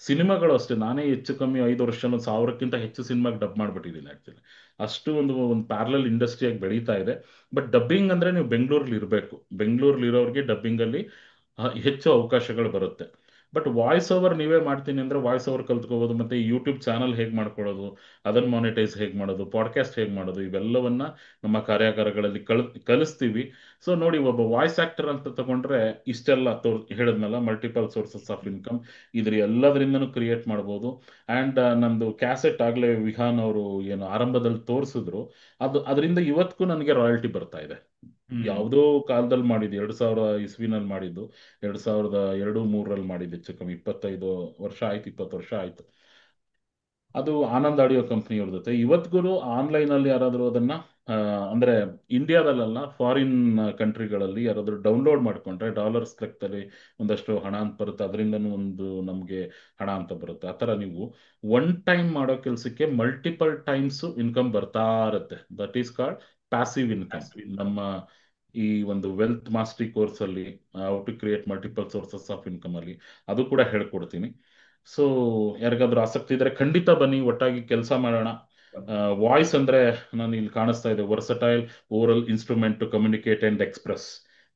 ಸಿನಿಮಾಗಳು ಅಷ್ಟೇ, ನಾನೇ ಹೆಚ್ಚು ಕಮ್ಮಿ 5 ವರ್ಷ 1000ಕ್ಕಿಂತ ಹೆಚ್ಚು ಸಿನಿಮಾಗೆ ಡಬ್ ಮಾಡ್ಬಿಟ್ಟಿದ್ದೀನಿ ಆಕ್ಚುಲಿ. ಅಷ್ಟು ಒಂದು ಪ್ಯಾರಲಲ್ ಇಂಡಸ್ಟ್ರಿಯಾಗಿ ಬೆಳೀತಾ ಇದೆ. ಬಟ್ ಡಬ್ಬಿಂಗ್ ಅಂದ್ರೆ ನೀವು ಬೆಂಗಳೂರಲ್ಲಿ ಇರಬೇಕು. ಬೆಂಗಳೂರಲ್ಲಿ ಇರೋರಿಗೆ ಡಬ್ಬಿಂಗ್ ಅಲ್ಲಿ ಹೆಚ್ಚು ಅವಕಾಶಗಳು ಬರುತ್ತೆ. ಬಟ್ ವಾಯ್ಸ್ ಓವರ್ ನೀವೇ ಮಾಡ್ತೀನಿ ಅಂದ್ರೆ ವಾಯ್ಸ್ ಓವರ್ ಕಲ್ತ್ಕೋಬಹುದು. ಮತ್ತೆ ಯೂಟ್ಯೂಬ್ ಚಾನಲ್ ಹೇಗೆ ಮಾಡ್ಕೊಳ್ಳೋದು, ಅದನ್ನ ಮಾನಿಟೈಸ್ ಹೇಗೆ ಮಾಡೋದು, ಪಾಡ್ಕಾಸ್ಟ್ ಹೇಗೆ ಮಾಡೋದು, ಇವೆಲ್ಲವನ್ನ ನಮ್ಮ ಕಾರ್ಯಾಗಾರಗಳಲ್ಲಿ ಕಲಿಸ್ತೀವಿ. ಸೊ ನೋಡಿ, ಒಬ್ಬ ವಾಯ್ಸ್ ಆಕ್ಟರ್ ಅಂತ ತಗೊಂಡ್ರೆ ಇಷ್ಟೆಲ್ಲ ಹೇಳಿದ್ನಲ್ಲ, ಮಲ್ಟಿಪಲ್ ಸೋರ್ಸಸ್ ಆಫ್ ಇನ್ಕಮ್ ಇದ್ರ ಎಲ್ಲದರಿಂದನೂ ಕ್ರಿಯೇಟ್ ಮಾಡ್ಬೋದು. ಅಂಡ್ ನಮ್ದು ಕ್ಯಾಸೆಟ್ ಆಗ್ಲೇ ವಿಹಾನ್ ಅವರು ಏನು ಆರಂಭದಲ್ಲಿ ತೋರಿಸಿದ್ರು, ಅದರಿಂದ ಇವತ್ತಿಗೂ ನನಗೆ ರಾಯಲ್ಟಿ ಬರ್ತಾ ಇದೆ. ಹ್ಮ್ ಯಾವುದೋ ಕಾಲದಲ್ಲಿ ಮಾಡಿದ್ದು, 2000 ಇಸ್ವಿನಲ್ಲಿ ಮಾಡಿದ್ದು, 2002-3ರಲ್ಲಿ ಮಾಡಿದ್ದು, ಹೆಚ್ಚು ಕಮ್ಮಿ 25 ವರ್ಷ ಆಯ್ತು, 20 ವರ್ಷ ಆಯ್ತು. ಅದು ಆನಂದ್ ಆಡಿಯೋ ಕಂಪ್ನಿ ಅವ್ರ ಜೊತೆ. ಇವತ್ತಿಗೂ ಆನ್ಲೈನ್ ಅಲ್ಲಿ ಯಾರಾದರೂ ಅದನ್ನ ಆ, ಅಂದ್ರೆ ಇಂಡಿಯಾದಲ್ಲ, ಫಾರಿನ್ ಕಂಟ್ರಿಗಳಲ್ಲಿ ಯಾರಾದರೂ ಡೌನ್ಲೋಡ್ ಮಾಡ್ಕೊಂಡ್ರೆ ಡಾಲರ್ಸ್ ಲೆಕ್ಕದಲ್ಲಿ ಒಂದಷ್ಟು ಹಣ ಅಂತ ಬರುತ್ತೆ. ಅದರಿಂದನೂ ಒಂದು ನಮಗೆ ಹಣ ಅಂತ ಬರುತ್ತೆ. ಆ ಥರ ನೀವು ಒನ್ ಟೈಮ್ ಮಾಡೋ ಕೆಲಸಕ್ಕೆ ಮಲ್ಟಿಪಲ್ ಟೈಮ್ಸ್ ಇನ್ಕಮ್ ಬರ್ತಾ ಇರುತ್ತೆ. That is called passive income. Passive income. ನಮ್ಮ ಈ ಒಂದು ವೆಲ್ತ್ ಮಾಸ್ಟರಿ ಕೋರ್ಸ್ ಅಲ್ಲಿ how to create multiple sources of income ಅಲ್ಲಿ ಅದು ಕೂಡ ಹೇಳ್ಕೊಡ್ತೀನಿ. ಸೊ ಯಾರಿಗಾದ್ರೂ ಆಸಕ್ತಿ ಇದ್ರೆ ಖಂಡಿತ ಬನ್ನಿ, ಒಟ್ಟಾಗಿ ಕೆಲಸ ಮಾಡೋಣ. ವಾಯ್ಸ್ ಅಂದ್ರೆ ನಾನು ಇಲ್ಲಿ ಕಾಣಿಸ್ತಾ ಇದೆ, versatile oral instrument to communicate and express.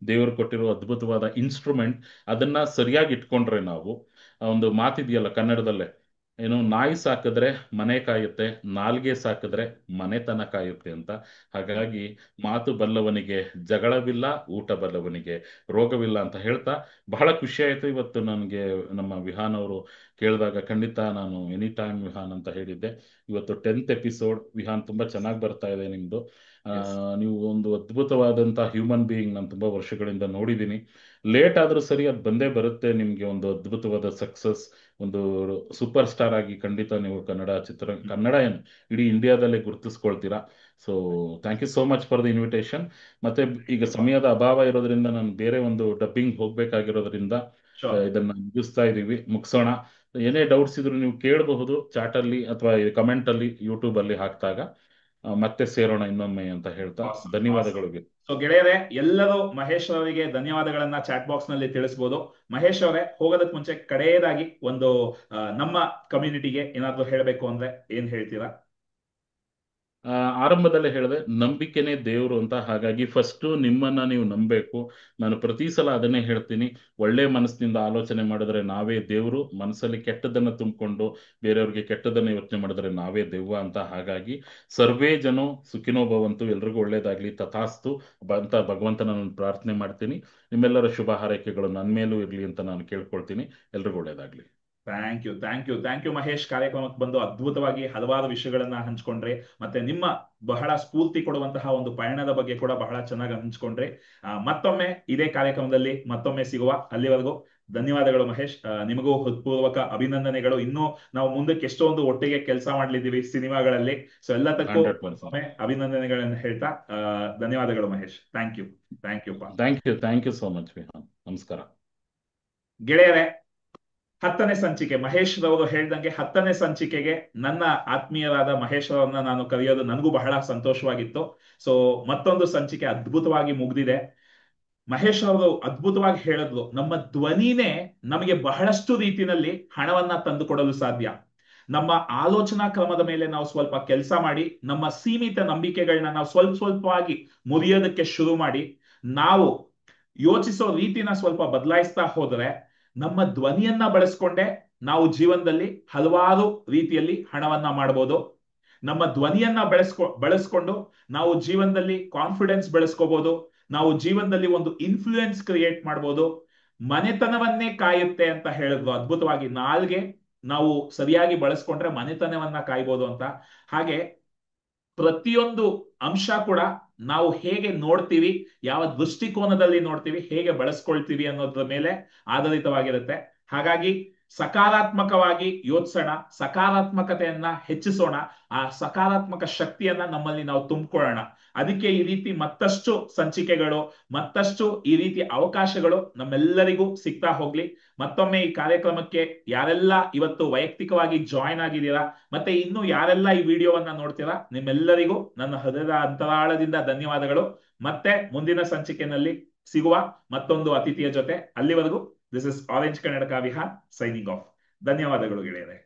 ದೇವರು ಕೊಟ್ಟಿರೋ ಅದ್ಭುತವಾದ ಇನ್ಸ್ಟ್ರೂಮೆಂಟ್. ಅದನ್ನ ಸರಿಯಾಗಿ ಇಟ್ಕೊಂಡ್ರೆ ನಾವು, ಒಂದು ಮಾತಿದೆಯಲ್ಲ ಕನ್ನಡದಲ್ಲೇ, ಏನು, ನಾಯಿ ಸಾಕಿದ್ರೆ ಮನೆ ಕಾಯುತ್ತೆ, ನಾಲ್ಗೆ ಸಾಕಿದ್ರೆ ಮನೆತನ ಕಾಯುತ್ತೆ ಅಂತ. ಹಾಗಾಗಿ ಮಾತು ಬಲ್ಲವನಿಗೆ ಜಗಳವಿಲ್ಲ, ಊಟ ಬಲ್ಲವನಿಗೆ ರೋಗವಿಲ್ಲ ಅಂತ ಹೇಳ್ತಾ, ಬಹಳ ಖುಷಿ ಆಯ್ತು ಇವತ್ತು ನನಗೆ. ನಮ್ಮ ವಿಹಾನ್ ಅವರು ಕೇಳಿದಾಗ ಖಂಡಿತ ನಾನು ಎನಿ ಟೈಮ್ ವಿಹಾನ್ ಅಂತ ಹೇಳಿದ್ದೆ. ಇವತ್ತು 10th ಎಪಿಸೋಡ್. ವಿಹಾನ್, ತುಂಬಾ ಚೆನ್ನಾಗಿ ಬರ್ತಾ ಇದೆ ನಿಮ್ದು. Yes. ನೀವು ಒಂದು ಅದ್ಭುತವಾದಂತಹ ಹ್ಯೂಮನ್ ಬೀಯಿಂಗ್ ನಾನು ತುಂಬಾ ವರ್ಷಗಳಿಂದ ನೋಡಿದ್ದೀನಿ. ಲೇಟ್ ಆದ್ರೂ ಸರಿ ಅದು ಬಂದೇ ಬರುತ್ತೆ. ನಿಮ್ಗೆ ಒಂದು ಅದ್ಭುತವಾದ ಸಕ್ಸಸ್, ಒಂದು ಸೂಪರ್ ಸ್ಟಾರ್ ಆಗಿ ಖಂಡಿತ ನೀವು ಕನ್ನಡ ಏನು ಇಡೀ ಇಂಡಿಯಾದಲ್ಲೇ ಗುರುತಿಸ್ಕೊಳ್ತೀರಾ. So thank you so much for the invitation. ಮತ್ತೆ ಈಗ ಸಮಯದ ಅಭಾವ ಇರೋದ್ರಿಂದ ನಾನು ಬೇರೆ ಒಂದು ಡಬ್ಬಿಂಗ್ ಹೋಗ್ಬೇಕಾಗಿರೋದ್ರಿಂದ ಇದನ್ನ ಮುಗಿಸೋಣ. ಏನೇ ಡೌಟ್ಸ್ ಇದ್ರು ನೀವು ಕೇಳಬಹುದು ಚಾಟಲ್ಲಿ ಅಥವಾ ಕಮೆಂಟ್ ಅಲ್ಲಿ ಯೂಟ್ಯೂಬ್ ಅಲ್ಲಿ ಹಾಕಿದಾಗ. ಮತ್ತೆ ಸೇರೋಣ ಇನ್ನೊಮ್ಮೆ ಅಂತ ಹೇಳ್ತಾ ಧನ್ಯವಾದಗಳು. ಸೊ ಗೆಳೆಯರೆ, ಎಲ್ಲರೂ ಮಹೇಶ್ ಅವರಿಗೆ ಧನ್ಯವಾದಗಳನ್ನ ಚಾಟ್ ಬಾಕ್ಸ್ ನಲ್ಲಿ ತಿಳಿಸಬಹುದು. ಮಹೇಶ್ ಅವರೇ, ಹೋಗೋದಕ್ಕೆ ಮುಂಚೆ ಕಡೆಯದಾಗಿ ಒಂದು ನಮ್ಮ ಕಮ್ಯುನಿಟಿಗೆ ಏನಾದ್ರು ಹೇಳಬೇಕು ಅಂದ್ರೆ ಏನ್ ಹೇಳ್ತೀರಾ? ಆರಂಭದಲ್ಲೇ ಹೇಳಿದೆ, ನಂಬಿಕೆನೇ ದೇವರು ಅಂತ. ಹಾಗಾಗಿ ಫಸ್ಟ್ ನಿಮ್ಮನ್ನ ನೀವು ನಂಬಬೇಕು. ನಾನು ಪ್ರತಿ ಸಲ ಅದನ್ನೇ ಹೇಳ್ತೀನಿ, ಒಳ್ಳೆ ಮನಸ್ಸಿನಿಂದ ಆಲೋಚನೆ ಮಾಡಿದ್ರೆ ನಾವೇ ದೇವರು, ಮನಸ್ಸಲ್ಲಿ ಕೆಟ್ಟದನ್ನ ತುಂಬಿಕೊಂಡು ಬೇರೆಯವ್ರಿಗೆ ಕೆಟ್ಟದನ್ನ ಯೋಚನೆ ಮಾಡಿದ್ರೆ ನಾವೇ ದೆವ್ವ ಅಂತ. ಹಾಗಾಗಿ ಸರ್ವೇ ಜನೋ ಸುಖಿನೋ ಭವಂತು, ಎಲ್ರಿಗೂ ಒಳ್ಳೇದಾಗ್ಲಿ, ತಥಾಸ್ತು ಅಂತ ಭಗವಂತನ ನಾನು ಪ್ರಾರ್ಥನೆ ಮಾಡ್ತೀನಿ. ನಿಮ್ಮೆಲ್ಲರ ಶುಭ ಹಾರೈಕೆಗಳು ನನ್ನ ಮೇಲೂ ಇರ್ಲಿ ಅಂತ ನಾನು ಕೇಳ್ಕೊಳ್ತೀನಿ. ಎಲ್ರಿಗೂ ಒಳ್ಳೇದಾಗ್ಲಿ. Thank you Mahesh. ಕಾರ್ಯಕ್ರಮಕ್ಕೆ ಬಂದು ಅದ್ಭುತವಾಗಿ ಹಲವಾರು ವಿಷಯಗಳನ್ನ ಹಂಚ್ಕೊಂಡ್ರಿ. ಮತ್ತೆ ನಿಮ್ಮ ಬಹಳ ಸ್ಫೂರ್ತಿ ಕೊಡುವಂತಹ ಒಂದು ಪಯಣದ ಬಗ್ಗೆ ಕೂಡ ಬಹಳ ಚೆನ್ನಾಗಿ ಹಂಚ್ಕೊಂಡ್ರಿ. ಮತ್ತೊಮ್ಮೆ ಇದೇ ಕಾರ್ಯಕ್ರಮದಲ್ಲಿ ಮತ್ತೊಮ್ಮೆ ಸಿಗುವ. ಅಲ್ಲಿವರೆಗೂ ಧನ್ಯವಾದಗಳು ಮಹೇಶ್. ನಿಮಗೂ ಹೃತ್ಪೂರ್ವಕ ಅಭಿನಂದನೆಗಳು. ಇನ್ನೂ ನಾವು ಮುಂದಕ್ಕೆ ಎಷ್ಟೊಂದು ಒಟ್ಟಿಗೆ ಕೆಲಸ ಮಾಡ್ಲಿದ್ದೀವಿ ಸಿನಿಮಾಗಳಲ್ಲಿ. ಸೊ ಎಲ್ಲದಕ್ಕೂ ಅಭಿನಂದನೆಗಳನ್ನು ಹೇಳ್ತಾ ಧನ್ಯವಾದಗಳು Mahesh. Thank you so much Vihaan. ನಮಸ್ಕಾರ ಗೆಳೆಯರೆ. 10ನೇ ಸಂಚಿಕೆ, ಮಹೇಶ್ ರವರು ಹೇಳ್ದಂಗೆ 10ನೇ ಸಂಚಿಕೆಗೆ ನನ್ನ ಆತ್ಮೀಯರಾದ ಮಹೇಶ್ ಅವರನ್ನ ನಾನು ಕರೆಯೋದು ನನಗೂ ಬಹಳ ಸಂತೋಷವಾಗಿತ್ತು. ಸೊ ಮತ್ತೊಂದು ಸಂಚಿಕೆ ಅದ್ಭುತವಾಗಿ ಮುಗ್ದಿದೆ. ಮಹೇಶ್ ಅವರು ಅದ್ಭುತವಾಗಿ ಹೇಳಿದ್ರು, ನಮ್ಮ ಧ್ವನಿನೇ ನಮಗೆ ಬಹಳಷ್ಟು ರೀತಿಯಲ್ಲಿ ಹಣವನ್ನ ತಂದುಕೊಡಲು ಸಾಧ್ಯ. ನಮ್ಮ ಆಲೋಚನಾ ಕ್ರಮದ ಮೇಲೆ ನಾವು ಸ್ವಲ್ಪ ಕೆಲಸ ಮಾಡಿ, ನಮ್ಮ ಸೀಮಿತ ನಂಬಿಕೆಗಳನ್ನ ನಾವು ಸ್ವಲ್ಪವಾಗಿ ಮುರಿಯೋದಕ್ಕೆ ಶುರು ಮಾಡಿ, ನಾವು ಯೋಚಿಸೋ ರೀತಿನ ಸ್ವಲ್ಪ ಬದಲಾಯಿಸ್ತಾ ಹೋದ್ರೆ, ನಮ್ಮ ಧ್ವನಿಯನ್ನ ಬಳಸ್ಕೊಂಡೆ ನಾವು ಜೀವನದಲ್ಲಿ ಹಲವಾರು ರೀತಿಯಲ್ಲಿ ಹಣವನ್ನ ಮಾಡಬಹುದು. ನಮ್ಮ ಧ್ವನಿಯನ್ನ ಬಳಸ್ಕೊಂಡು ನಾವು ಜೀವನದಲ್ಲಿ ಕಾನ್ಫಿಡೆನ್ಸ್ ಬೆಳೆಸ್ಕೋಬಹುದು. ನಾವು ಜೀವನದಲ್ಲಿ ಒಂದು ಇನ್ಫ್ಲೂಯೆನ್ಸ್ ಕ್ರಿಯೇಟ್ ಮಾಡಬಹುದು. ಮನೆತನವನ್ನೇ ಕಾಯುತ್ತೆ ಅಂತ ಹೇಳಿದ್ರು ಅದ್ಭುತವಾಗಿ. ನಾಲ್ಗೆ ನಾವು ಸರಿಯಾಗಿ ಬಳಸ್ಕೊಂಡ್ರೆ ಮನೆತನವನ್ನ ಕಾಯ್ಬೋದು ಅಂತ. ಹಾಗೆ ಪ್ರತಿಯೊಂದು ಅಂಶ ಕೂಡ ನಾವು ಹೇಗೆ ನೋಡ್ತೀವಿ, ಯಾವ ದೃಷ್ಟಿಕೋನದಲ್ಲಿ ನೋಡ್ತೀವಿ, ಹೇಗೆ ಬಳಸ್ಕೊಳ್ತೀವಿ ಅನ್ನೋದ್ರ ಮೇಲೆ ಆಧಾರಿತವಾಗಿರುತ್ತೆ. ಹಾಗಾಗಿ ಸಕಾರಾತ್ಮಕವಾಗಿ ಯೋಚಿಸೋಣ, ಸಕಾರಾತ್ಮಕತೆಯನ್ನ ಹೆಚ್ಚಿಸೋಣ, ಆ ಸಕಾರಾತ್ಮಕ ಶಕ್ತಿಯನ್ನ ನಮ್ಮಲ್ಲಿ ನಾವು ತುಂಬಿಕೊಳ್ಳೋಣ. ಅದಕ್ಕೆ ಈ ರೀತಿ ಮತ್ತಷ್ಟು ಸಂಚಿಕೆಗಳು, ಮತ್ತಷ್ಟು ಈ ರೀತಿ ಅವಕಾಶಗಳು ನಮ್ಮೆಲ್ಲರಿಗೂ ಸಿಗ್ತಾ ಹೋಗ್ಲಿ. ಮತ್ತೊಮ್ಮೆ ಈ ಕಾರ್ಯಕ್ರಮಕ್ಕೆ ಯಾರೆಲ್ಲ ಇವತ್ತು ವೈಯಕ್ತಿಕವಾಗಿ ಜಾಯಿನ್ ಆಗಿದ್ದೀರಾ, ಮತ್ತೆ ಇನ್ನು ಯಾರೆಲ್ಲ ಈ ವಿಡಿಯೋವನ್ನ ನೋಡ್ತೀರಾ, ನಿಮ್ಮೆಲ್ಲರಿಗೂ ನನ್ನ ಹೃದಯದ ಅಂತರಾಳದಿಂದ ಧನ್ಯವಾದಗಳು. ಮತ್ತೆ ಮುಂದಿನ ಸಂಚಿಕೆಯಲ್ಲಿ ಸಿಗುವ ಮತ್ತೊಂದು ಅತಿಥಿಯ ಜೊತೆ. ಅಲ್ಲಿವರೆಗೂ ದಿಸ್ ಇಸ್ ಆರೆಂಜ್ ಕನ್ನಡಕ ವಿಹಾನ್ ಸೈನಿಂಗ್ ಆಫ್. ಧನ್ಯವಾದಗಳು ಗೆಳೆಯರೆ.